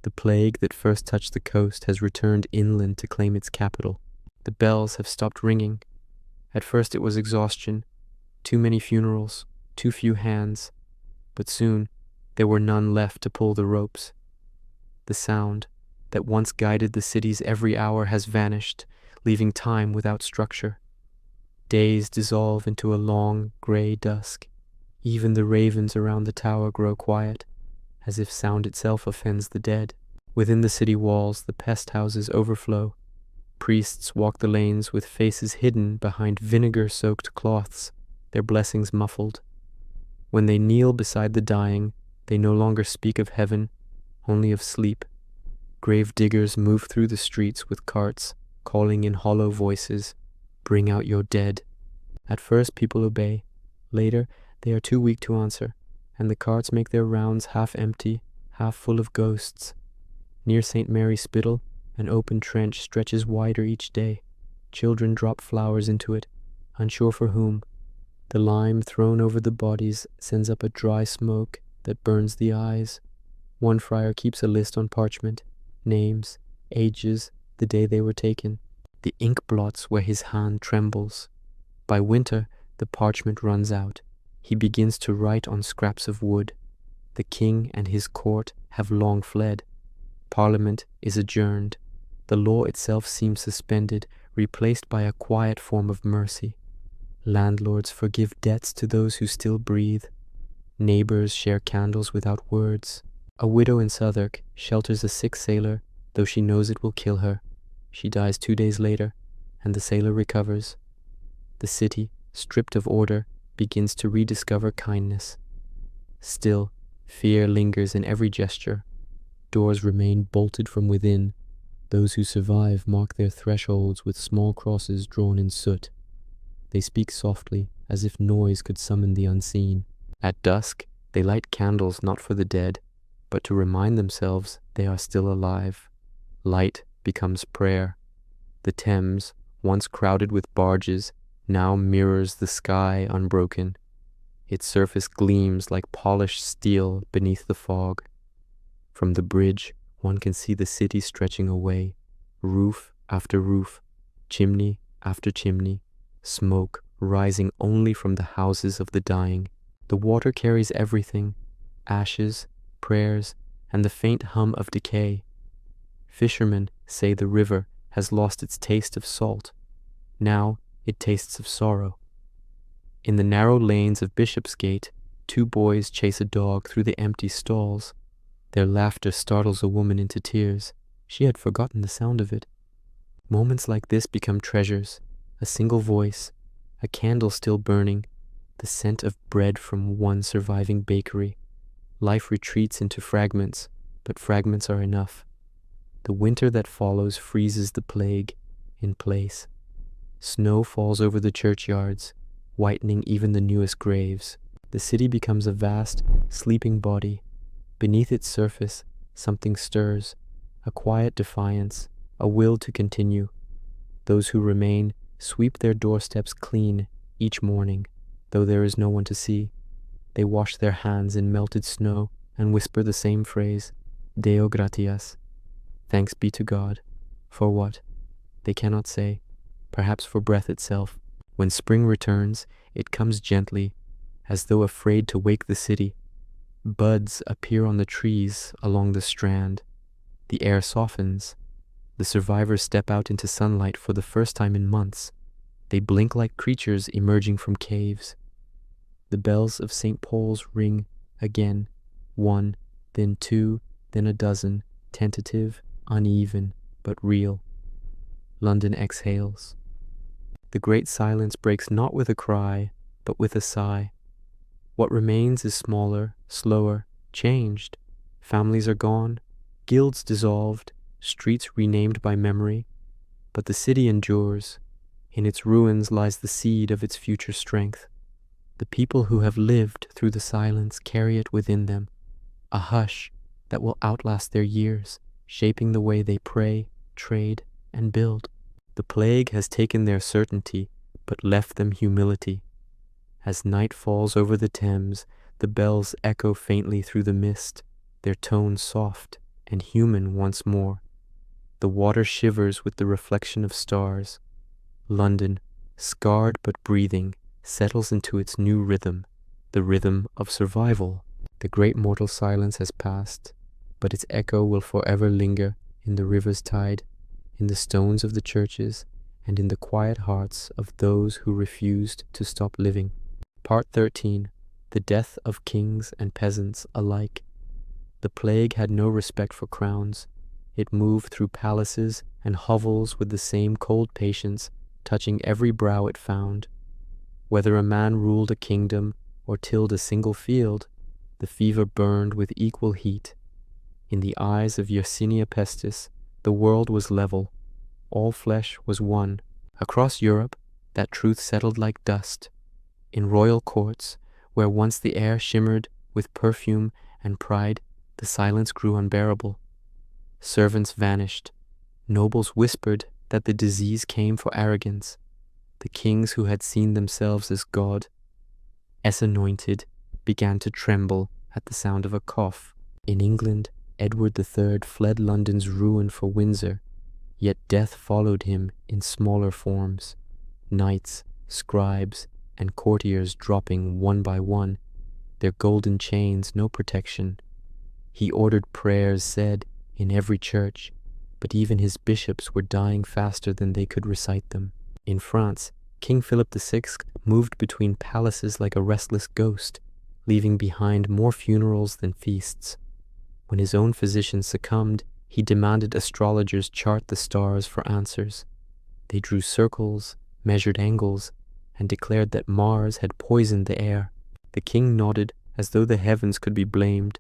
The plague that first touched the coast has returned inland to claim its capital. The bells have stopped ringing. At first it was exhaustion, too many funerals, too few hands, but soon there were none left to pull the ropes. The sound that once guided the city's every hour has vanished, leaving time without structure. Days dissolve into a long, grey dusk. Even the ravens around the tower grow quiet, as if sound itself offends the dead. Within the city walls, the pest houses overflow. Priests walk the lanes with faces hidden behind vinegar-soaked cloths, their blessings muffled. When they kneel beside the dying, they no longer speak of heaven, only of sleep. Grave diggers move through the streets with carts, calling in hollow voices, "Bring out your dead." At first people obey. Later, they are too weak to answer, and the carts make their rounds half empty, half full of ghosts. Near St. Mary's Spittle, an open trench stretches wider each day. Children drop flowers into it, unsure for whom. The lime thrown over the bodies sends up a dry smoke that burns the eyes. One friar keeps a list on parchment, names, ages, the day they were taken. The ink blots where his hand trembles. By winter, the parchment runs out. He begins to write on scraps of wood. The king and his court have long fled. Parliament is adjourned. The law itself seems suspended, replaced by a quiet form of mercy. Landlords forgive debts to those who still breathe. Neighbors share candles without words. A widow in Southwark shelters a sick sailor, though she knows it will kill her. She dies 2 days later, and the sailor recovers. The city, stripped of order, begins to rediscover kindness. Still, fear lingers in every gesture. Doors remain bolted from within. Those who survive mark their thresholds with small crosses drawn in soot. They speak softly, as if noise could summon the unseen. At dusk, they light candles not for the dead, but to remind themselves they are still alive. Light becomes prayer. The Thames, once crowded with barges, now mirrors the sky unbroken. Its surface gleams like polished steel beneath the fog. From the bridge, one can see the city stretching away, roof after roof, chimney after chimney, smoke rising only from the houses of the dying. The water carries everything, ashes, prayers, and the faint hum of decay. Fishermen say the river has lost its taste of salt. Now it tastes of sorrow. In the narrow lanes of Bishopsgate, 2 boys chase a dog through the empty stalls. Their laughter startles a woman into tears. She had forgotten the sound of it. Moments like this become treasures. A single voice, a candle still burning, the scent of bread from one surviving bakery. Life retreats into fragments, but fragments are enough. The winter that follows freezes the plague in place. Snow falls over the churchyards, whitening even the newest graves. The city becomes a vast, sleeping body. Beneath its surface, something stirs, a quiet defiance, a will to continue. Those who remain sweep their doorsteps clean each morning, though there is no one to see. They wash their hands in melted snow and whisper the same phrase, Deo gratias. Thanks be to God. For what? They cannot say. Perhaps for breath itself. When spring returns, it comes gently, as though afraid to wake the city. Buds appear on the trees along the strand. The air softens. The survivors step out into sunlight for the first time in months. They blink like creatures emerging from caves. The bells of St. Paul's ring again, 1, then 2, then a dozen, tentative, uneven, but real. London exhales. The great silence breaks not with a cry, but with a sigh. What remains is smaller, slower, changed. Families are gone, guilds dissolved, streets renamed by memory. But the city endures. In its ruins lies the seed of its future strength. The people who have lived through the silence carry it within them, a hush that will outlast their years, shaping the way they pray, trade, and build. The plague has taken their certainty, but left them humility. As night falls over the Thames, the bells echo faintly through the mist, their tones soft and human once more. The water shivers with the reflection of stars. London, scarred but breathing, settles into its new rhythm, the rhythm of survival. The great mortal silence has passed, but its echo will forever linger in the river's tide, in the stones of the churches, and in the quiet hearts of those who refused to stop living. Part 13. The death of kings and peasants alike. The plague had no respect for crowns. It moved through palaces and hovels with the same cold patience, touching every brow it found. Whether a man ruled a kingdom or tilled a single field, the fever burned with equal heat. In the eyes of Yersinia Pestis, the world was level. All flesh was one. Across Europe, that truth settled like dust. In royal courts, where once the air shimmered with perfume and pride, the silence grew unbearable. Servants vanished. Nobles whispered that the disease came for arrogance. The kings who had seen themselves as God, as anointed, began to tremble at the sound of a cough. In England, Edward III fled London's ruin for Windsor, yet death followed him in smaller forms. Knights, scribes, and courtiers dropping one by one, their golden chains no protection. He ordered prayers said in every church, but even his bishops were dying faster than they could recite them. In France, King Philip VI moved between palaces like a restless ghost, leaving behind more funerals than feasts. When his own physician succumbed, he demanded astrologers chart the stars for answers. They drew circles, measured angles, and declared that Mars had poisoned the air. The king nodded as though the heavens could be blamed,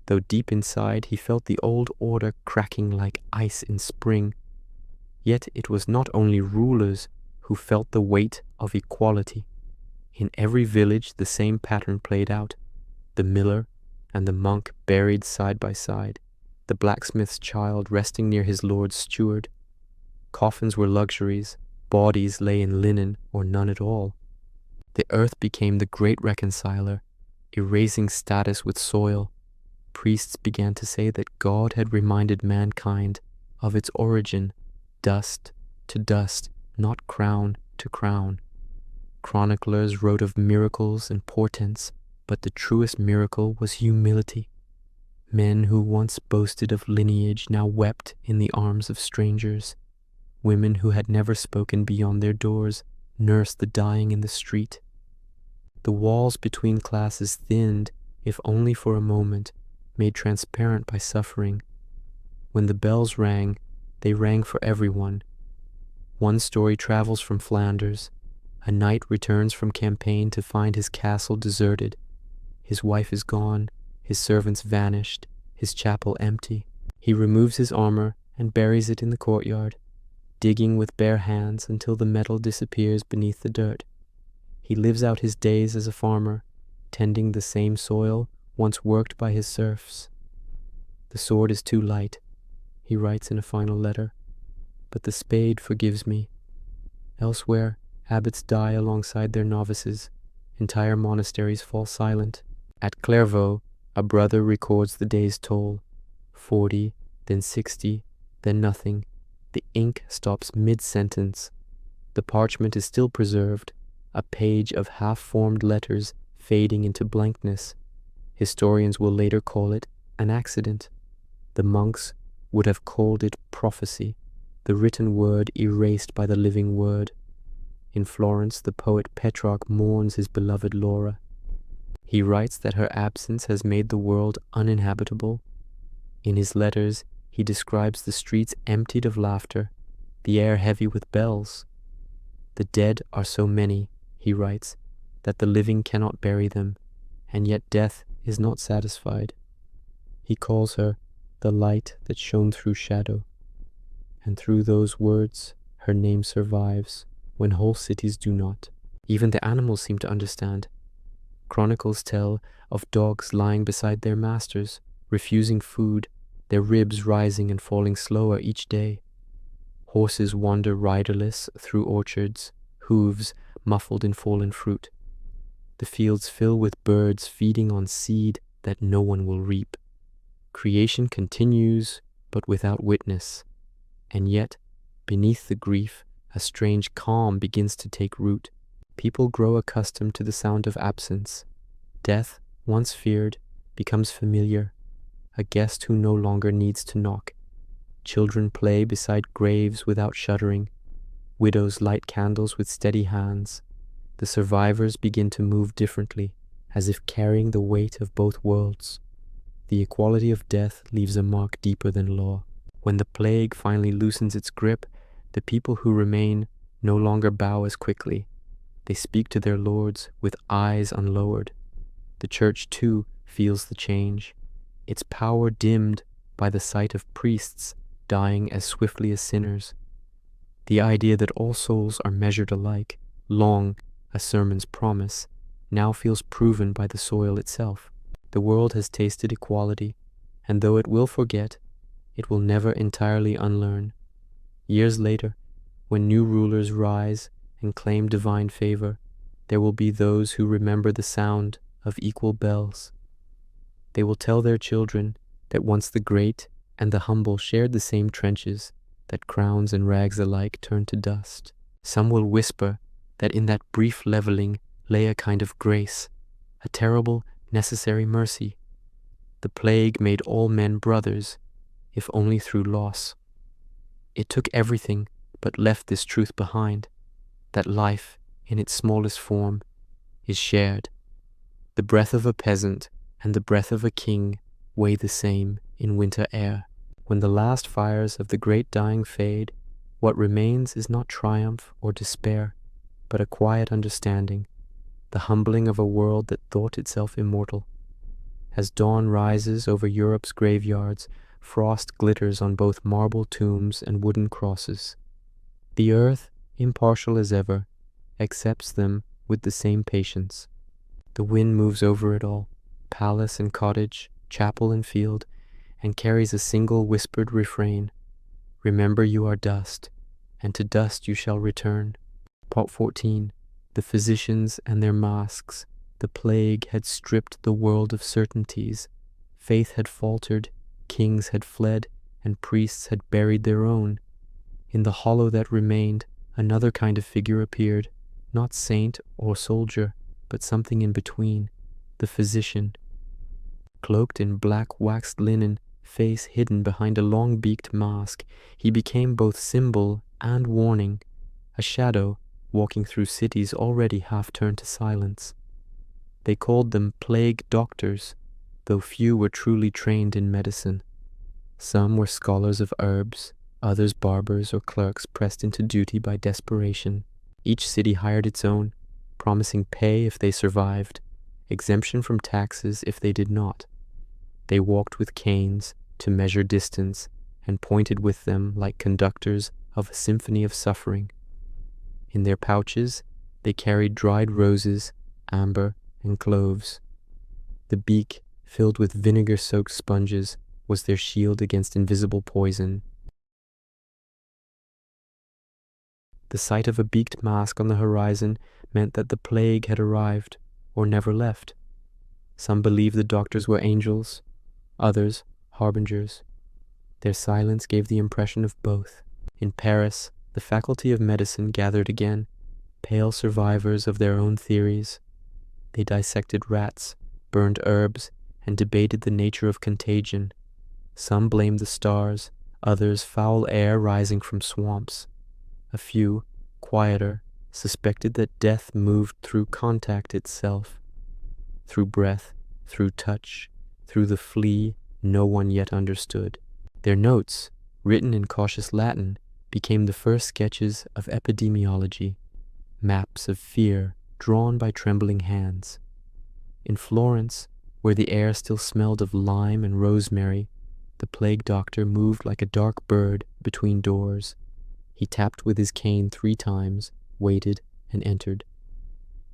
though deep inside he felt the old order cracking like ice in spring. Yet it was not only rulers who felt the weight of equality. In every village the same pattern played out: the miller and the monk buried side by side, the blacksmith's child resting near his lord's steward. Coffins were luxuries, bodies lay in linen or none at all. The earth became the great reconciler, erasing status with soil. Priests began to say that God had reminded mankind of its origin, dust to dust, not crown to crown. Chroniclers wrote of miracles and portents, but the truest miracle was humility. Men who once boasted of lineage now wept in the arms of strangers. Women who had never spoken beyond their doors nursed the dying in the street. The walls between classes thinned, if only for a moment, made transparent by suffering. When the bells rang, they rang for everyone. One story travels from Flanders. A knight returns from campaign to find his castle deserted. His wife is gone, his servants vanished, his chapel empty. He removes his armor and buries it in the courtyard, digging with bare hands until the metal disappears beneath the dirt. He lives out his days as a farmer, tending the same soil once worked by his serfs. The sword is too light, he writes in a final letter, but the spade forgives me. Elsewhere, abbots die alongside their novices. Entire monasteries fall silent. At Clairvaux, a brother records the day's toll. 40, then 60, then nothing. The ink stops mid-sentence. The parchment is still preserved, a page of half-formed letters fading into blankness. Historians will later call it an accident. The monks would have called it prophecy, the written word erased by the living word. In Florence, the poet Petrarch mourns his beloved Laura. He writes that her absence has made the world uninhabitable. In his letters, he describes the streets emptied of laughter, the air heavy with bells. The dead are so many, he writes, that the living cannot bury them, and yet death is not satisfied. He calls her the light that shone through shadow, and through those words her name survives when whole cities do not. Even the animals seem to understand. Chronicles tell of dogs lying beside their masters, refusing food, their ribs rising and falling slower each day. Horses wander riderless through orchards, hooves muffled in fallen fruit. The fields fill with birds feeding on seed that no one will reap. Creation continues, but without witness. And yet, beneath the grief, a strange calm begins to take root. People grow accustomed to the sound of absence. Death, once feared, becomes familiar, a guest who no longer needs to knock. Children play beside graves without shuddering. Widows light candles with steady hands. The survivors begin to move differently, as if carrying the weight of both worlds. The equality of death leaves a mark deeper than law. When the plague finally loosens its grip, the people who remain no longer bow as quickly. They speak to their lords with eyes unlowered. The church, too, feels the change, its power dimmed by the sight of priests dying as swiftly as sinners. The idea that all souls are measured alike, long a sermon's promise, now feels proven by the soil itself. The world has tasted equality, and though it will forget, it will never entirely unlearn. Years later, when new rulers rise and claim divine favor, there will be those who remember the sound of equal bells. They will tell their children that once the great and the humble shared the same trenches, that crowns and rags alike turned to dust. Some will whisper that in that brief leveling lay a kind of grace, a terrible, necessary mercy. The plague made all men brothers, if only through loss. It took everything, but left this truth behind, that life, in its smallest form, is shared. The breath of a peasant and the breath of a king weigh the same in winter air. When the last fires of the great dying fade, what remains is not triumph or despair, but a quiet understanding, the humbling of a world that thought itself immortal. As dawn rises over Europe's graveyards, frost glitters on both marble tombs and wooden crosses. The earth, impartial as ever, accepts them with the same patience. The wind moves over it all, palace and cottage, chapel and field, and carries a single whispered refrain. Remember you are dust, and to dust you shall return. Part 14. The physicians and their masks. The plague had stripped the world of certainties. Faith had faltered, kings had fled, and priests had buried their own. In the hollow that remained, another kind of figure appeared, not saint or soldier, but something in between, the physician. Cloaked in black waxed linen, face hidden behind a long-beaked mask, he became both symbol and warning, a shadow walking through cities already half turned to silence. They called them plague doctors, though few were truly trained in medicine. Some were scholars of herbs, others barbers or clerks pressed into duty by desperation. Each city hired its own, promising pay if they survived, exemption from taxes if they did not. They walked with canes to measure distance and pointed with them like conductors of a symphony of suffering. In their pouches they carried dried roses, amber, and cloves. The beak, filled with vinegar-soaked sponges, was their shield against invisible poison. The sight of a beaked mask on the horizon meant that the plague had arrived, or never left. Some believed the doctors were angels, others harbingers. Their silence gave the impression of both. In Paris, the faculty of medicine gathered again, pale survivors of their own theories. They dissected rats, burned herbs, and debated the nature of contagion. Some blamed the stars, others foul air rising from swamps. A few, quieter, suspected that death moved through contact itself, through breath, through touch, through the flea no one yet understood. Their notes, written in cautious Latin, became the first sketches of epidemiology, maps of fear drawn by trembling hands. In Florence, where the air still smelled of lime and rosemary, the plague doctor moved like a dark bird between doors. He tapped with his cane 3 times, waited, and entered.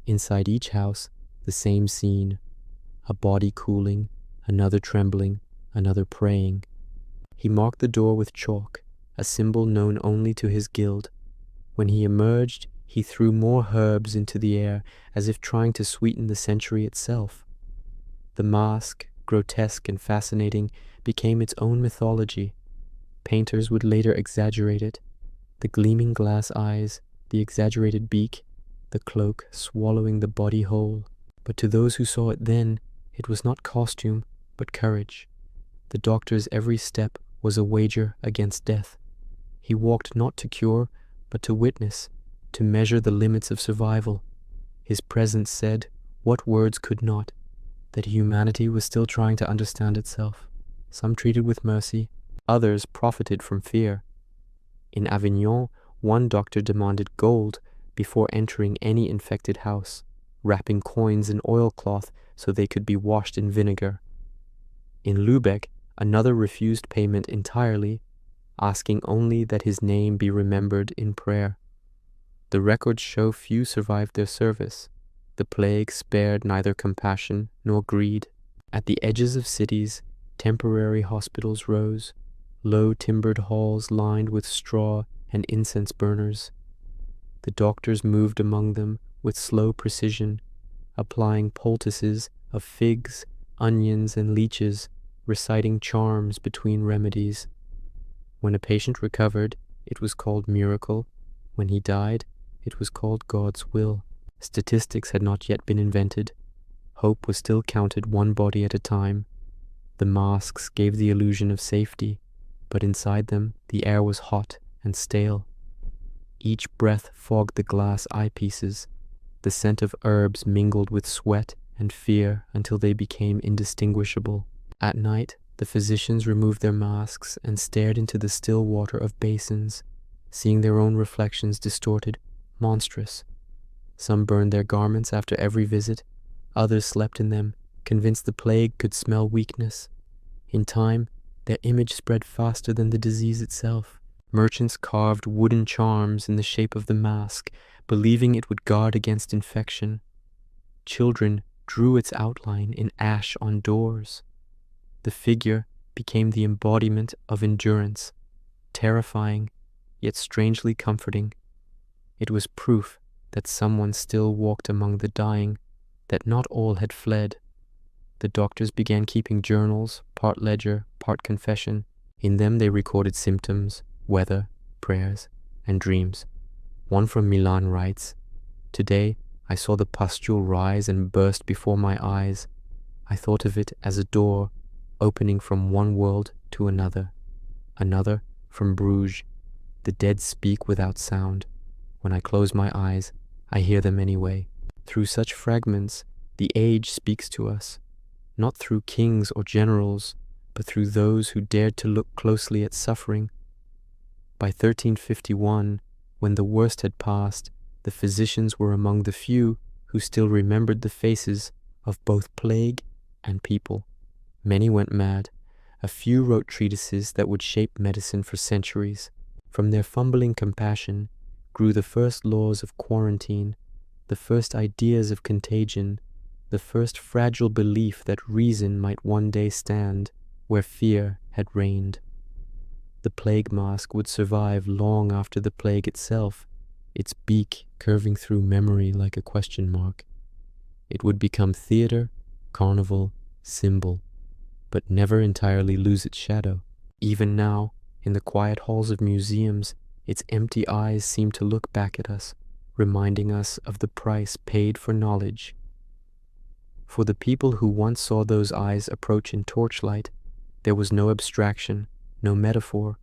Inside each house, the same scene, a body cooling, another trembling, another praying. He marked the door with chalk, a symbol known only to his guild. When he emerged, he threw more herbs into the air, as if trying to sweeten the century itself. The mask, grotesque and fascinating, became its own mythology. Painters would later exaggerate it. The gleaming glass eyes, the exaggerated beak, the cloak swallowing the body whole. But to those who saw it then, it was not costume, but courage. The doctor's every step was a wager against death. He walked not to cure, but to witness, to measure the limits of survival. His presence said what words could not, that humanity was still trying to understand itself. Some treated with mercy, others profited from fear. In Avignon, one doctor demanded gold before entering any infected house, wrapping coins in oilcloth so they could be washed in vinegar. In Lübeck, another refused payment entirely, asking only that his name be remembered in prayer. The records show few survived their service. The plague spared neither compassion nor greed. At the edges of cities, temporary hospitals rose, low timbered halls lined with straw and incense burners. The doctors moved among them with slow precision, applying poultices of figs, onions and leeches, reciting charms between remedies. When a patient recovered, it was called miracle. When he died, it was called God's will. Statistics had not yet been invented. Hope was still counted one body at a time. The masks gave the illusion of safety, but inside them the air was hot and stale. Each breath fogged the glass eyepieces. The scent of herbs mingled with sweat and fear until they became indistinguishable. At night, the physicians removed their masks and stared into the still water of basins, seeing their own reflections distorted, monstrous. Some burned their garments after every visit. Others slept in them, convinced the plague could smell weakness. In time, their image spread faster than the disease itself. Merchants carved wooden charms in the shape of the mask, believing it would guard against infection. Children drew its outline in ash on doors. The figure became the embodiment of endurance, terrifying, yet strangely comforting. It was proof that someone still walked among the dying, that not all had fled. The doctors began keeping journals, part ledger, part confession. In them they recorded symptoms, weather, prayers, and dreams. One from Milan writes, "Today I saw the pustule rise and burst before my eyes. I thought of it as a door opening from one world to another. Another from Bruges. The dead speak without sound. When I close my eyes, I hear them anyway." Through such fragments, the age speaks to us, not through kings or generals, but through those who dared to look closely at suffering. By 1351, when the worst had passed, the physicians were among the few who still remembered the faces of both plague and people. Many went mad. A few wrote treatises that would shape medicine for centuries. From their fumbling compassion grew the first laws of quarantine, the first ideas of contagion, the first fragile belief that reason might one day stand where fear had reigned. The plague mask would survive long after the plague itself, its beak curving through memory like a question mark. It would become theater, carnival, symbol, but never entirely lose its shadow. Even now, in the quiet halls of museums, its empty eyes seem to look back at us, reminding us of the price paid for knowledge. For the people who once saw those eyes approach in torchlight, there was no abstraction, no metaphor,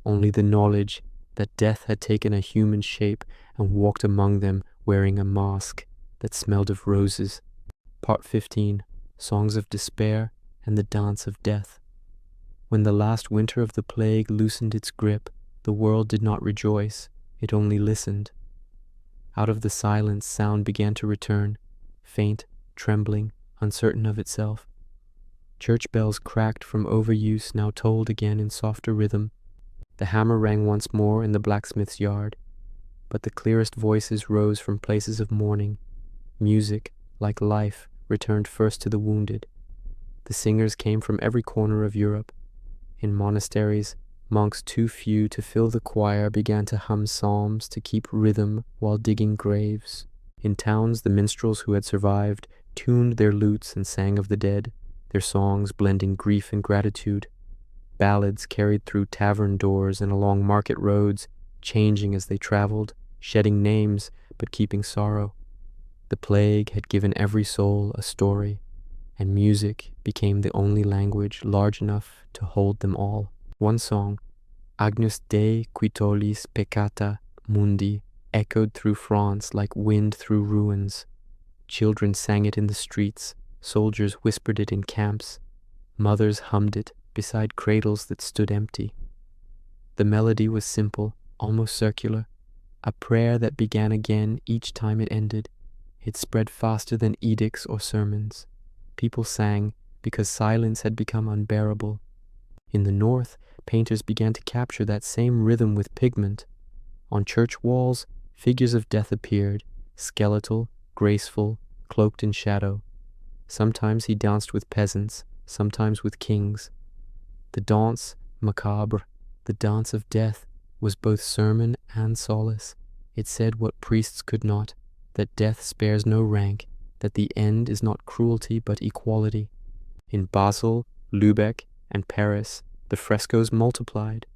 only the knowledge that death had taken a human shape and walked among them wearing a mask that smelled of roses. Part 15, Songs of Despair and the Dance of Death. When the last winter of the plague loosened its grip, the world did not rejoice, it only listened. Out of the silence, sound began to return, faint, trembling, uncertain of itself. Church bells cracked from overuse now tolled again in softer rhythm. The hammer rang once more in the blacksmith's yard, but the clearest voices rose from places of mourning. Music, like life, returned first to the wounded. The singers came from every corner of Europe. In monasteries, monks too few to fill the choir began to hum psalms to keep rhythm while digging graves. In towns, the minstrels who had survived tuned their lutes and sang of the dead, their songs blending grief and gratitude. Ballads carried through tavern doors and along market roads, changing as they traveled, shedding names but keeping sorrow. The plague had given every soul a story, and music became the only language large enough to hold them all. One song, Agnus Dei qui tollis peccata mundi, echoed through France like wind through ruins. Children sang it in the streets, soldiers whispered it in camps, mothers hummed it beside cradles that stood empty. The melody was simple, almost circular, a prayer that began again each time it ended. It spread faster than edicts or sermons. People sang because silence had become unbearable. In the north, painters began to capture that same rhythm with pigment. On church walls, figures of death appeared, skeletal, graceful, cloaked in shadow. Sometimes he danced with peasants, sometimes with kings. The danse macabre, the dance of death, was both sermon and solace. It said what priests could not, that death spares no rank, that the end is not cruelty but equality. In Basel, Lübeck, and Paris, the frescoes multiplied.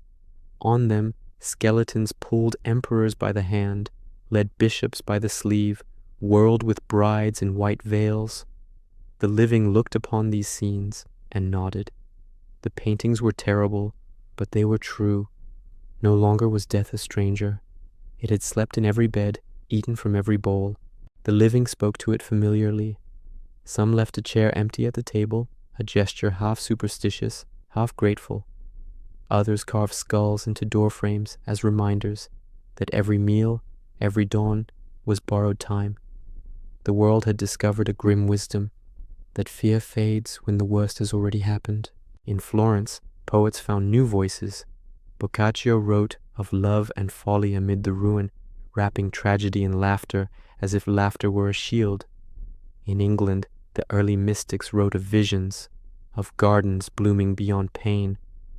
On them, skeletons pulled emperors by the hand, led bishops by the sleeve, whirled with brides in white veils. The living looked upon these scenes and nodded. The paintings were terrible, but they were true. No longer was death a stranger. It had slept in every bed, eaten from every bowl. The living spoke to it familiarly. Some left a chair empty at the table, a gesture half superstitious, half grateful. Others carved skulls into door frames as reminders that every meal, every dawn, was borrowed time. The world had discovered a grim wisdom, that fear fades when the worst has already happened. In Florence, poets found new voices. Boccaccio wrote of love and folly amid the ruin, wrapping tragedy in laughter as if laughter were a shield. In England, the early mystics wrote of visions, of gardens blooming beyond pain,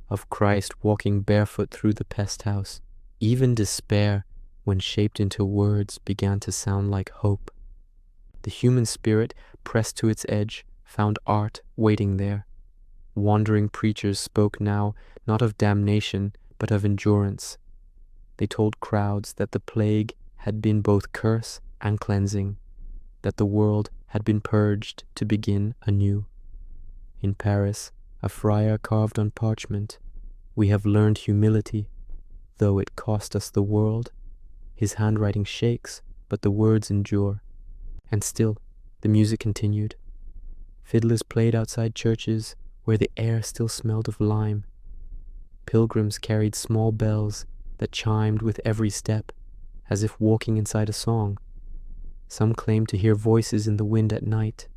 of Christ walking barefoot through the pest house. Even despair, when shaped into words, began to sound like hope. The human spirit, pressed to its edge, found art waiting there. Wandering preachers spoke now not of damnation, but of endurance. They told crowds that the plague had been both curse and cleansing, that the world had been purged to begin anew. In Paris, a friar carved on parchment, "We have learned humility, though it cost us the world." His handwriting shakes, but the words endure. And still, the music continued. Fiddlers played outside churches where the air still smelled of lime. Pilgrims carried small bells that chimed with every step, as if walking inside a song. Some claimed to hear voices in the wind at night,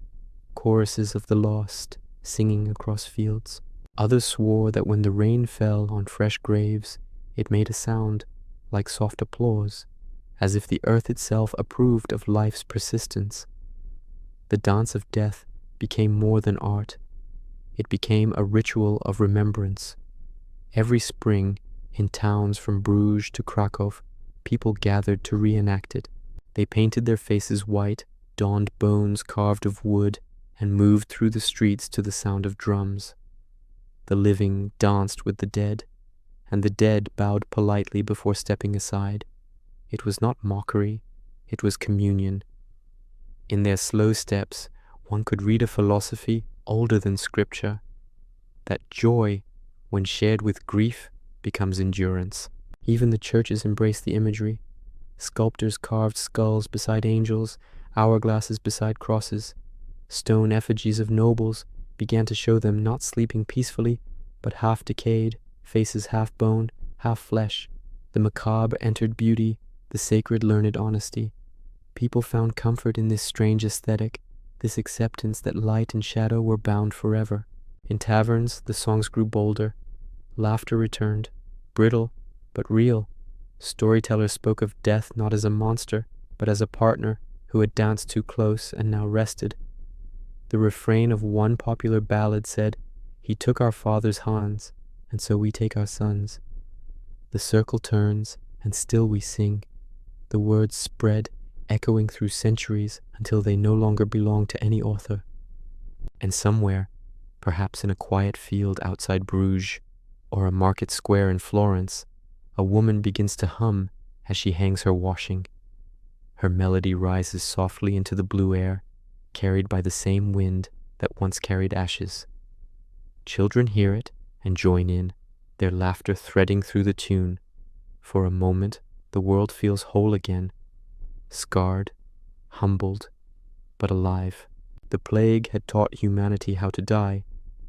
choruses of the lost singing across fields. Others swore that when the rain fell on fresh graves, it made a sound like soft applause, as if the earth itself approved of life's persistence. The dance of death became more than art. It became a ritual of remembrance. Every spring, in towns from Bruges to Krakow, people gathered to reenact it. They painted their faces white, donned bones carved of wood, and moved through the streets to the sound of drums. The living danced with the dead, and the dead bowed politely before stepping aside. It was not mockery, it was communion. In their slow steps, one could read a philosophy older than scripture, that joy, when shared with grief, becomes endurance. Even the churches embraced the imagery. Sculptors carved skulls beside angels, hourglasses beside crosses. Stone effigies of nobles began to show them not sleeping peacefully, but half decayed, faces half bone, half flesh. The macabre entered beauty, the sacred learned honesty. People found comfort in this strange aesthetic, this acceptance that light and shadow were bound forever. In taverns, the songs grew bolder. Laughter returned, brittle, but real. Storytellers spoke of death not as a monster, but as a partner who had danced too close and now rested. The refrain of one popular ballad said, "He took our father's hands, and so we take our sons." The circle turns, and still we sing. The words spread, echoing through centuries until they no longer belong to any author. And somewhere, perhaps in a quiet field outside Bruges, or a market square in Florence, a woman begins to hum as she hangs her washing. Her melody rises softly into the blue air, carried by the same wind that once carried ashes. Children hear it and join in, their laughter threading through the tune. For a moment, the world feels whole again, scarred, humbled, but alive. The plague had taught humanity how to die,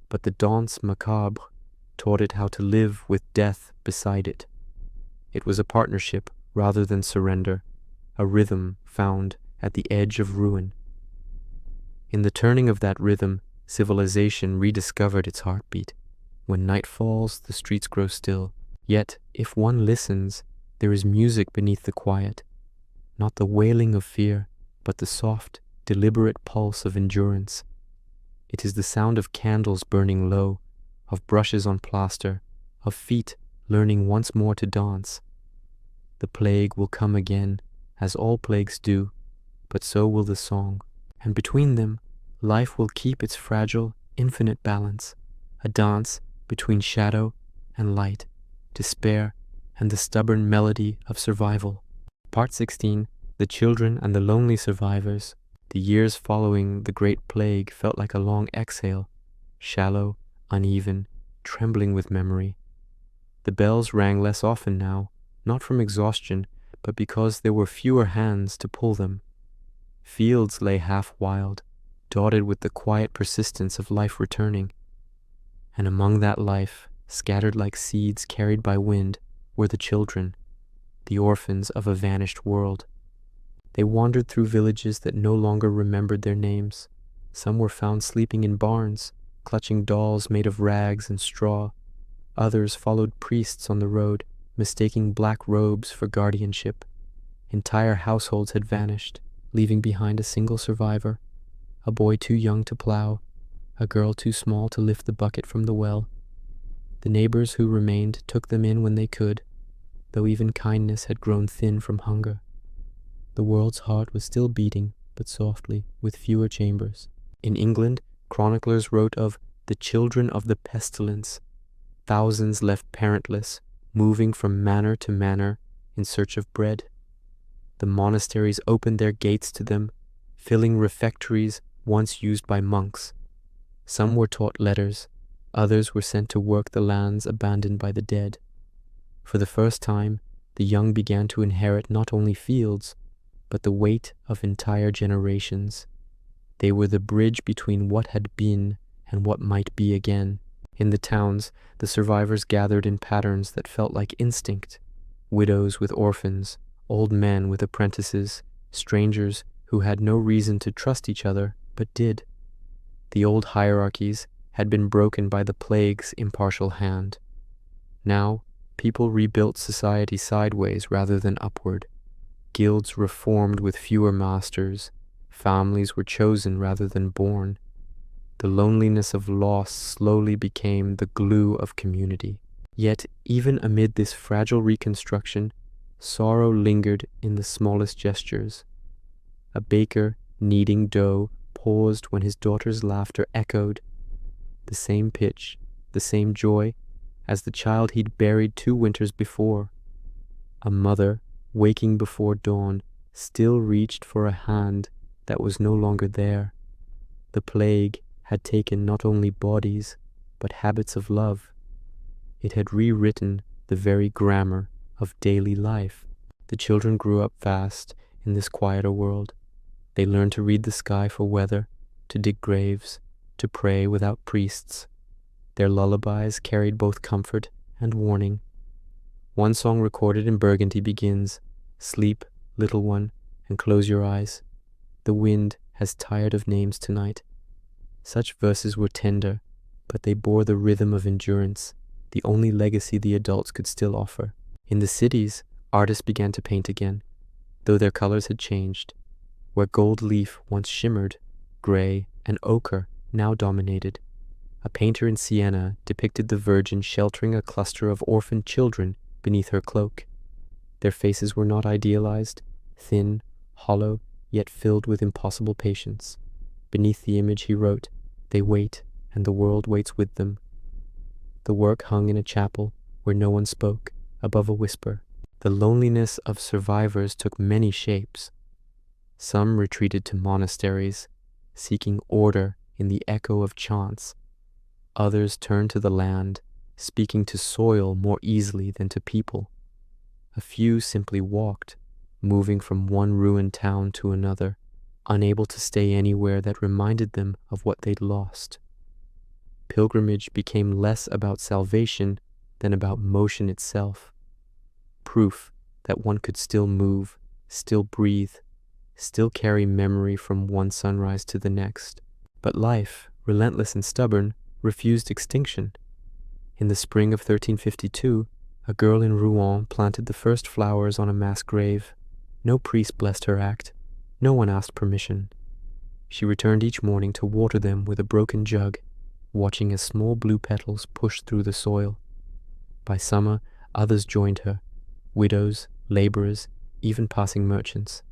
but the danse macabre taught it how to live with death beside it. It was a partnership rather than surrender, a rhythm found at the edge of ruin. In the turning of that rhythm, civilization rediscovered its heartbeat. When night falls, the streets grow still. Yet, if one listens, there is music beneath the quiet. Not the wailing of fear, but the soft, deliberate pulse of endurance. It is the sound of candles burning low, of brushes on plaster, of feet learning once more to dance. The plague will come again, as all plagues do, but so will the song. And between them, life will keep its fragile, infinite balance, a dance between shadow and light, despair and the stubborn melody of survival. Part 16, The Children and the Lonely Survivors. The years following the Great Plague felt like a long exhale, shallow, uneven, trembling with memory. The bells rang less often now, not from exhaustion, but because there were fewer hands to pull them. Fields lay half wild, dotted with the quiet persistence of life returning. And among that life, scattered like seeds carried by wind, were the children, the orphans of a vanished world. They wandered through villages that no longer remembered their names. Some were found sleeping in barns, clutching dolls made of rags and straw. Others followed priests on the road, mistaking black robes for guardianship. Entire households had vanished, leaving behind a single survivor, a boy too young to plow, a girl too small to lift the bucket from the well. The neighbors who remained took them in when they could, though even kindness had grown thin from hunger. The world's heart was still beating, but softly, with fewer chambers. In England, chroniclers wrote of the children of the pestilence, thousands left parentless, moving from manor to manor in search of bread. The monasteries opened their gates to them, filling refectories once used by monks. Some were taught letters, others were sent to work the lands abandoned by the dead. For the first time, the young began to inherit not only fields, but the weight of entire generations. They were the bridge between what had been and what might be again. In the towns, the survivors gathered in patterns that felt like instinct. Widows with orphans, old men with apprentices, strangers who had no reason to trust each other, but did. The old hierarchies had been broken by the plague's impartial hand. Now, people rebuilt society sideways rather than upward. Guilds reformed with fewer masters. Families were chosen rather than born. The loneliness of loss slowly became the glue of community. Yet, even amid this fragile reconstruction, sorrow lingered in the smallest gestures. A baker, kneading dough, paused when his daughter's laughter echoed, the same pitch, the same joy, as the child he'd buried 2 winters before. A mother, waking before dawn, still reached for a hand that was no longer there. The plague had taken not only bodies, but habits of love. It had rewritten the very grammar of daily life. The children grew up fast in this quieter world. They learned to read the sky for weather, to dig graves, to pray without priests. Their lullabies carried both comfort and warning. One song recorded in Burgundy begins, "Sleep, little one, and close your eyes. The wind has tired of names tonight." Such verses were tender, but they bore the rhythm of endurance, the only legacy the adults could still offer. In the cities, artists began to paint again, though their colors had changed. Where gold leaf once shimmered, gray and ochre now dominated. A painter in Siena depicted the Virgin sheltering a cluster of orphaned children beneath her cloak. Their faces were not idealized, thin, hollow, yet filled with impossible patience. Beneath the image he wrote, "They wait, and the world waits with them." The work hung in a chapel where no one spoke, above a whisper. The loneliness of survivors took many shapes. Some retreated to monasteries, seeking order in the echo of chants. Others turned to the land, speaking to soil more easily than to people. A few simply walked, moving from one ruined town to another, unable to stay anywhere that reminded them of what they'd lost. Pilgrimage became less about salvation than about motion itself. Proof that one could still move, still breathe, still carry memory from one sunrise to the next. But life, relentless and stubborn, refused extinction. In the spring of 1352, a girl in Rouen planted the first flowers on a mass grave. No priest blessed her act. No one asked permission. She returned each morning to water them with a broken jug, watching as small blue petals pushed through the soil. By summer, others joined her, widows, laborers, even passing merchants.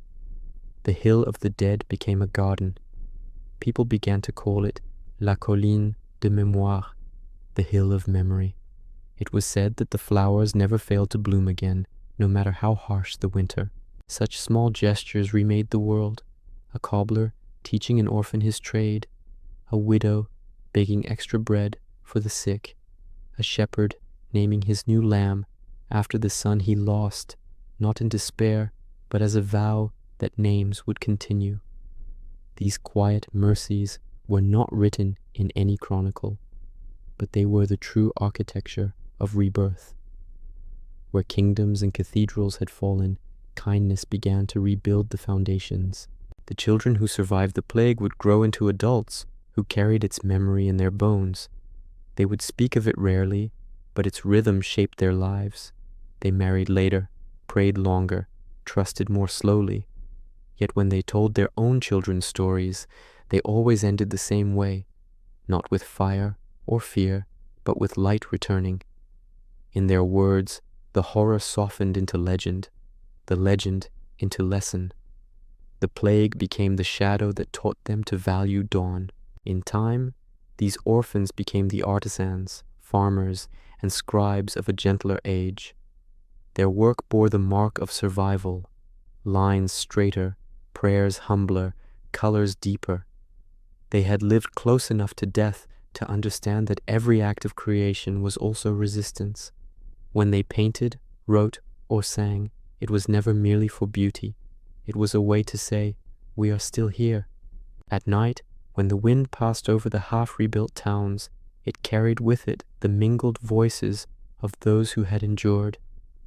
The hill of the dead became a garden. People began to call it La colline de mémoire, the hill of memory. It was said that the flowers never failed to bloom again, no matter how harsh the winter. Such small gestures remade the world. A cobbler teaching an orphan his trade, a widow baking extra bread for the sick, a shepherd naming his new lamb after the son he lost, not in despair, but as a vow that names would continue. These quiet mercies were not written in any chronicle, but they were the true architecture of rebirth. Where kingdoms and cathedrals had fallen, kindness began to rebuild the foundations. The children who survived the plague would grow into adults who carried its memory in their bones. They would speak of it rarely, but its rhythm shaped their lives. They married later, prayed longer, trusted more slowly. Yet when they told their own children's stories, they always ended the same way, not with fire or fear, but with light returning. In their words, the horror softened into legend, the legend into lesson. The plague became the shadow that taught them to value dawn. In time, these orphans became the artisans, farmers, and scribes of a gentler age. Their work bore the mark of survival, lines straighter, prayers humbler, colors deeper. They had lived close enough to death to understand that every act of creation was also resistance. When they painted, wrote, or sang, it was never merely for beauty. It was a way to say, "We are still here." At night, when the wind passed over the half-rebuilt towns, it carried with it the mingled voices of those who had endured,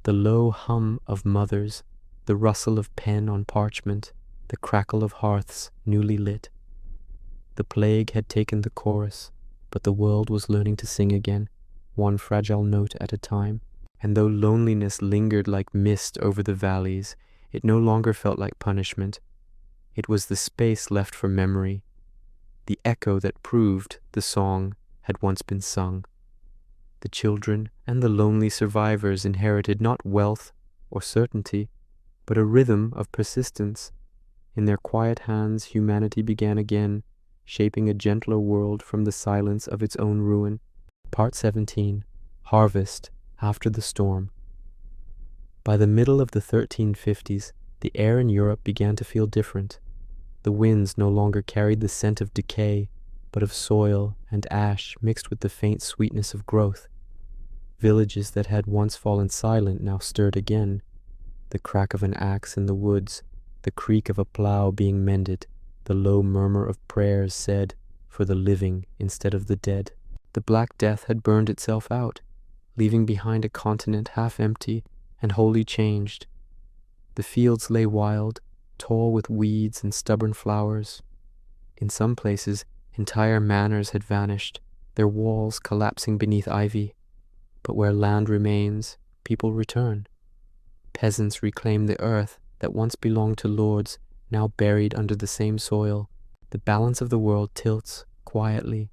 the low hum of mothers, the rustle of pen on parchment, the crackle of hearths newly lit. The plague had taken the chorus, but the world was learning to sing again, one fragile note at a time. And though loneliness lingered like mist over the valleys, it no longer felt like punishment. It was the space left for memory, the echo that proved the song had once been sung. The children and the lonely survivors inherited not wealth or certainty, but a rhythm of persistence. In their quiet hands, humanity began again, shaping a gentler world from the silence of its own ruin. Part 17. Harvest after the storm. By the middle of the 1350s, the air in Europe began to feel different. The winds no longer carried the scent of decay, but of soil and ash mixed with the faint sweetness of growth. Villages that had once fallen silent now stirred again. The crack of an axe in the woods, the creak of a plow being mended, the low murmur of prayers said for the living instead of the dead. The Black Death had burned itself out, leaving behind a continent half empty and wholly changed. The fields lay wild, tall with weeds and stubborn flowers. In some places, entire manors had vanished, their walls collapsing beneath ivy. But where land remains, people return. Peasants reclaim the earth that once belonged to lords, now buried under the same soil. The balance of the world tilts quietly,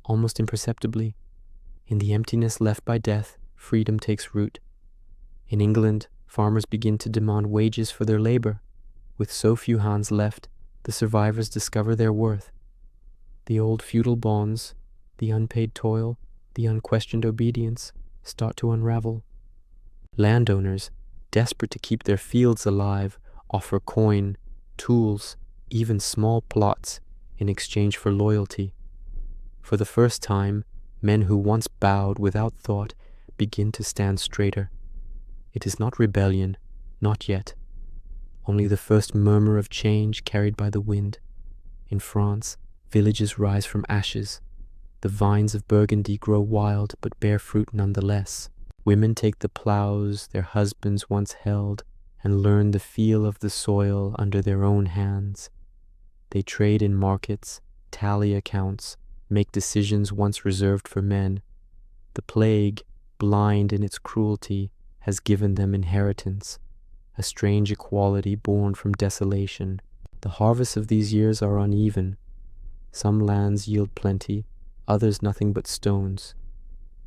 almost imperceptibly. In the emptiness left by death, freedom takes root. In England, farmers begin to demand wages for their labor. With so few hands left, the survivors discover their worth. The old feudal bonds, the unpaid toil, the unquestioned obedience start to unravel. Landowners, desperate to keep their fields alive, offer coin, tools, even small plots in exchange for loyalty. For the first time, men who once bowed without thought begin to stand straighter. It is not rebellion, not yet. Only the first murmur of change carried by the wind. In France, villages rise from ashes. The vines of Burgundy grow wild but bear fruit nonetheless. Women take the plows their husbands once held and learn the feel of the soil under their own hands. They trade in markets, tally accounts, make decisions once reserved for men. The plague, blind in its cruelty, has given them inheritance, a strange equality born from desolation. The harvests of these years are uneven. Some lands yield plenty, others nothing but stones.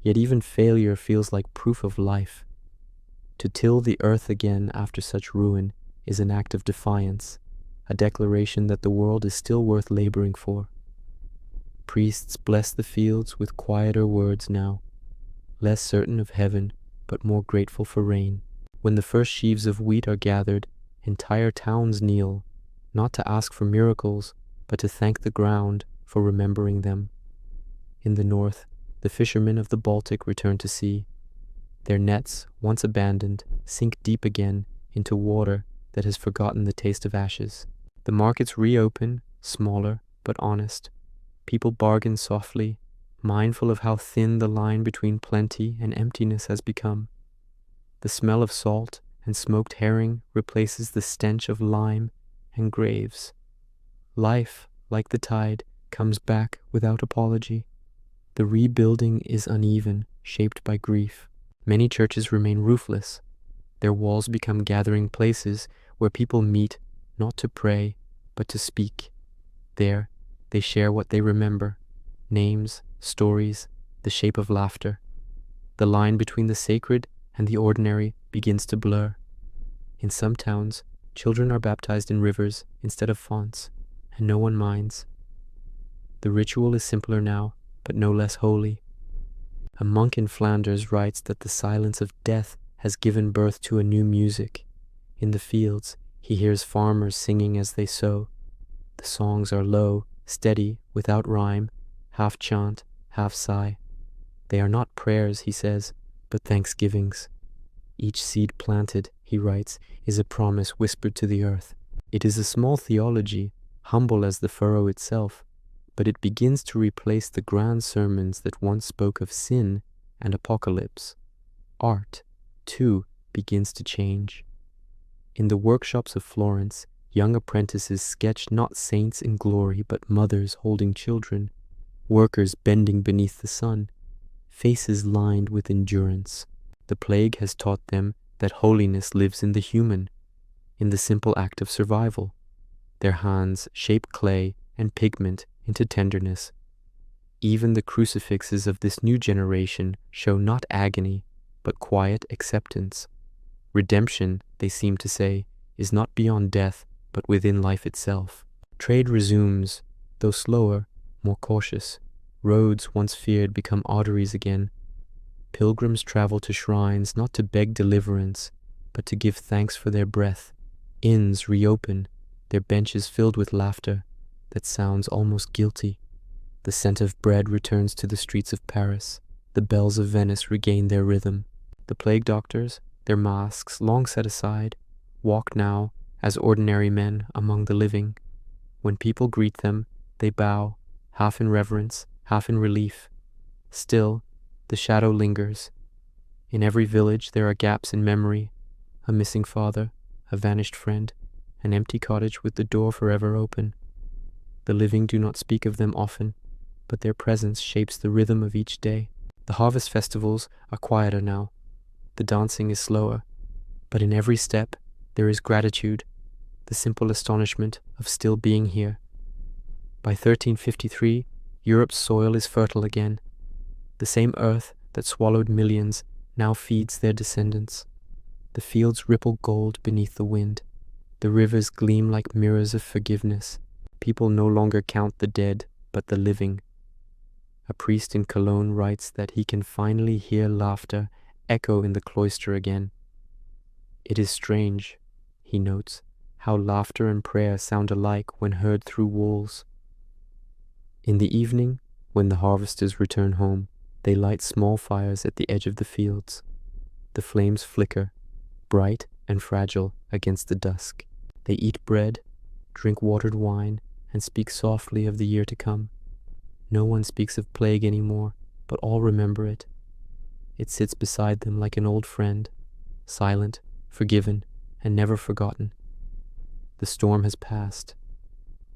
Yet even failure feels like proof of life. To till the earth again after such ruin is an act of defiance, a declaration that the world is still worth laboring for. Priests bless the fields with quieter words now, less certain of heaven, but more grateful for rain. When the first sheaves of wheat are gathered, entire towns kneel, not to ask for miracles, but to thank the ground for remembering them. In the north, the fishermen of the Baltic return to sea. Their nets, once abandoned, sink deep again into water that has forgotten the taste of ashes. The markets reopen, smaller but honest. People bargain softly, mindful of how thin the line between plenty and emptiness has become. The smell of salt and smoked herring replaces the stench of lime and graves. Life, like the tide, comes back without apology. The rebuilding is uneven, shaped by grief. Many churches remain roofless. Their walls become gathering places where people meet not to pray, but to speak. There, they share what they remember: names, stories, the shape of laughter. The line between the sacred and the ordinary begins to blur. In some towns, children are baptized in rivers instead of fonts, and no one minds. The ritual is simpler now, but no less holy. A monk in Flanders writes that the silence of death has given birth to a new music. In the fields, he hears farmers singing as they sow. The songs are low, steady, without rhyme, half chant, half sigh. They are not prayers, he says, but thanksgivings. Each seed planted, he writes, is a promise whispered to the earth. It is a small theology, humble as the furrow itself, but it begins to replace the grand sermons that once spoke of sin and apocalypse. Art, too, begins to change. In the workshops of Florence, young apprentices sketch not saints in glory, but mothers holding children, workers bending beneath the sun, faces lined with endurance. The plague has taught them that holiness lives in the human, in the simple act of survival. Their hands shape clay and pigment into tenderness. Even the crucifixes of this new generation show not agony, but quiet acceptance. Redemption, they seem to say, is not beyond death, but within life itself. Trade resumes, though slower, more cautious. Roads once feared become arteries again. Pilgrims travel to shrines not to beg deliverance, but to give thanks for their breath. Inns reopen, their benches filled with laughter that sounds almost guilty. The scent of bread returns to the streets of Paris. The bells of Venice regain their rhythm. The plague doctors, their masks long set aside, walk now as ordinary men among the living. When people greet them, they bow, half in reverence, half in relief. Still, the shadow lingers. In every village there are gaps in memory: a missing father, a vanished friend, an empty cottage with the door forever open. The living do not speak of them often, but their presence shapes the rhythm of each day. The harvest festivals are quieter now. The dancing is slower, but in every step there is gratitude, the simple astonishment of still being here. By 1353, Europe's soil is fertile again. The same earth that swallowed millions now feeds their descendants. The fields ripple gold beneath the wind. The rivers gleam like mirrors of forgiveness. People no longer count the dead, but the living. A priest in Cologne writes that he can finally hear laughter echo in the cloister again. It is strange, he notes, how laughter and prayer sound alike when heard through walls. In the evening, when the harvesters return home, they light small fires at the edge of the fields. The flames flicker, bright and fragile against the dusk. They eat bread, drink watered wine, and speak softly of the year to come. No one speaks of plague anymore, but all remember it. It sits beside them like an old friend, silent, forgiven, and never forgotten. The storm has passed.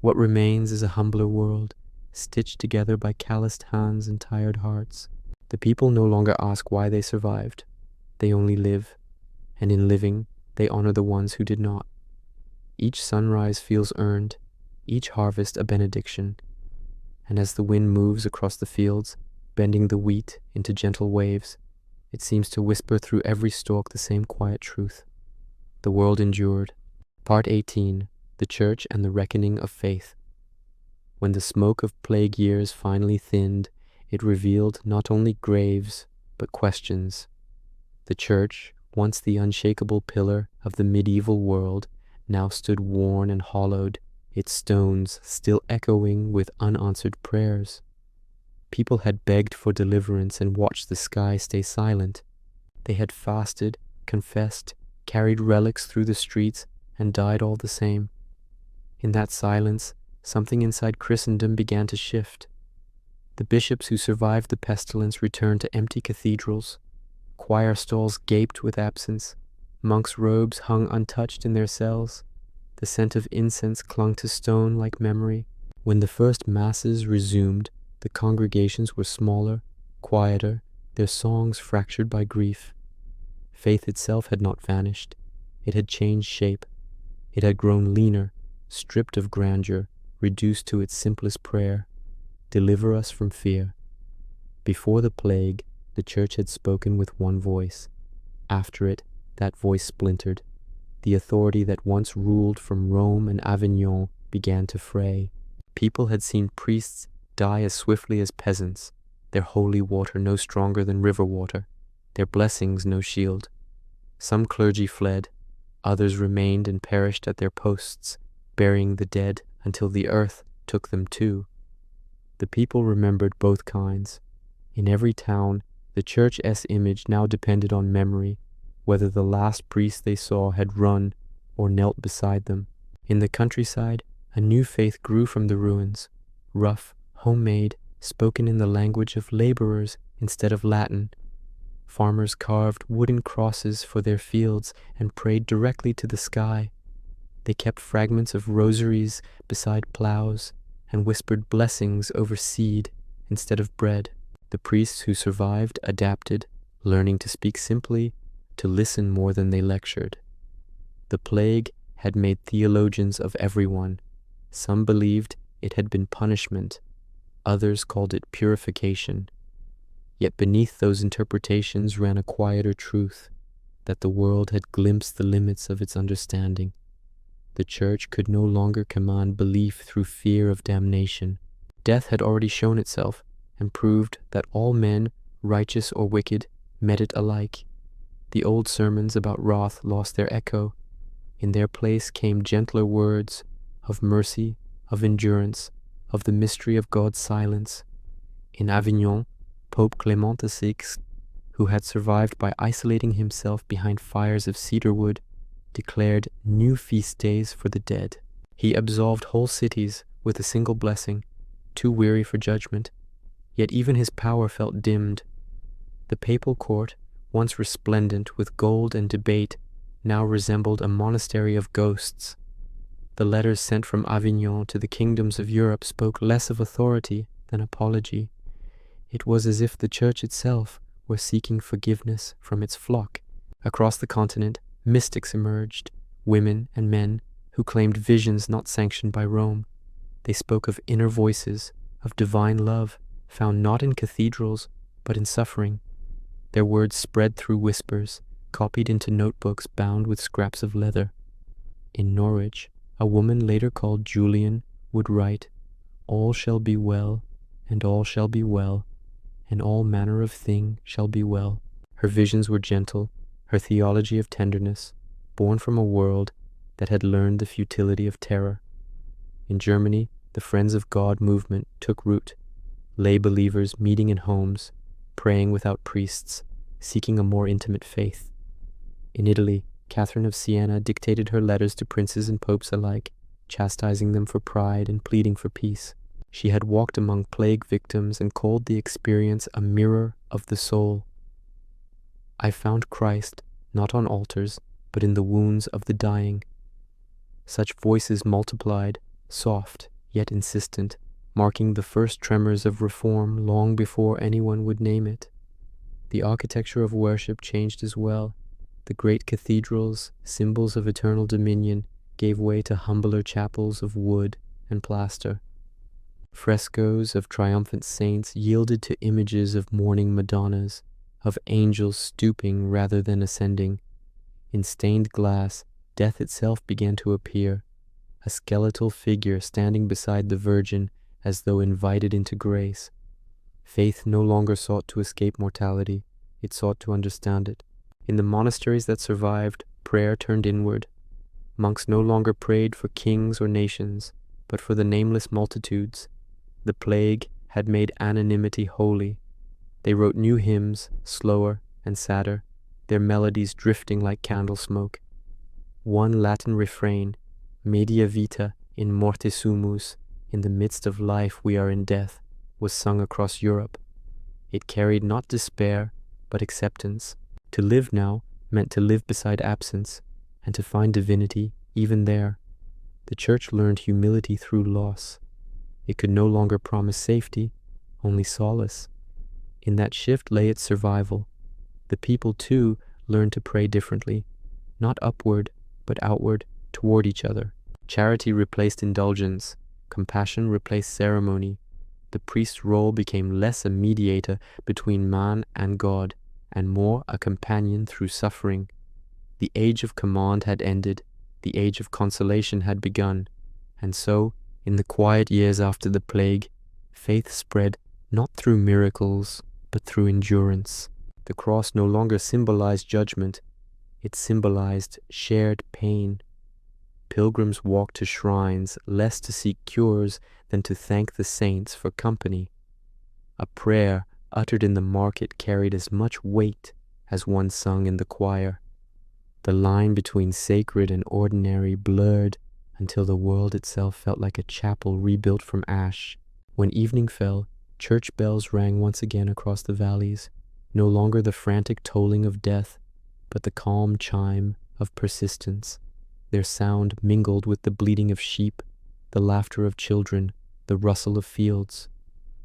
What remains is a humbler world, stitched together by calloused hands and tired hearts. The people no longer ask why they survived. They only live, and in living, they honor the ones who did not. Each sunrise feels earned, each harvest a benediction. And as the wind moves across the fields, bending the wheat into gentle waves, it seems to whisper through every stalk the same quiet truth. The world endured. Part 18. The Church and the Reckoning of Faith. When the smoke of plague years finally thinned, it revealed not only graves, but questions. The church, once the unshakable pillar of the medieval world, now stood worn and hollowed, its stones still echoing with unanswered prayers. People had begged for deliverance and watched the sky stay silent. They had fasted, confessed, carried relics through the streets, and died all the same. In that silence, something inside Christendom began to shift. The bishops who survived the pestilence returned to empty cathedrals. Choir stalls gaped with absence. Monks' robes hung untouched in their cells. The scent of incense clung to stone like memory. When the first masses resumed, the congregations were smaller, quieter, their songs fractured by grief. Faith itself had not vanished. It had changed shape. It had grown leaner, stripped of grandeur, reduced to its simplest prayer: deliver us from fear. Before the plague, the church had spoken with one voice. After it, that voice splintered. The authority that once ruled from Rome and Avignon began to fray. People had seen priests die as swiftly as peasants, their holy water no stronger than river water, their blessings no shield. Some clergy fled, others remained and perished at their posts, burying the dead until the earth took them too. The people remembered both kinds. In every town, the church's image now depended on memory, whether the last priest they saw had run or knelt beside them. In the countryside, a new faith grew from the ruins, rough, homemade, spoken in the language of laborers instead of Latin. Farmers carved wooden crosses for their fields and prayed directly to the sky. They kept fragments of rosaries beside plows and whispered blessings over seed instead of bread. The priests who survived adapted, learning to speak simply, to listen more than they lectured. The plague had made theologians of everyone. Some believed it had been punishment. Others called it purification. Yet beneath those interpretations ran a quieter truth, that the world had glimpsed the limits of its understanding. The church could no longer command belief through fear of damnation. Death had already shown itself and proved that all men, righteous or wicked, met it alike. The old sermons about wrath lost their echo. In their place came gentler words of mercy, of endurance, of the mystery of God's silence. In Avignon, Pope Clement VI, who had survived by isolating himself behind fires of cedar wood, declared new feast days for the dead. He absolved whole cities with a single blessing, too weary for judgment. Yet even his power felt dimmed. The papal court, once resplendent with gold and debate, now resembled a monastery of ghosts. The letters sent from Avignon to the kingdoms of Europe spoke less of authority than apology. It was as if the church itself were seeking forgiveness from its flock. Across the continent, mystics emerged, women and men who claimed visions not sanctioned by Rome. They spoke of inner voices, of divine love, found not in cathedrals, but in suffering. Their words spread through whispers, copied into notebooks bound with scraps of leather. In Norwich, a woman later called Julian would write, "All shall be well, and all shall be well, and all manner of thing shall be well." Her visions were gentle, her theology of tenderness, born from a world that had learned the futility of terror. In Germany, the Friends of God movement took root, lay believers meeting in homes, praying without priests, seeking a more intimate faith. In Italy, Catherine of Siena dictated her letters to princes and popes alike, chastising them for pride and pleading for peace. She had walked among plague victims and called the experience a mirror of the soul. I found Christ not on altars, but in the wounds of the dying. Such voices multiplied, soft yet insistent, marking the first tremors of reform long before anyone would name it. The architecture of worship changed as well. The great cathedrals, symbols of eternal dominion, gave way to humbler chapels of wood and plaster. Frescoes of triumphant saints yielded to images of mourning Madonnas, of angels stooping rather than ascending. In stained glass, death itself began to appear, a skeletal figure standing beside the Virgin as though invited into grace. Faith no longer sought to escape mortality, it sought to understand it. In the monasteries that survived, prayer turned inward. Monks no longer prayed for kings or nations, but for the nameless multitudes. The plague had made anonymity holy. They wrote new hymns, slower and sadder, their melodies drifting like candle smoke. One Latin refrain, Media vita in morte sumus, in the midst of life we are in death, was sung across Europe. It carried not despair, but acceptance. To live now meant to live beside absence, and to find divinity even there. The church learned humility through loss. It could no longer promise safety, only solace. In that shift lay its survival. The people, too, learned to pray differently, not upward, but outward, toward each other. Charity replaced indulgence. Compassion replaced ceremony. The priest's role became less a mediator between man and God, and more a companion through suffering. The age of command had ended, the age of consolation had begun, and so, in the quiet years after the plague, faith spread not through miracles, but through endurance. The cross no longer symbolized judgment, it symbolized shared pain. Pilgrims walked to shrines less to seek cures than to thank the saints for company. A prayer uttered in the market carried as much weight as one sung in the choir. The line between sacred and ordinary blurred until the world itself felt like a chapel rebuilt from ash. When evening fell, church bells rang once again across the valleys, no longer the frantic tolling of death, but the calm chime of persistence. Their sound mingled with the bleating of sheep, the laughter of children, the rustle of fields.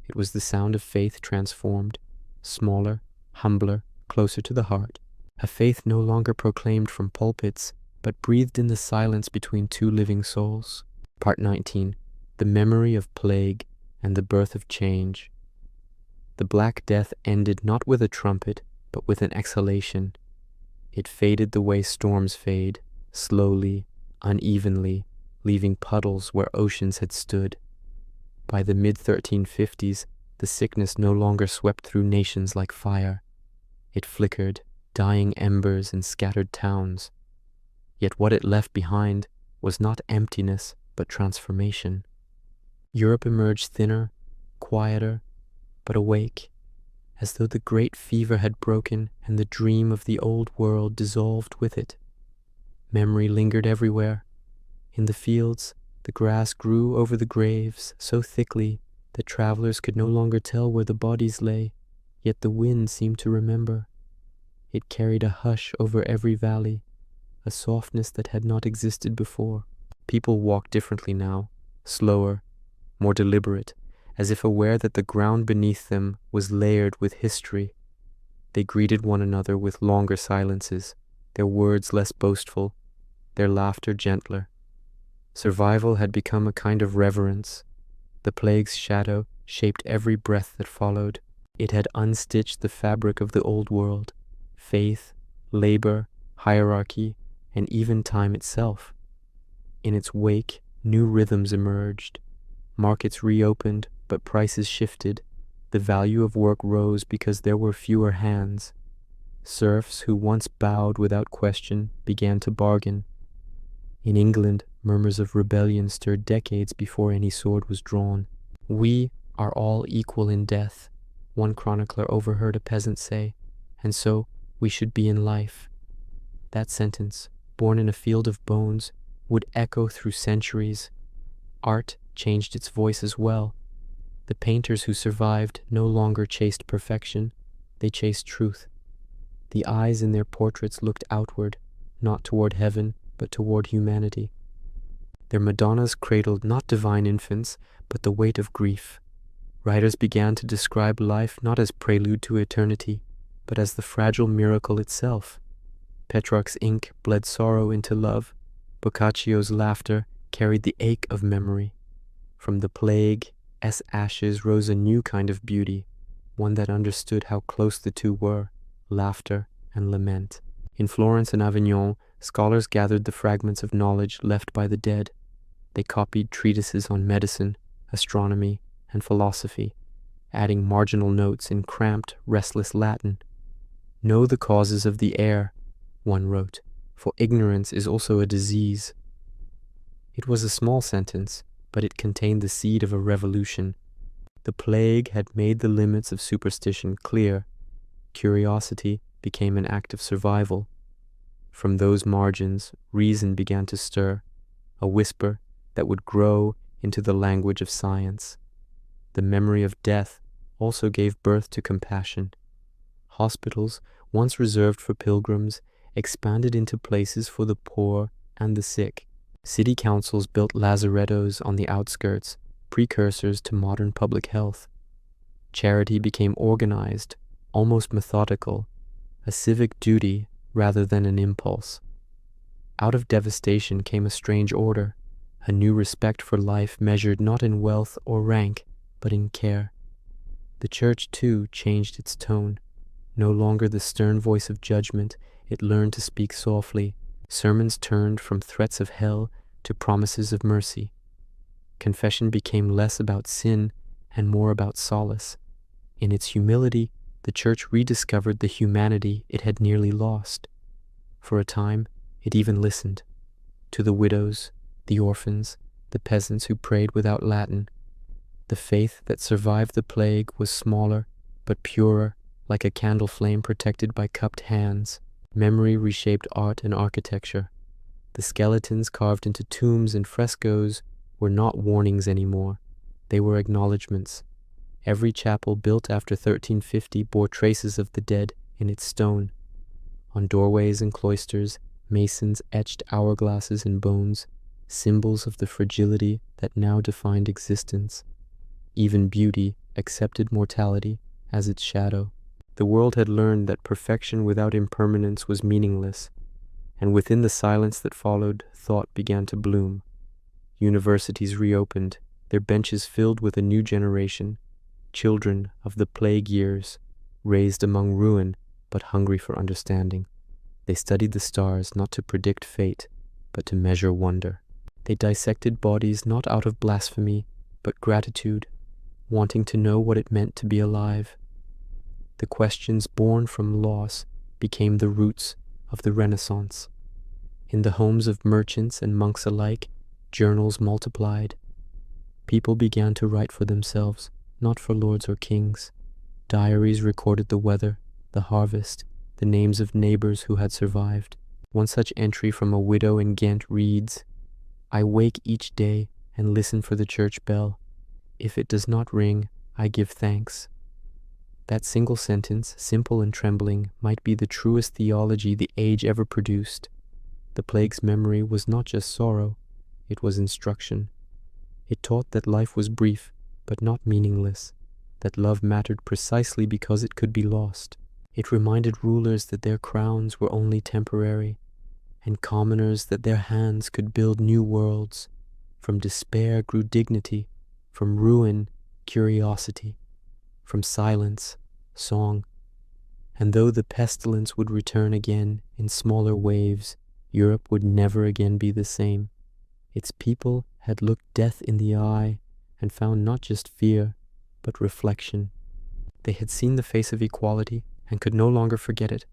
It was the sound of faith transformed, smaller, humbler, closer to the heart. A faith no longer proclaimed from pulpits, but breathed in the silence between two living souls. Part 19. The memory of plague and the birth of change. The Black Death ended not with a trumpet, but with an exhalation. It faded the way storms fade, slowly, unevenly, leaving puddles where oceans had stood. By the mid-1350s, the sickness no longer swept through nations like fire. It flickered, dying embers in scattered towns. Yet what it left behind was not emptiness, but transformation. Europe emerged thinner, quieter, but awake, as though the great fever had broken and the dream of the old world dissolved with it. Memory lingered everywhere. In the fields, the grass grew over the graves so thickly that travelers could no longer tell where the bodies lay, yet the wind seemed to remember. It carried a hush over every valley, a softness that had not existed before. People walked differently now, slower, more deliberate, as if aware that the ground beneath them was layered with history. They greeted one another with longer silences, their words less boastful, their laughter gentler. Survival had become a kind of reverence. The plague's shadow shaped every breath that followed. It had unstitched the fabric of the old world, faith, labor, hierarchy, and even time itself. In its wake, new rhythms emerged. Markets reopened, but prices shifted. The value of work rose because there were fewer hands. Serfs who once bowed without question began to bargain. In England, murmurs of rebellion stirred decades before any sword was drawn. "We are all equal in death," one chronicler overheard a peasant say, "and so we should be in life." That sentence, born in a field of bones, would echo through centuries. Art changed its voice as well. The painters who survived no longer chased perfection, they chased truth. The eyes in their portraits looked outward, not toward heaven, but toward humanity. Their Madonnas cradled not divine infants, but the weight of grief. Writers began to describe life not as prelude to eternity, but as the fragile miracle itself. Petrarch's ink bled sorrow into love. Boccaccio's laughter carried the ache of memory. From the plague's ashes rose a new kind of beauty, one that understood how close the two were, laughter and lament. In Florence and Avignon, scholars gathered the fragments of knowledge left by the dead. They copied treatises on medicine, astronomy, and philosophy, adding marginal notes in cramped, restless Latin. "Know the causes of the air," one wrote, "for ignorance is also a disease." It was a small sentence, but it contained the seed of a revolution. The plague had made the limits of superstition clear. Curiosity became an act of survival. From those margins, reason began to stir, a whisper that would grow into the language of science. The memory of death also gave birth to compassion. Hospitals, once reserved for pilgrims, expanded into places for the poor and the sick. City councils built lazarettos on the outskirts, precursors to modern public health. Charity became organized, almost methodical, a civic duty rather than an impulse. Out of devastation came a strange order, a new respect for life measured not in wealth or rank, but in care. The church, too, changed its tone. No longer the stern voice of judgment, it learned to speak softly. Sermons turned from threats of hell to promises of mercy. Confession became less about sin and more about solace. In its humility, the church rediscovered the humanity it had nearly lost. For a time, it even listened to the widows, the orphans, the peasants who prayed without Latin. The faith that survived the plague was smaller, but purer, like a candle flame protected by cupped hands. Memory reshaped art and architecture. The skeletons carved into tombs and frescoes were not warnings anymore. They were acknowledgments. Every chapel built after 1350 bore traces of the dead in its stone. On doorways and cloisters, masons etched hourglasses and bones, symbols of the fragility that now defined existence. Even beauty accepted mortality as its shadow. The world had learned that perfection without impermanence was meaningless, and within the silence that followed, thought began to bloom. Universities reopened, their benches filled with a new generation, children of the plague years, raised among ruin but hungry for understanding. They studied the stars not to predict fate, but to measure wonder. They dissected bodies not out of blasphemy, but gratitude, wanting to know what it meant to be alive. The questions born from loss became the roots of the Renaissance. In the homes of merchants and monks alike, journals multiplied. People began to write for themselves, not for lords or kings. Diaries recorded the weather, the harvest, the names of neighbors who had survived. One such entry from a widow in Ghent reads, "I wake each day and listen for the church bell. If it does not ring, I give thanks." That single sentence, simple and trembling, might be the truest theology the age ever produced. The plague's memory was not just sorrow, it was instruction. It taught that life was brief, but not meaningless, that love mattered precisely because it could be lost. It reminded rulers that their crowns were only temporary, and commoners that their hands could build new worlds. From despair grew dignity, from ruin, curiosity, from silence, song. And though the pestilence would return again in smaller waves, Europe would never again be the same. Its people had looked death in the eye and found not just fear, but reflection. They had seen the face of equality and could no longer forget it.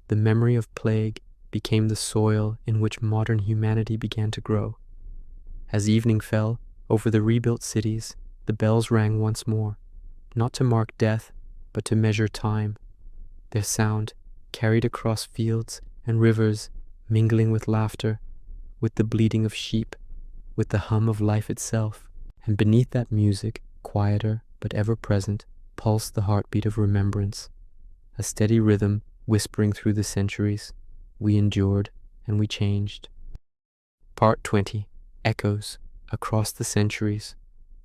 The memory of plague became the soil in which modern humanity began to grow. As evening fell over the rebuilt cities, the bells rang once more, not to mark death, but to measure time. Their sound carried across fields and rivers, mingling with laughter, with the bleating of sheep, with the hum of life itself. And beneath that music, quieter but ever present, pulsed the heartbeat of remembrance, a steady rhythm whispering through the centuries. We endured and we changed. Part 20. Echoes across the centuries.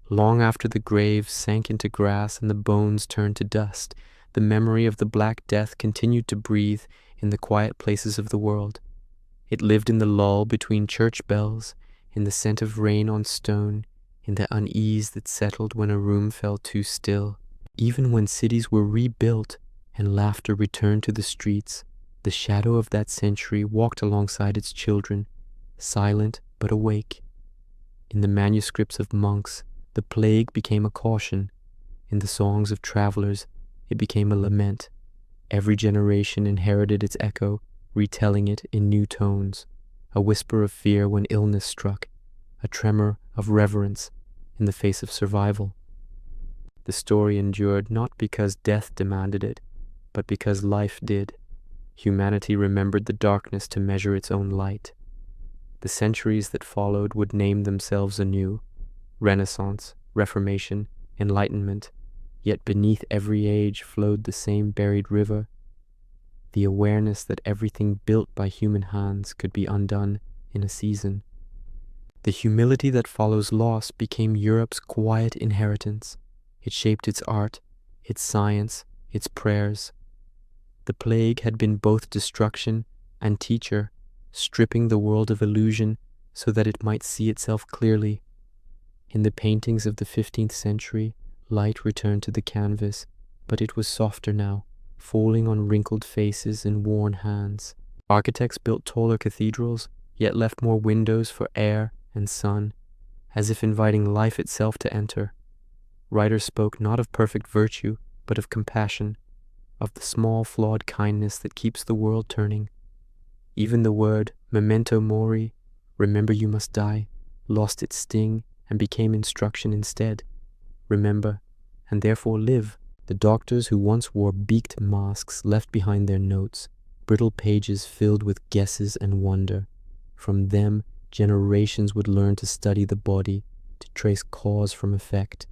Long after the graves sank into grass and the bones turned to dust, the memory of the Black Death continued to breathe in the quiet places of the world. It lived in the lull between church bells, in the scent of rain on stone, in the unease that settled when a room felt too still. Even when cities were rebuilt and laughter returned to the streets, the shadow of that century walked alongside its children, silent but awake. In the manuscripts of monks, The plague became a caution. In the songs of travelers, it became a lament. Every generation inherited its echo, retelling it in new tones. A whisper of fear when illness struck, a tremor of reverence in the face of survival. The story endured not because death demanded it, but because life did. Humanity remembered the darkness to measure its own light. The centuries that followed would name themselves anew: Renaissance, Reformation, Enlightenment. Yet beneath every age flowed the same buried river, the awareness that everything built by human hands could be undone in a season. The humility that follows loss became Europe's quiet inheritance. It shaped its art, its science, its prayers. The plague had been both destruction and teacher, stripping the world of illusion so that it might see itself clearly. In the paintings of the 15th century, light returned to the canvas, but it was softer now, falling on wrinkled faces and worn hands. Architects built taller cathedrals, yet left more windows for air and sun, as if inviting life itself to enter. Writers spoke not of perfect virtue, but of compassion, of the small flawed kindness that keeps the world turning. Even the word memento mori, remember you must die, lost its sting and became instruction instead. Remember, and therefore live. The doctors who once wore beaked masks left behind their notes, brittle pages filled with guesses and wonder. From them, generations would learn to study the body, to trace cause from effect.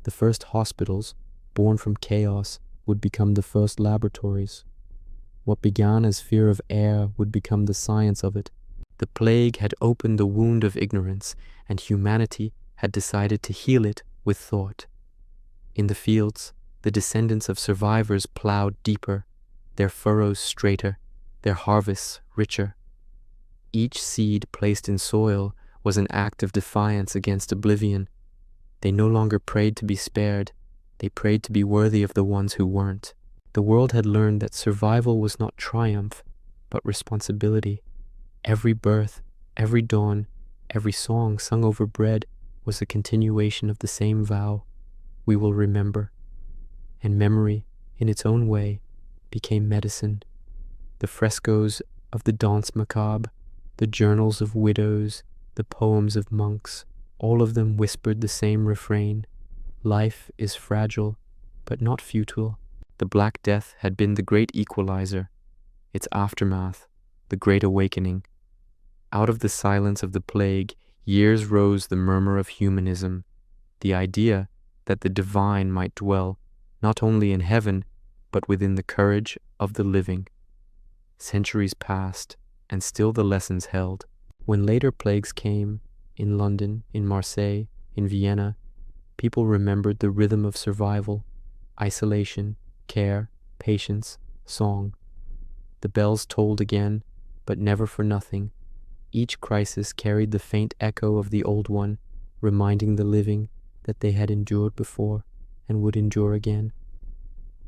The first hospitals, born from chaos, would become the first laboratories. What began as fear of air would become the science of it. The plague had opened the wound of ignorance, and humanity had decided to heal it with thought. In the fields, the descendants of survivors plowed deeper, their furrows straighter, their harvests richer. Each seed placed in soil was an act of defiance against oblivion. They no longer prayed to be spared, they prayed to be worthy of the ones who weren't. The world had learned that survival was not triumph, but responsibility. Every birth, every dawn, every song sung over bread was a continuation of the same vow: we will remember. And memory, in its own way, became medicine. The frescoes of the Danse Macabre, the journals of widows, the poems of monks, all of them whispered the same refrain: life is fragile, but not futile. The Black Death had been the great equalizer, its aftermath, the great awakening. Out of the silence of the plague, years rose the murmur of humanism, the idea that the divine might dwell not only in heaven, but within the courage of the living. Centuries passed, and still the lessons held. When later plagues came, in London, in Marseille, in Vienna, people remembered the rhythm of survival: isolation, care, patience, song. The bells tolled again, but never for nothing. Each crisis carried the faint echo of the old one, reminding the living that they had endured before and would endure again.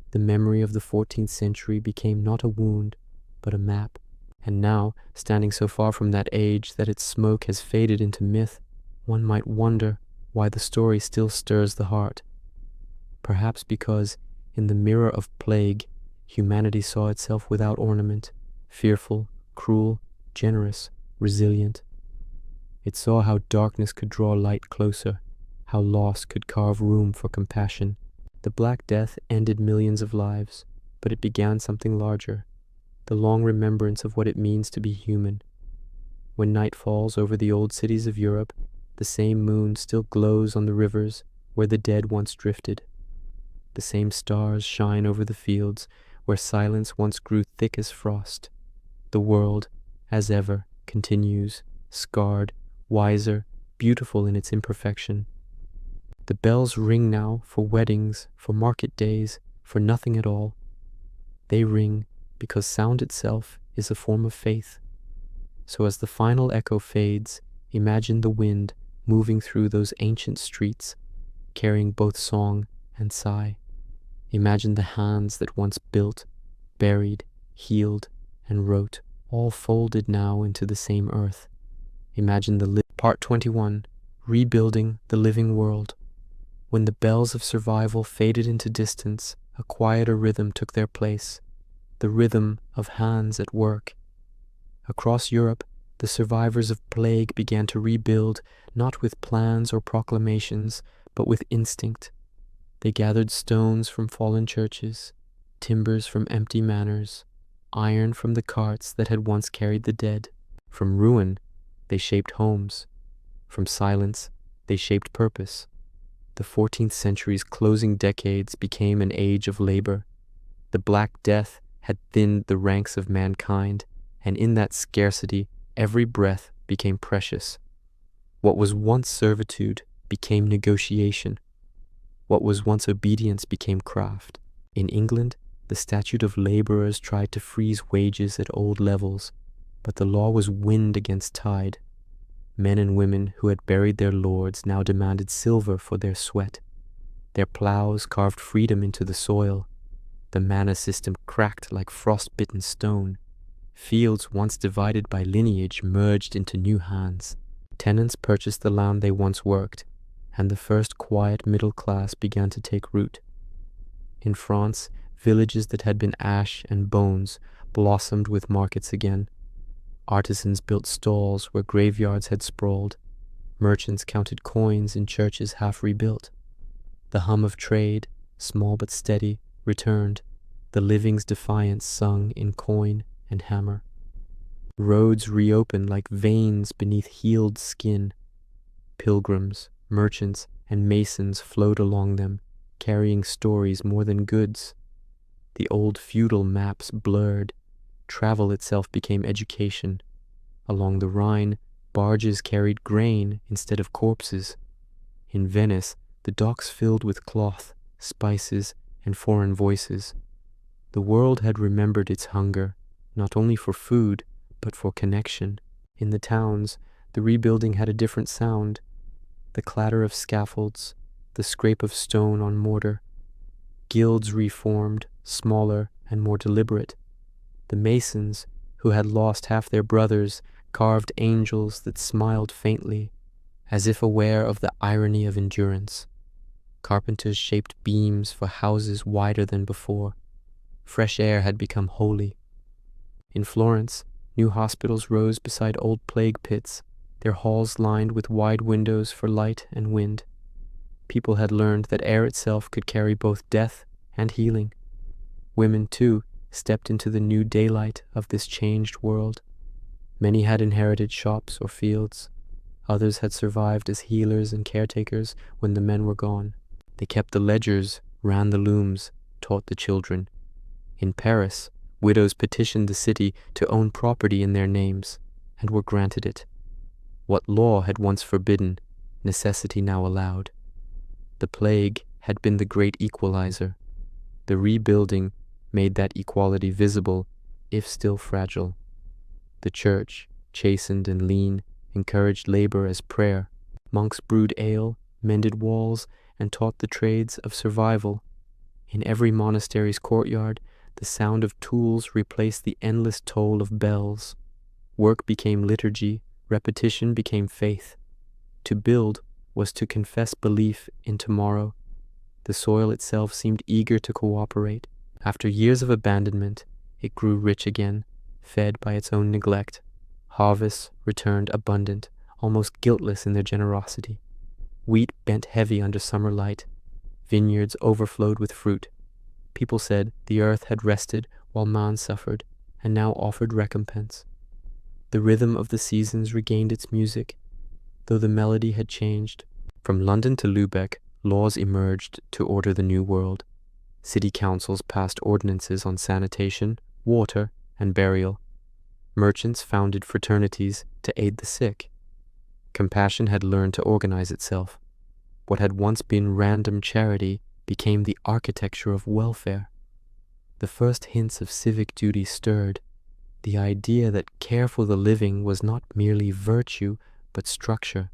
The memory of the 14th century became not a wound, but a map. And now, standing so far from that age that its smoke has faded into myth, one might wonder why the story still stirs the heart. Perhaps because, in the mirror of plague, humanity saw itself without ornament, fearful, cruel, generous, resilient. It saw how darkness could draw light closer, how loss could carve room for compassion. The Black Death ended millions of lives, but it began something larger: the long remembrance of what it means to be human. When night falls over the old cities of Europe, the same moon still glows on the rivers where the dead once drifted. The same stars shine over the fields where silence once grew thick as frost. The world, as ever, continues, scarred, wiser, beautiful in its imperfection. The bells ring now for weddings, for market days, for nothing at all. They ring because sound itself is a form of faith. So as the final echo fades, imagine the wind moving through those ancient streets, carrying both song and sigh. Imagine the hands that once built, buried, healed, and wrote, all folded now into the same earth. Imagine the Part 21, rebuilding the living world. When the bells of survival faded into distance, a quieter rhythm took their place, the rhythm of hands at work. Across Europe, the survivors of plague began to rebuild, not with plans or proclamations, but with instinct. They gathered stones from fallen churches, timbers from empty manors, iron from the carts that had once carried the dead. From ruin, they shaped homes. From silence, they shaped purpose. The 14th century's closing decades became an age of labor. The Black Death had thinned the ranks of mankind, and in that scarcity, every breath became precious. What was once servitude became negotiation. What was once obedience became craft. In England, the statute of laborers tried to freeze wages at old levels, but the law was wind against tide. Men and women who had buried their lords now demanded silver for their sweat. Their plows carved freedom into the soil. The manor system cracked like frost-bitten stone. Fields once divided by lineage merged into new hands. Tenants purchased the land they once worked, and the first quiet middle class began to take root. In France, villages that had been ash and bones blossomed with markets again. Artisans built stalls where graveyards had sprawled. Merchants counted coins in churches half rebuilt. The hum of trade, small but steady, returned. The living's defiance sung in coin and hammer. Roads reopened like veins beneath healed skin. Pilgrims, merchants, and masons flowed along them, carrying stories more than goods. The old feudal maps blurred. Travel itself became education. Along the Rhine, barges carried grain instead of corpses. In Venice, the docks filled with cloth, spices, and foreign voices. The world had remembered its hunger, not only for food, but for connection. In the towns, the rebuilding had a different sound. The clatter of scaffolds, the scrape of stone on mortar. Guilds reformed, smaller and more deliberate. The masons, who had lost half their brothers, carved angels that smiled faintly, as if aware of the irony of endurance. Carpenters shaped beams for houses wider than before. Fresh air had become holy. In Florence, new hospitals rose beside old plague pits, their halls lined with wide windows for light and wind. People had learned that air itself could carry both death and healing. Women, too, stepped into the new daylight of this changed world. Many had inherited shops or fields. Others had survived as healers and caretakers when the men were gone. They kept the ledgers, ran the looms, taught the children. In Paris, widows petitioned the city to own property in their names, and were granted it. What law had once forbidden, necessity now allowed. The plague had been the great equalizer. The rebuilding made that equality visible, if still fragile. The church, chastened and lean, encouraged labor as prayer. Monks brewed ale, mended walls, and taught the trades of survival. In every monastery's courtyard, the sound of tools replaced the endless toll of bells. Work became liturgy, repetition became faith. To build was to confess belief in tomorrow. The soil itself seemed eager to cooperate. After years of abandonment, it grew rich again, fed by its own neglect. Harvests returned abundant, almost guiltless in their generosity. Wheat bent heavy under summer light. Vineyards overflowed with fruit. People said the earth had rested while man suffered, and now offered recompense. The rhythm of the seasons regained its music, though the melody had changed. From London to Lübeck, laws emerged to order the new world. City councils passed ordinances on sanitation, water, and burial. Merchants founded fraternities to aid the sick. Compassion had learned to organize itself. What had once been random charity became the architecture of welfare. The first hints of civic duty stirred, the idea that care for the living was not merely virtue, but structure.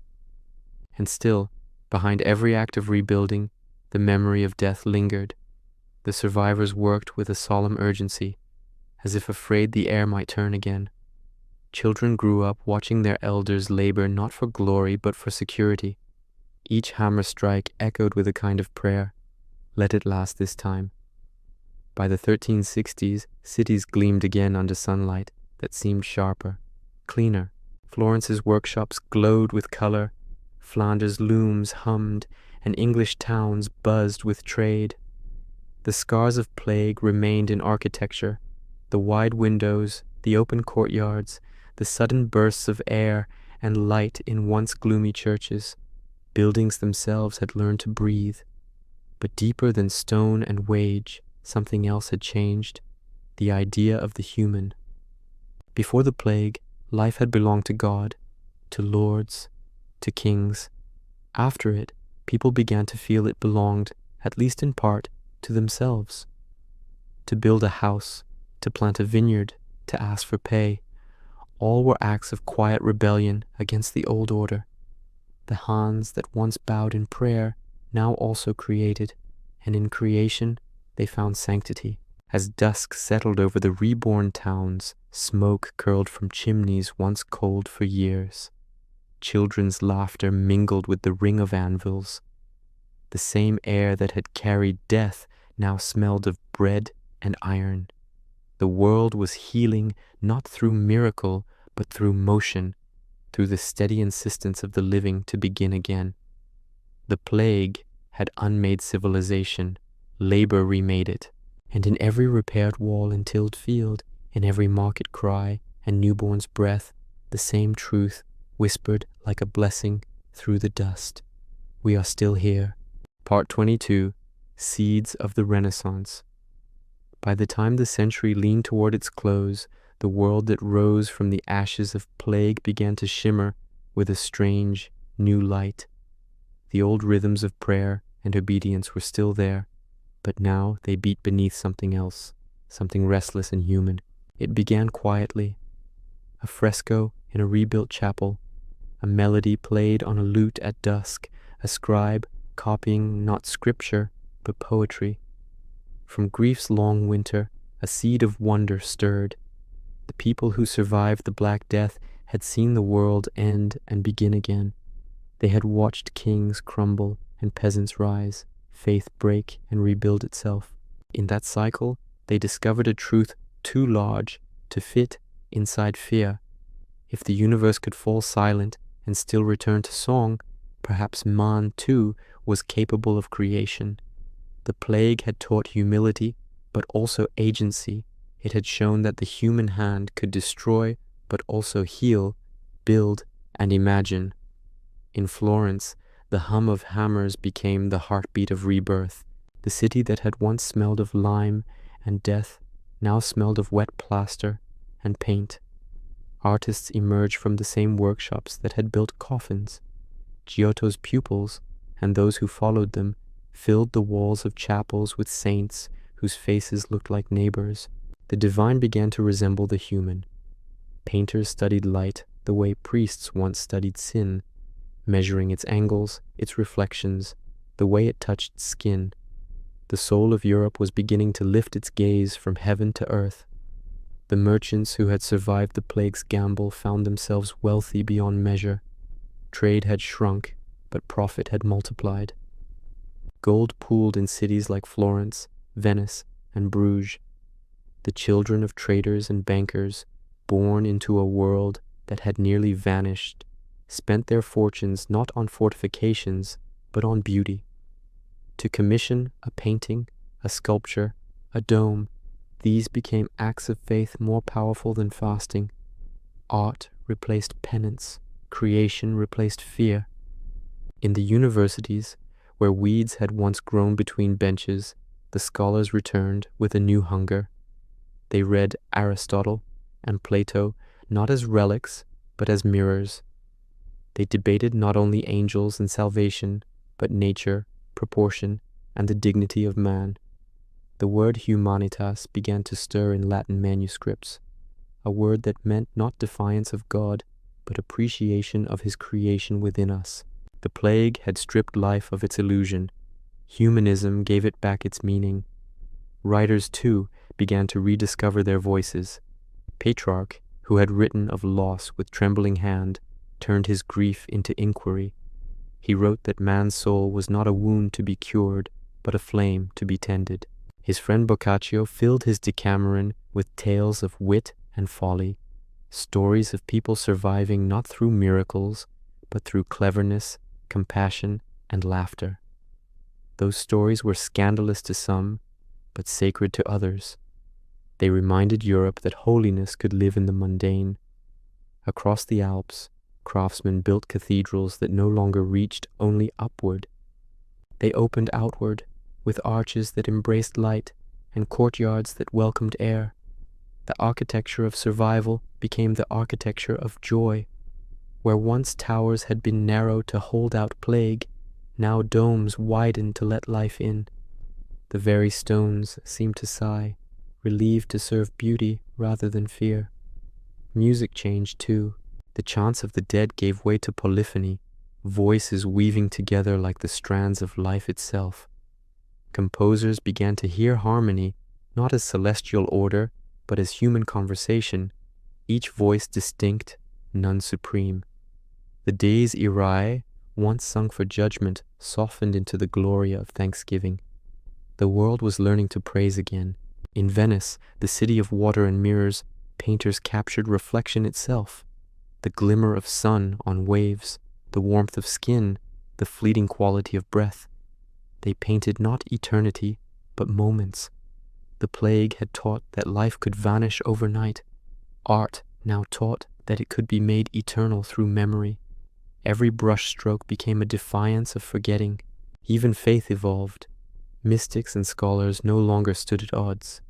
And still, behind every act of rebuilding, the memory of death lingered. The survivors worked with a solemn urgency, as if afraid the air might turn again. Children grew up watching their elders labor not for glory but for security. Each hammer strike echoed with a kind of prayer, "Let it last this time." By the 1360s, cities gleamed again under sunlight that seemed sharper, cleaner. Florence's workshops glowed with color, Flanders' looms hummed, and English towns buzzed with trade. The scars of plague remained in architecture, the wide windows, the open courtyards, the sudden bursts of air and light in once gloomy churches. Buildings themselves had learned to breathe. But deeper than stone and wage, something else had changed, the idea of the human. Before the plague, life had belonged to God, to lords, to kings. After it, people began to feel it belonged, at least in part, to themselves. To build a house, to plant a vineyard, to ask for pay, all were acts of quiet rebellion against the old order. The hands that once bowed in prayer now also created, and in creation they found sanctity. As dusk settled over the reborn towns, smoke curled from chimneys once cold for years. Children's laughter mingled with the ring of anvils. The same air that had carried death now smelled of bread and iron. The world was healing not through miracle, but through motion, through the steady insistence of the living to begin again. The plague had unmade civilization, labor remade it, and in every repaired wall and tilled field, in every market cry and newborn's breath, the same truth whispered like a blessing through the dust. We are still here. Part 22, Seeds of the Renaissance. By the time the century leaned toward its close, the world that rose from the ashes of plague began to shimmer with a strange, new light. The old rhythms of prayer and obedience were still there, but now they beat beneath something else, something restless and human. It began quietly. A fresco in a rebuilt chapel, a melody played on a lute at dusk, a scribe copying not scripture, but poetry. From grief's long winter, a seed of wonder stirred. The people who survived the Black Death had seen the world end and begin again. They had watched kings crumble and peasants rise, faith break and rebuild itself. In that cycle, they discovered a truth too large to fit inside fear. If the universe could fall silent and still return to song, perhaps man, too, was capable of creation. The plague had taught humility, but also agency. It had shown that the human hand could destroy, but also heal, build, and imagine. In Florence, the hum of hammers became the heartbeat of rebirth. The city that had once smelled of lime and death now smelled of wet plaster and paint. Artists emerged from the same workshops that had built coffins. Giotto's pupils, and those who followed them, filled the walls of chapels with saints whose faces looked like neighbors. The divine began to resemble the human. Painters studied light the way priests once studied sin, measuring its angles, its reflections, the way it touched skin. The soul of Europe was beginning to lift its gaze from heaven to earth. The merchants who had survived the plague's gamble found themselves wealthy beyond measure. Trade had shrunk, but profit had multiplied. Gold pooled in cities like Florence, Venice, and Bruges. The children of traders and bankers, born into a world that had nearly vanished, spent their fortunes not on fortifications, but on beauty. To commission a painting, a sculpture, a dome, these became acts of faith more powerful than fasting. Art replaced penance, creation replaced fear. In the universities, where weeds had once grown between benches, the scholars returned with a new hunger. They read Aristotle and Plato not as relics, but as mirrors. They debated not only angels and salvation, but nature, proportion, and the dignity of man. The word humanitas began to stir in Latin manuscripts, a word that meant not defiance of God, but appreciation of his creation within us. The plague had stripped life of its illusion. Humanism gave it back its meaning. Writers, too, began to rediscover their voices. Petrarch, who had written of loss with trembling hand, turned his grief into inquiry. He wrote that man's soul was not a wound to be cured, but a flame to be tended. His friend Boccaccio filled his Decameron with tales of wit and folly, stories of people surviving not through miracles, but through cleverness, compassion, and laughter. Those stories were scandalous to some, but sacred to others. They reminded Europe that holiness could live in the mundane. Across the Alps, craftsmen built cathedrals that no longer reached only upward. They opened outward, with arches that embraced light and courtyards that welcomed air. The architecture of survival became the architecture of joy. Where once towers had been narrow to hold out plague, now domes widened to let life in. The very stones seemed to sigh, relieved to serve beauty rather than fear. Music changed too. The chants of the dead gave way to polyphony, voices weaving together like the strands of life itself. Composers began to hear harmony, not as celestial order, but as human conversation, each voice distinct, none supreme. The Dies Irae, once sung for judgment, softened into the gloria of thanksgiving. The world was learning to praise again. In Venice, the city of water and mirrors, painters captured reflection itself, the glimmer of sun on waves, the warmth of skin, the fleeting quality of breath. They painted not eternity, but moments. The plague had taught that life could vanish overnight. Art now taught that it could be made eternal through memory. Every brushstroke became a defiance of forgetting. Even faith evolved. Mystics and scholars no longer stood at odds.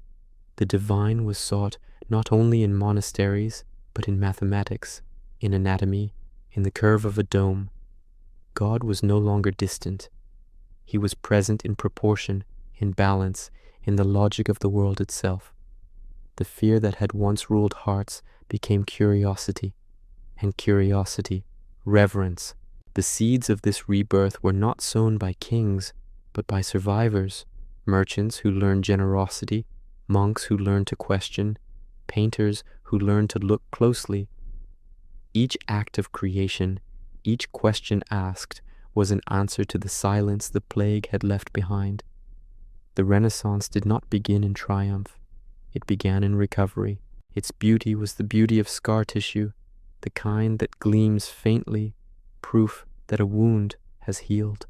The divine was sought not only in monasteries, but in mathematics, in anatomy, in the curve of a dome. God was no longer distant. He was present in proportion, in balance, in the logic of the world itself. The fear that had once ruled hearts became curiosity, and curiosity, reverence. The seeds of this rebirth were not sown by kings, but by survivors, merchants who learned generosity, monks who learned to question, painters who learned to look closely. Each act of creation, each question asked, was an answer to the silence the plague had left behind. The Renaissance did not begin in triumph. It began in recovery. Its beauty was the beauty of scar tissue, the kind that gleams faintly, proof that a wound has healed.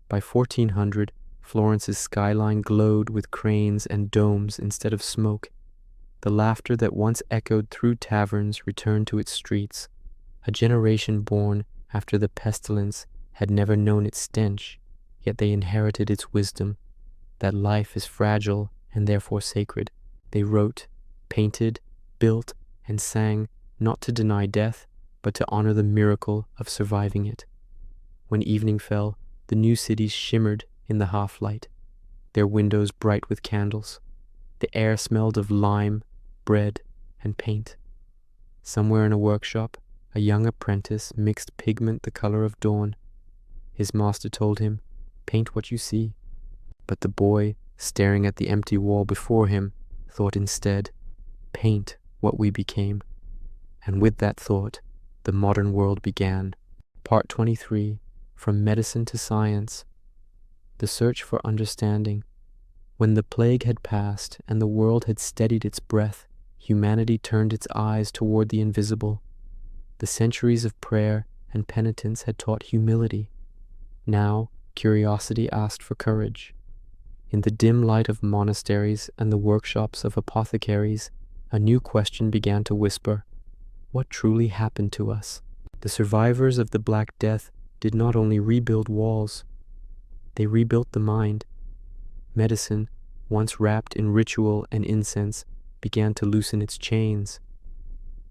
By 1400, Florence's skyline glowed with cranes and domes instead of smoke. The laughter that once echoed through taverns returned to its streets. A generation born after the pestilence had never known its stench, yet they inherited its wisdom, that life is fragile and therefore sacred. They wrote, painted, built, and sang, not to deny death, but to honor the miracle of surviving it. When evening fell, the new cities shimmered in the half-light, their windows bright with candles. The air smelled of lime, bread, and paint. Somewhere in a workshop, a young apprentice mixed pigment the color of dawn. His master told him, "Paint what you see." But the boy, staring at the empty wall before him, thought instead, "Paint what we became." And with that thought, the modern world began. Part 23, From Medicine to Science. The search for understanding. When the plague had passed and the world had steadied its breath, humanity turned its eyes toward the invisible. The centuries of prayer and penitence had taught humility. Now, curiosity asked for courage. In the dim light of monasteries and the workshops of apothecaries, a new question began to whisper. What truly happened to us? The survivors of the Black Death did not only rebuild walls, they rebuilt the mind. Medicine, once wrapped in ritual and incense, began to loosen its chains.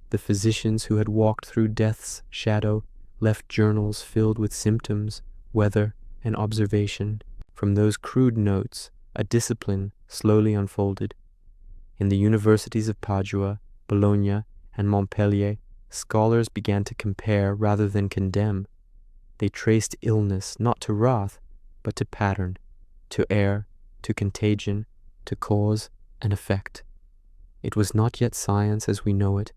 The physicians who had walked through death's shadow left journals filled with symptoms, weather, and observation. From those crude notes, a discipline slowly unfolded. In the universities of Padua, Bologna, and Montpellier, scholars began to compare rather than condemn. They traced illness not to wrath, but to pattern, to air, to contagion, to cause and effect. It was not yet science as we know it,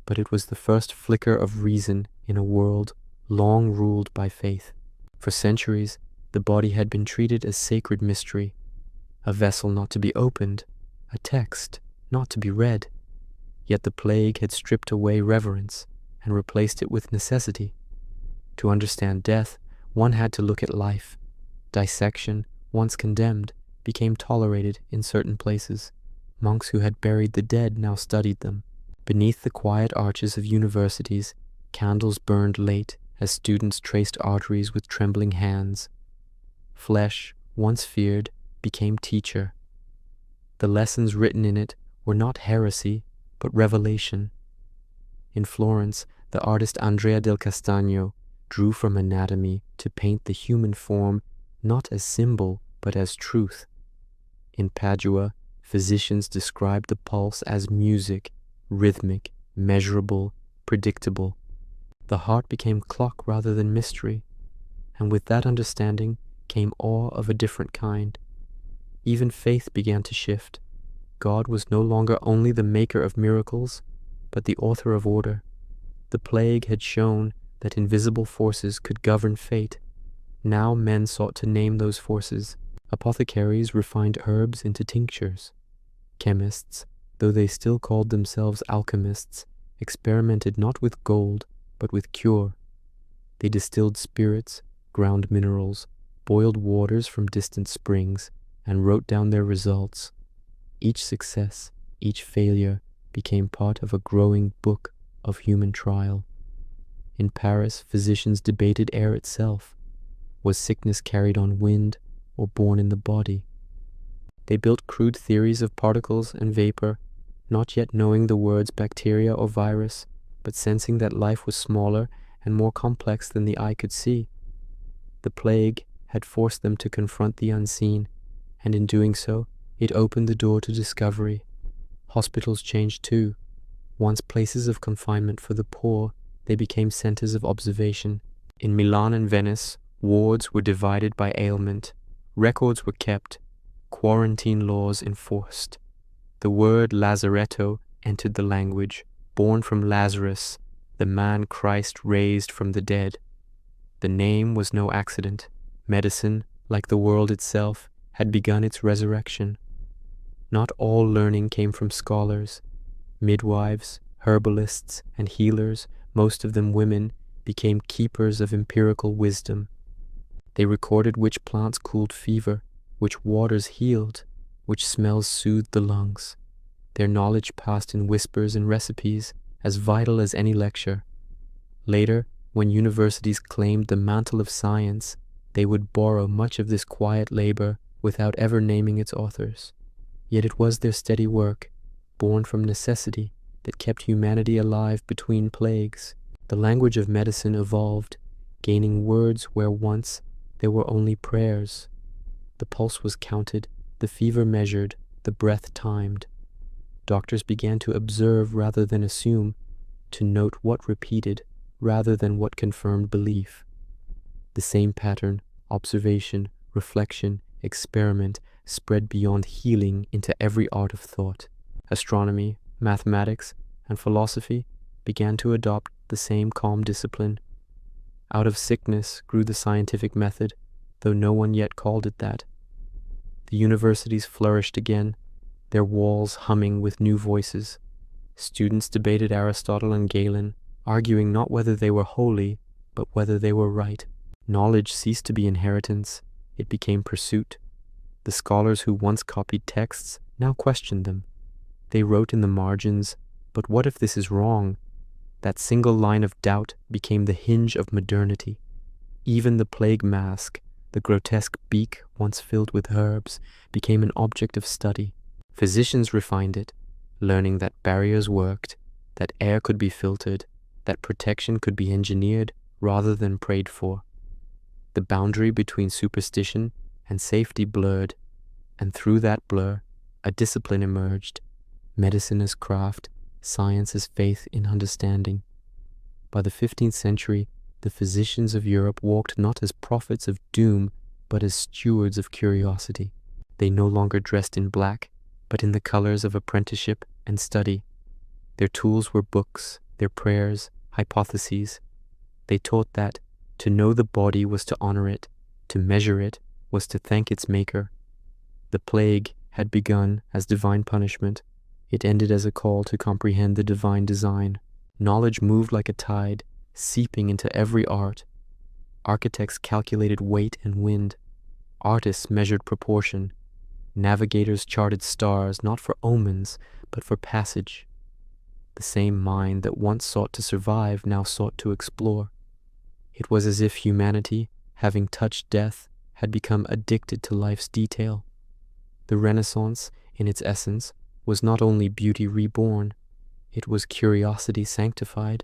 but it was the first flicker of reason in a world long ruled by faith. For centuries, the body had been treated as sacred mystery, a vessel not to be opened, a text not to be read. Yet the plague had stripped away reverence and replaced it with necessity. To understand death, one had to look at life. Dissection, once condemned, became tolerated in certain places. Monks who had buried the dead now studied them. Beneath the quiet arches of universities, candles burned late as students traced arteries with trembling hands. Flesh, once feared, became teacher. The lessons written in it were not heresy, but revelation. In Florence, the artist Andrea del Castagno drew from anatomy to paint the human form not as symbol, but as truth. In Padua, physicians described the pulse as music, rhythmic, measurable, predictable. The heart became clock rather than mystery, and with that understanding came awe of a different kind. Even faith began to shift. God was no longer only the maker of miracles, but the author of order. The plague had shown that invisible forces could govern fate. Now men sought to name those forces. Apothecaries refined herbs into tinctures. Chemists, though they still called themselves alchemists, experimented not with gold, but with cure. They distilled spirits, ground minerals, boiled waters from distant springs, and wrote down their results. Each success, each failure, became part of a growing book of human trial. In Paris, physicians debated air itself. Was sickness carried on wind or born in the body? They built crude theories of particles and vapor, not yet knowing the words bacteria or virus, but sensing that life was smaller and more complex than the eye could see. The plague had forced them to confront the unseen, and in doing so, it opened the door to discovery. Hospitals changed too. Once places of confinement for the poor, they became centers of observation. In Milan and Venice, wards were divided by ailment. Records were kept. Quarantine laws enforced. The word lazaretto entered the language, born from Lazarus, the man Christ raised from the dead. The name was no accident. Medicine, like the world itself, had begun its resurrection. Not all learning came from scholars. Midwives, herbalists, and healers, most of them women, became keepers of empirical wisdom. They recorded which plants cooled fever, which waters healed, which smells soothed the lungs. Their knowledge passed in whispers and recipes, as vital as any lecture. Later, when universities claimed the mantle of science, they would borrow much of this quiet labor without ever naming its authors. Yet it was their steady work, born from necessity, that kept humanity alive between plagues. The language of medicine evolved, gaining words where once there were only prayers. The pulse was counted, the fever measured, the breath timed. Doctors began to observe rather than assume, to note what repeated rather than what confirmed belief. The same pattern, observation, reflection, experiment, spread beyond healing into every art of thought. Astronomy, mathematics, and philosophy began to adopt the same calm discipline. Out of sickness grew the scientific method, though no one yet called it that. The universities flourished again, their walls humming with new voices. Students debated Aristotle and Galen, arguing not whether they were holy, but whether they were right. Knowledge ceased to be inheritance, it became pursuit. The scholars who once copied texts now questioned them. They wrote in the margins, "But what if this is wrong?" That single line of doubt became the hinge of modernity. Even the plague mask, the grotesque beak once filled with herbs, became an object of study. Physicians refined it, learning that barriers worked, that air could be filtered, that protection could be engineered rather than prayed for. The boundary between superstition and safety blurred, and through that blur, a discipline emerged, medicine as craft, science as faith in understanding. By the 15th century, the physicians of Europe walked not as prophets of doom, but as stewards of curiosity. They no longer dressed in black, but in the colors of apprenticeship and study. Their tools were books, their prayers, hypotheses. They taught that to know the body was to honor it, to measure it was to thank its maker. The plague had begun as divine punishment. It ended as a call to comprehend the divine design. Knowledge moved like a tide, seeping into every art. Architects calculated weight and wind. Artists measured proportion. Navigators charted stars not for omens, but for passage. The same mind that once sought to survive now sought to explore. It was as if humanity, having touched death, had become addicted to life's detail. The Renaissance, in its essence, was not only beauty reborn, it was curiosity sanctified.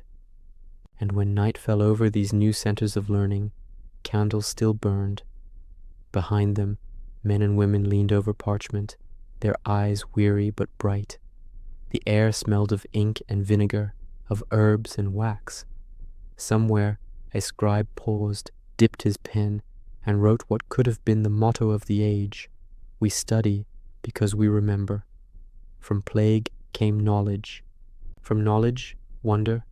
And when night fell over these new centers of learning, candles still burned. Behind them, men and women leaned over parchment, their eyes weary but bright. The air smelled of ink and vinegar, of herbs and wax. Somewhere, a scribe paused, dipped his pen, and wrote what could have been the motto of the age: "We study because we remember." From plague came knowledge. From knowledge, wonder,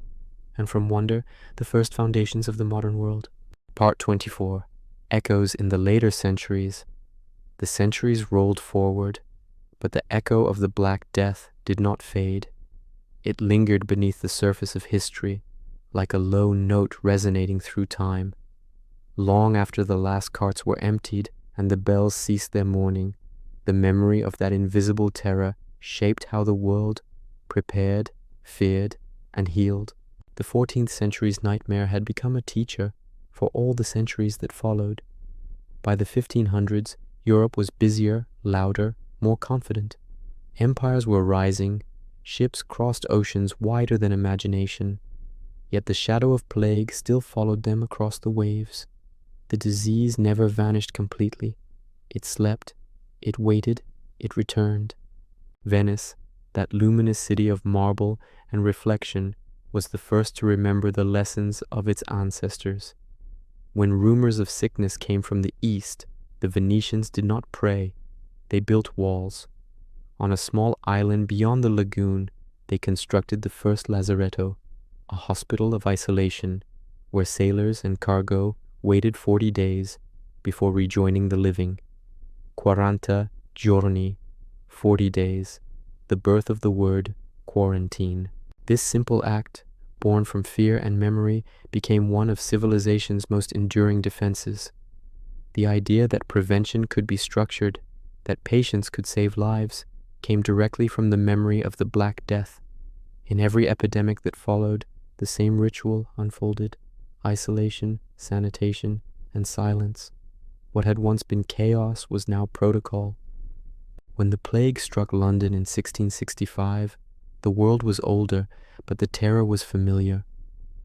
and from wonder, the first foundations of the modern world. Part 24. Echoes in the later centuries. The centuries rolled forward, but the echo of the Black Death did not fade. It lingered beneath the surface of history, like a low note resonating through time. Long after the last carts were emptied and the bells ceased their mourning, the memory of that invisible terror shaped how the world prepared, feared, and healed. The 14th century's nightmare had become a teacher for all the centuries that followed. By the 1500s, Europe was busier, louder, more confident. Empires were rising, ships crossed oceans wider than imagination. Yet the shadow of plague still followed them across the waves. The disease never vanished completely. It slept, it waited, it returned. Venice, that luminous city of marble and reflection, was the first to remember the lessons of its ancestors. When rumors of sickness came from the east, the Venetians did not pray, they built walls. On a small island beyond the lagoon, they constructed the first lazaretto, a hospital of isolation, where sailors and cargo waited 40 days before rejoining the living. 40 giorni, 40 days, the birth of the word quarantine. This simple act, born from fear and memory, became one of civilization's most enduring defenses. The idea that prevention could be structured, that patience could save lives, came directly from the memory of the Black Death. In every epidemic that followed, the same ritual unfolded: isolation, sanitation, and silence. What had once been chaos was now protocol. When the plague struck London in 1665, the world was older, but the terror was familiar.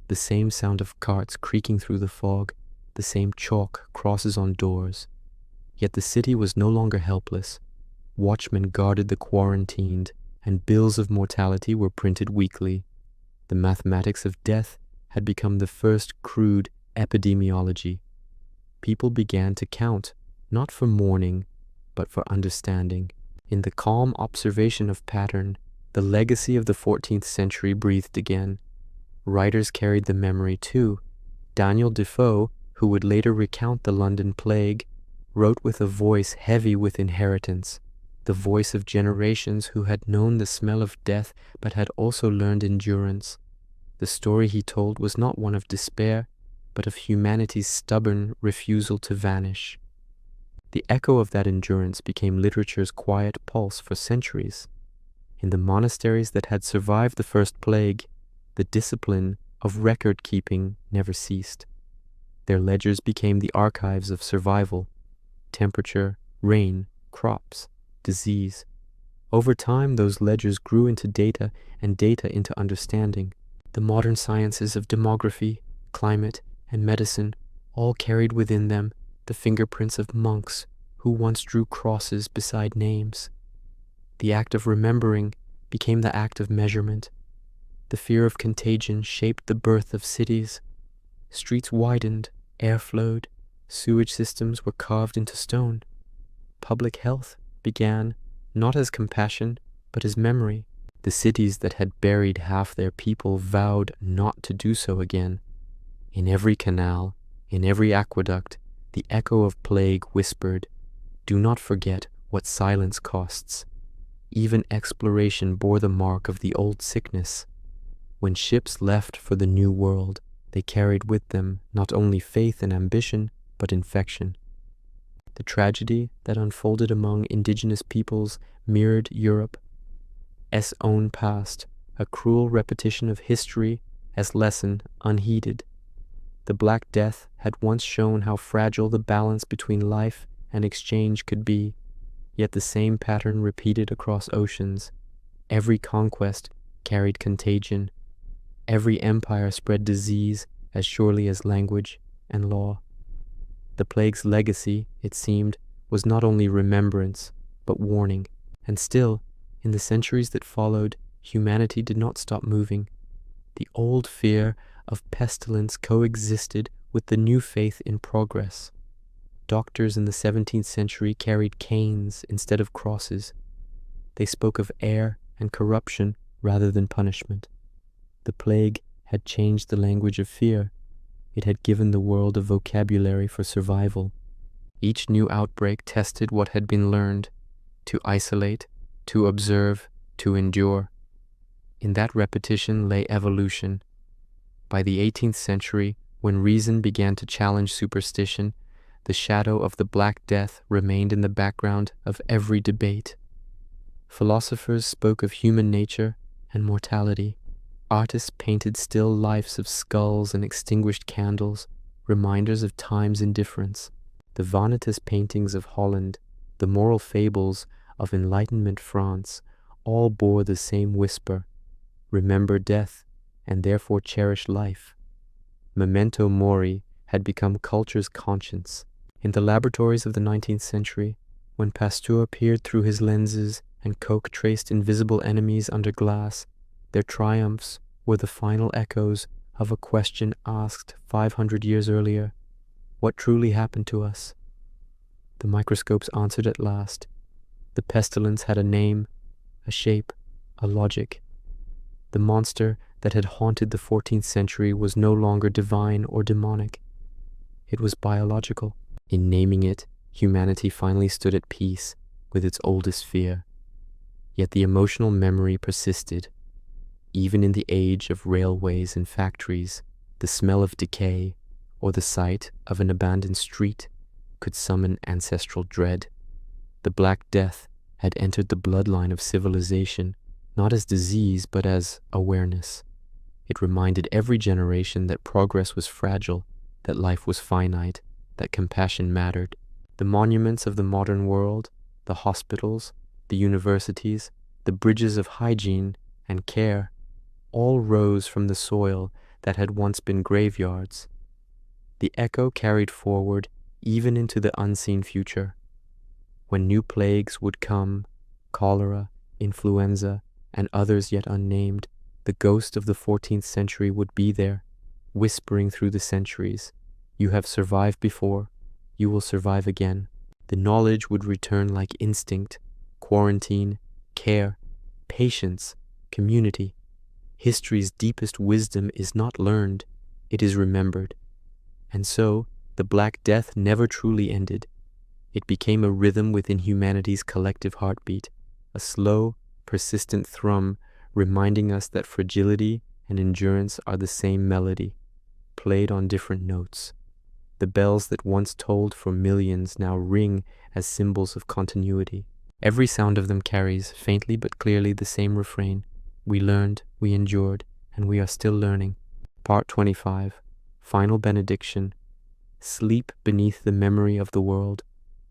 The same sound of carts creaking through the fog, the same chalk crosses on doors. Yet the city was no longer helpless. Watchmen guarded the quarantined, and bills of mortality were printed weekly. The mathematics of death had become the first crude epidemiology. People began to count, not for mourning, but for understanding. In the calm observation of pattern, the legacy of the 14th century breathed again. Writers carried the memory too. Daniel Defoe, who would later recount the London plague, wrote with a voice heavy with inheritance, the voice of generations who had known the smell of death but had also learned endurance. The story he told was not one of despair, but of humanity's stubborn refusal to vanish. The echo of that endurance became literature's quiet pulse for centuries. In the monasteries that had survived the first plague, the discipline of record-keeping never ceased. Their ledgers became the archives of survival: temperature, rain, crops, disease. Over time, those ledgers grew into data, and data into understanding. The modern sciences of demography, climate, and medicine all carried within them the fingerprints of monks who once drew crosses beside names. The act of remembering became the act of measurement. The fear of contagion shaped the birth of cities. Streets widened, air flowed, sewage systems were carved into stone. Public health began not as compassion, but as memory. The cities that had buried half their people vowed not to do so again. In every canal, in every aqueduct, the echo of plague whispered, "Do not forget what silence costs." Even exploration bore the mark of the old sickness. When ships left for the new world, they carried with them not only faith and ambition, but infection. The tragedy that unfolded among indigenous peoples mirrored Europe's own past, a cruel repetition of history as lesson unheeded. The Black Death had once shown how fragile the balance between life and exchange could be, yet the same pattern repeated across oceans. Every conquest carried contagion. Every empire spread disease as surely as language and law. The plague's legacy, it seemed, was not only remembrance, but warning. And still, in the centuries that followed, humanity did not stop moving. The old fear of pestilence coexisted with the new faith in progress. Doctors in the 17th century carried canes instead of crosses. They spoke of air and corruption rather than punishment. The plague had changed the language of fear. It had given the world a vocabulary for survival. Each new outbreak tested what had been learned: to isolate, to observe, to endure. In that repetition lay evolution. By the 18th century, when reason began to challenge superstition, the shadow of the Black Death remained in the background of every debate. Philosophers spoke of human nature and mortality. Artists painted still lifes of skulls and extinguished candles, reminders of time's indifference. The vanitous paintings of Holland, the moral fables of Enlightenment France, all bore the same whisper: remember death, and therefore cherish life. Memento mori had become culture's conscience. In the laboratories of the 19th century, when Pasteur peered through his lenses and Koch traced invisible enemies under glass, their triumphs were the final echoes of a question asked 500 years earlier: what truly happened to us? The microscopes answered at last. The pestilence had a name, a shape, a logic. The monster that had haunted the 14th century was no longer divine or demonic. It was biological. In naming it, humanity finally stood at peace with its oldest fear. Yet the emotional memory persisted. Even in the age of railways and factories, the smell of decay or the sight of an abandoned street could summon ancestral dread. The Black Death had entered the bloodline of civilization, not as disease but as awareness. It reminded every generation that progress was fragile, that life was finite, that compassion mattered. The monuments of the modern world, the hospitals, the universities, the bridges of hygiene and care, all rose from the soil that had once been graveyards. The echo carried forward even into the unseen future. When new plagues would come, cholera, influenza, and others yet unnamed, the ghost of the 14th century would be there, whispering through the centuries: you have survived before, you will survive again. The knowledge would return like instinct: quarantine, care, patience, community. History's deepest wisdom is not learned, it is remembered. And so, the Black Death never truly ended. It became a rhythm within humanity's collective heartbeat, a slow, persistent thrum reminding us that fragility and endurance are the same melody, played on different notes. The bells that once tolled for millions now ring as symbols of continuity. Every sound of them carries, faintly but clearly, the same refrain: we learned, we endured, and we are still learning. Part 25. Final benediction. Sleep beneath the memory of the world.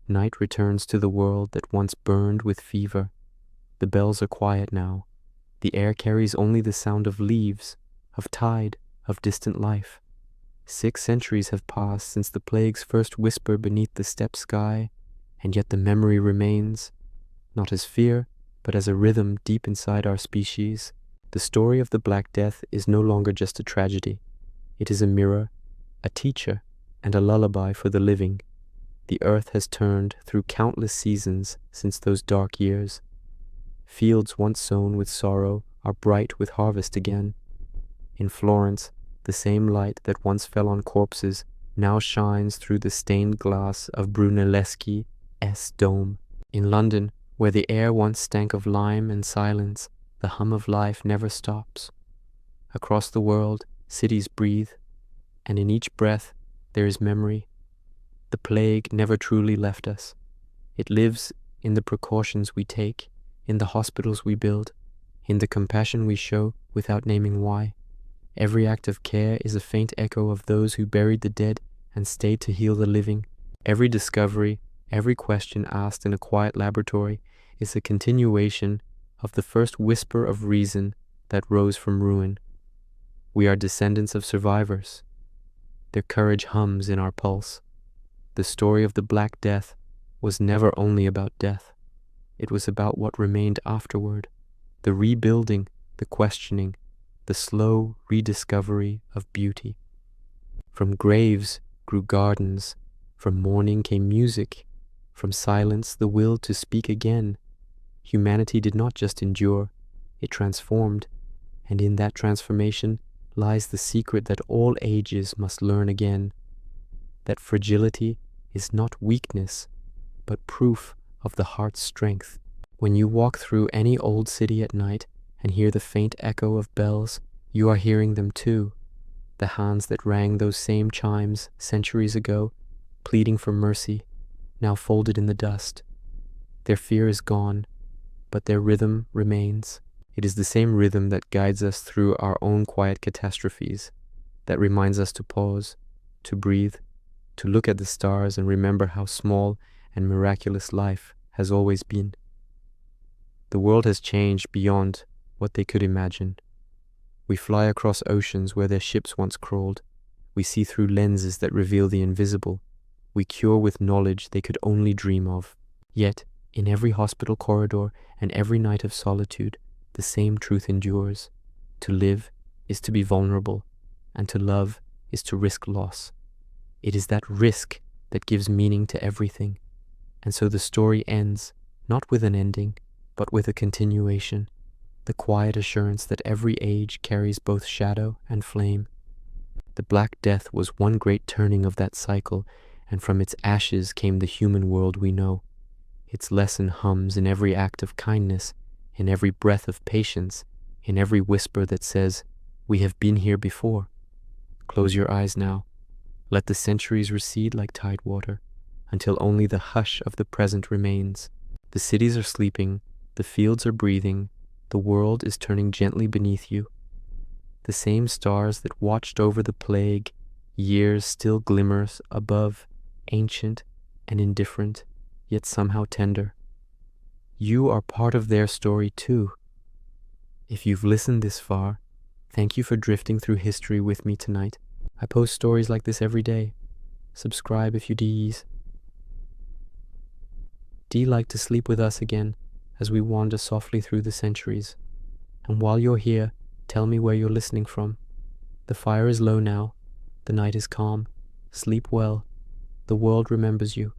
Night returns to the world that once burned with fever. The bells are quiet now. The air carries only the sound of leaves, of tide, of distant life. 6 centuries have passed since the plague's first whisper beneath the steppe sky, and yet the memory remains, not as fear, but as a rhythm deep inside our species. The story of the Black Death is no longer just a tragedy. It is a mirror, a teacher, and a lullaby for the living. The earth has turned through countless seasons since those dark years. Fields once sown with sorrow are bright with harvest again. In Florence, the same light that once fell on corpses now shines through the stained glass of Brunelleschi's dome. In London, where the air once stank of lime and silence, the hum of life never stops. Across the world, cities breathe, and in each breath there is memory. The plague never truly left us. It lives in the precautions we take, in the hospitals we build, in the compassion we show without naming why. Every act of care is a faint echo of those who buried the dead and stayed to heal the living. Every discovery, every question asked in a quiet laboratory is a continuation of the first whisper of reason that rose from ruin. We are descendants of survivors. Their courage hums in our pulse. The story of the Black Death was never only about death. It was about what remained afterward, the rebuilding, the questioning, the slow rediscovery of beauty. From graves grew gardens, from mourning came music, from silence the will to speak again. Humanity did not just endure, it transformed, and in that transformation lies the secret that all ages must learn again, that fragility is not weakness, but proof of the heart's strength. When you walk through any old city at night and hear the faint echo of bells, you are hearing them too, the hands that rang those same chimes centuries ago, pleading for mercy, now folded in the dust. Their fear is gone, but their rhythm remains. It is the same rhythm that guides us through our own quiet catastrophes, that reminds us to pause, to breathe, to look at the stars and remember how small and miraculous life has always been. The world has changed beyond what they could imagine. We fly across oceans where their ships once crawled. We see through lenses that reveal the invisible. We cure with knowledge they could only dream of. Yet, in every hospital corridor and every night of solitude, the same truth endures. To live is to be vulnerable, and to love is to risk loss. It is that risk that gives meaning to everything. And so the story ends, not with an ending, but with a continuation, the quiet assurance that every age carries both shadow and flame. The Black Death was one great turning of that cycle, and from its ashes came the human world we know. Its lesson hums in every act of kindness, in every breath of patience, in every whisper that says, "We have been here before." Close your eyes now. Let the centuries recede like tide water, until only the hush of the present remains. The cities are sleeping, the fields are breathing, the world is turning gently beneath you. The same stars that watched over the plague, years still glimmers above, ancient and indifferent, yet somehow tender. You are part of their story too. If you've listened this far, thank you for drifting through history with me tonight. I post stories like this every day. Subscribe if you ease. Do you like to sleep with us again as we wander softly through the centuries? And while you're here, tell me where you're listening from. The fire is low now. The night is calm. Sleep well. The world remembers you.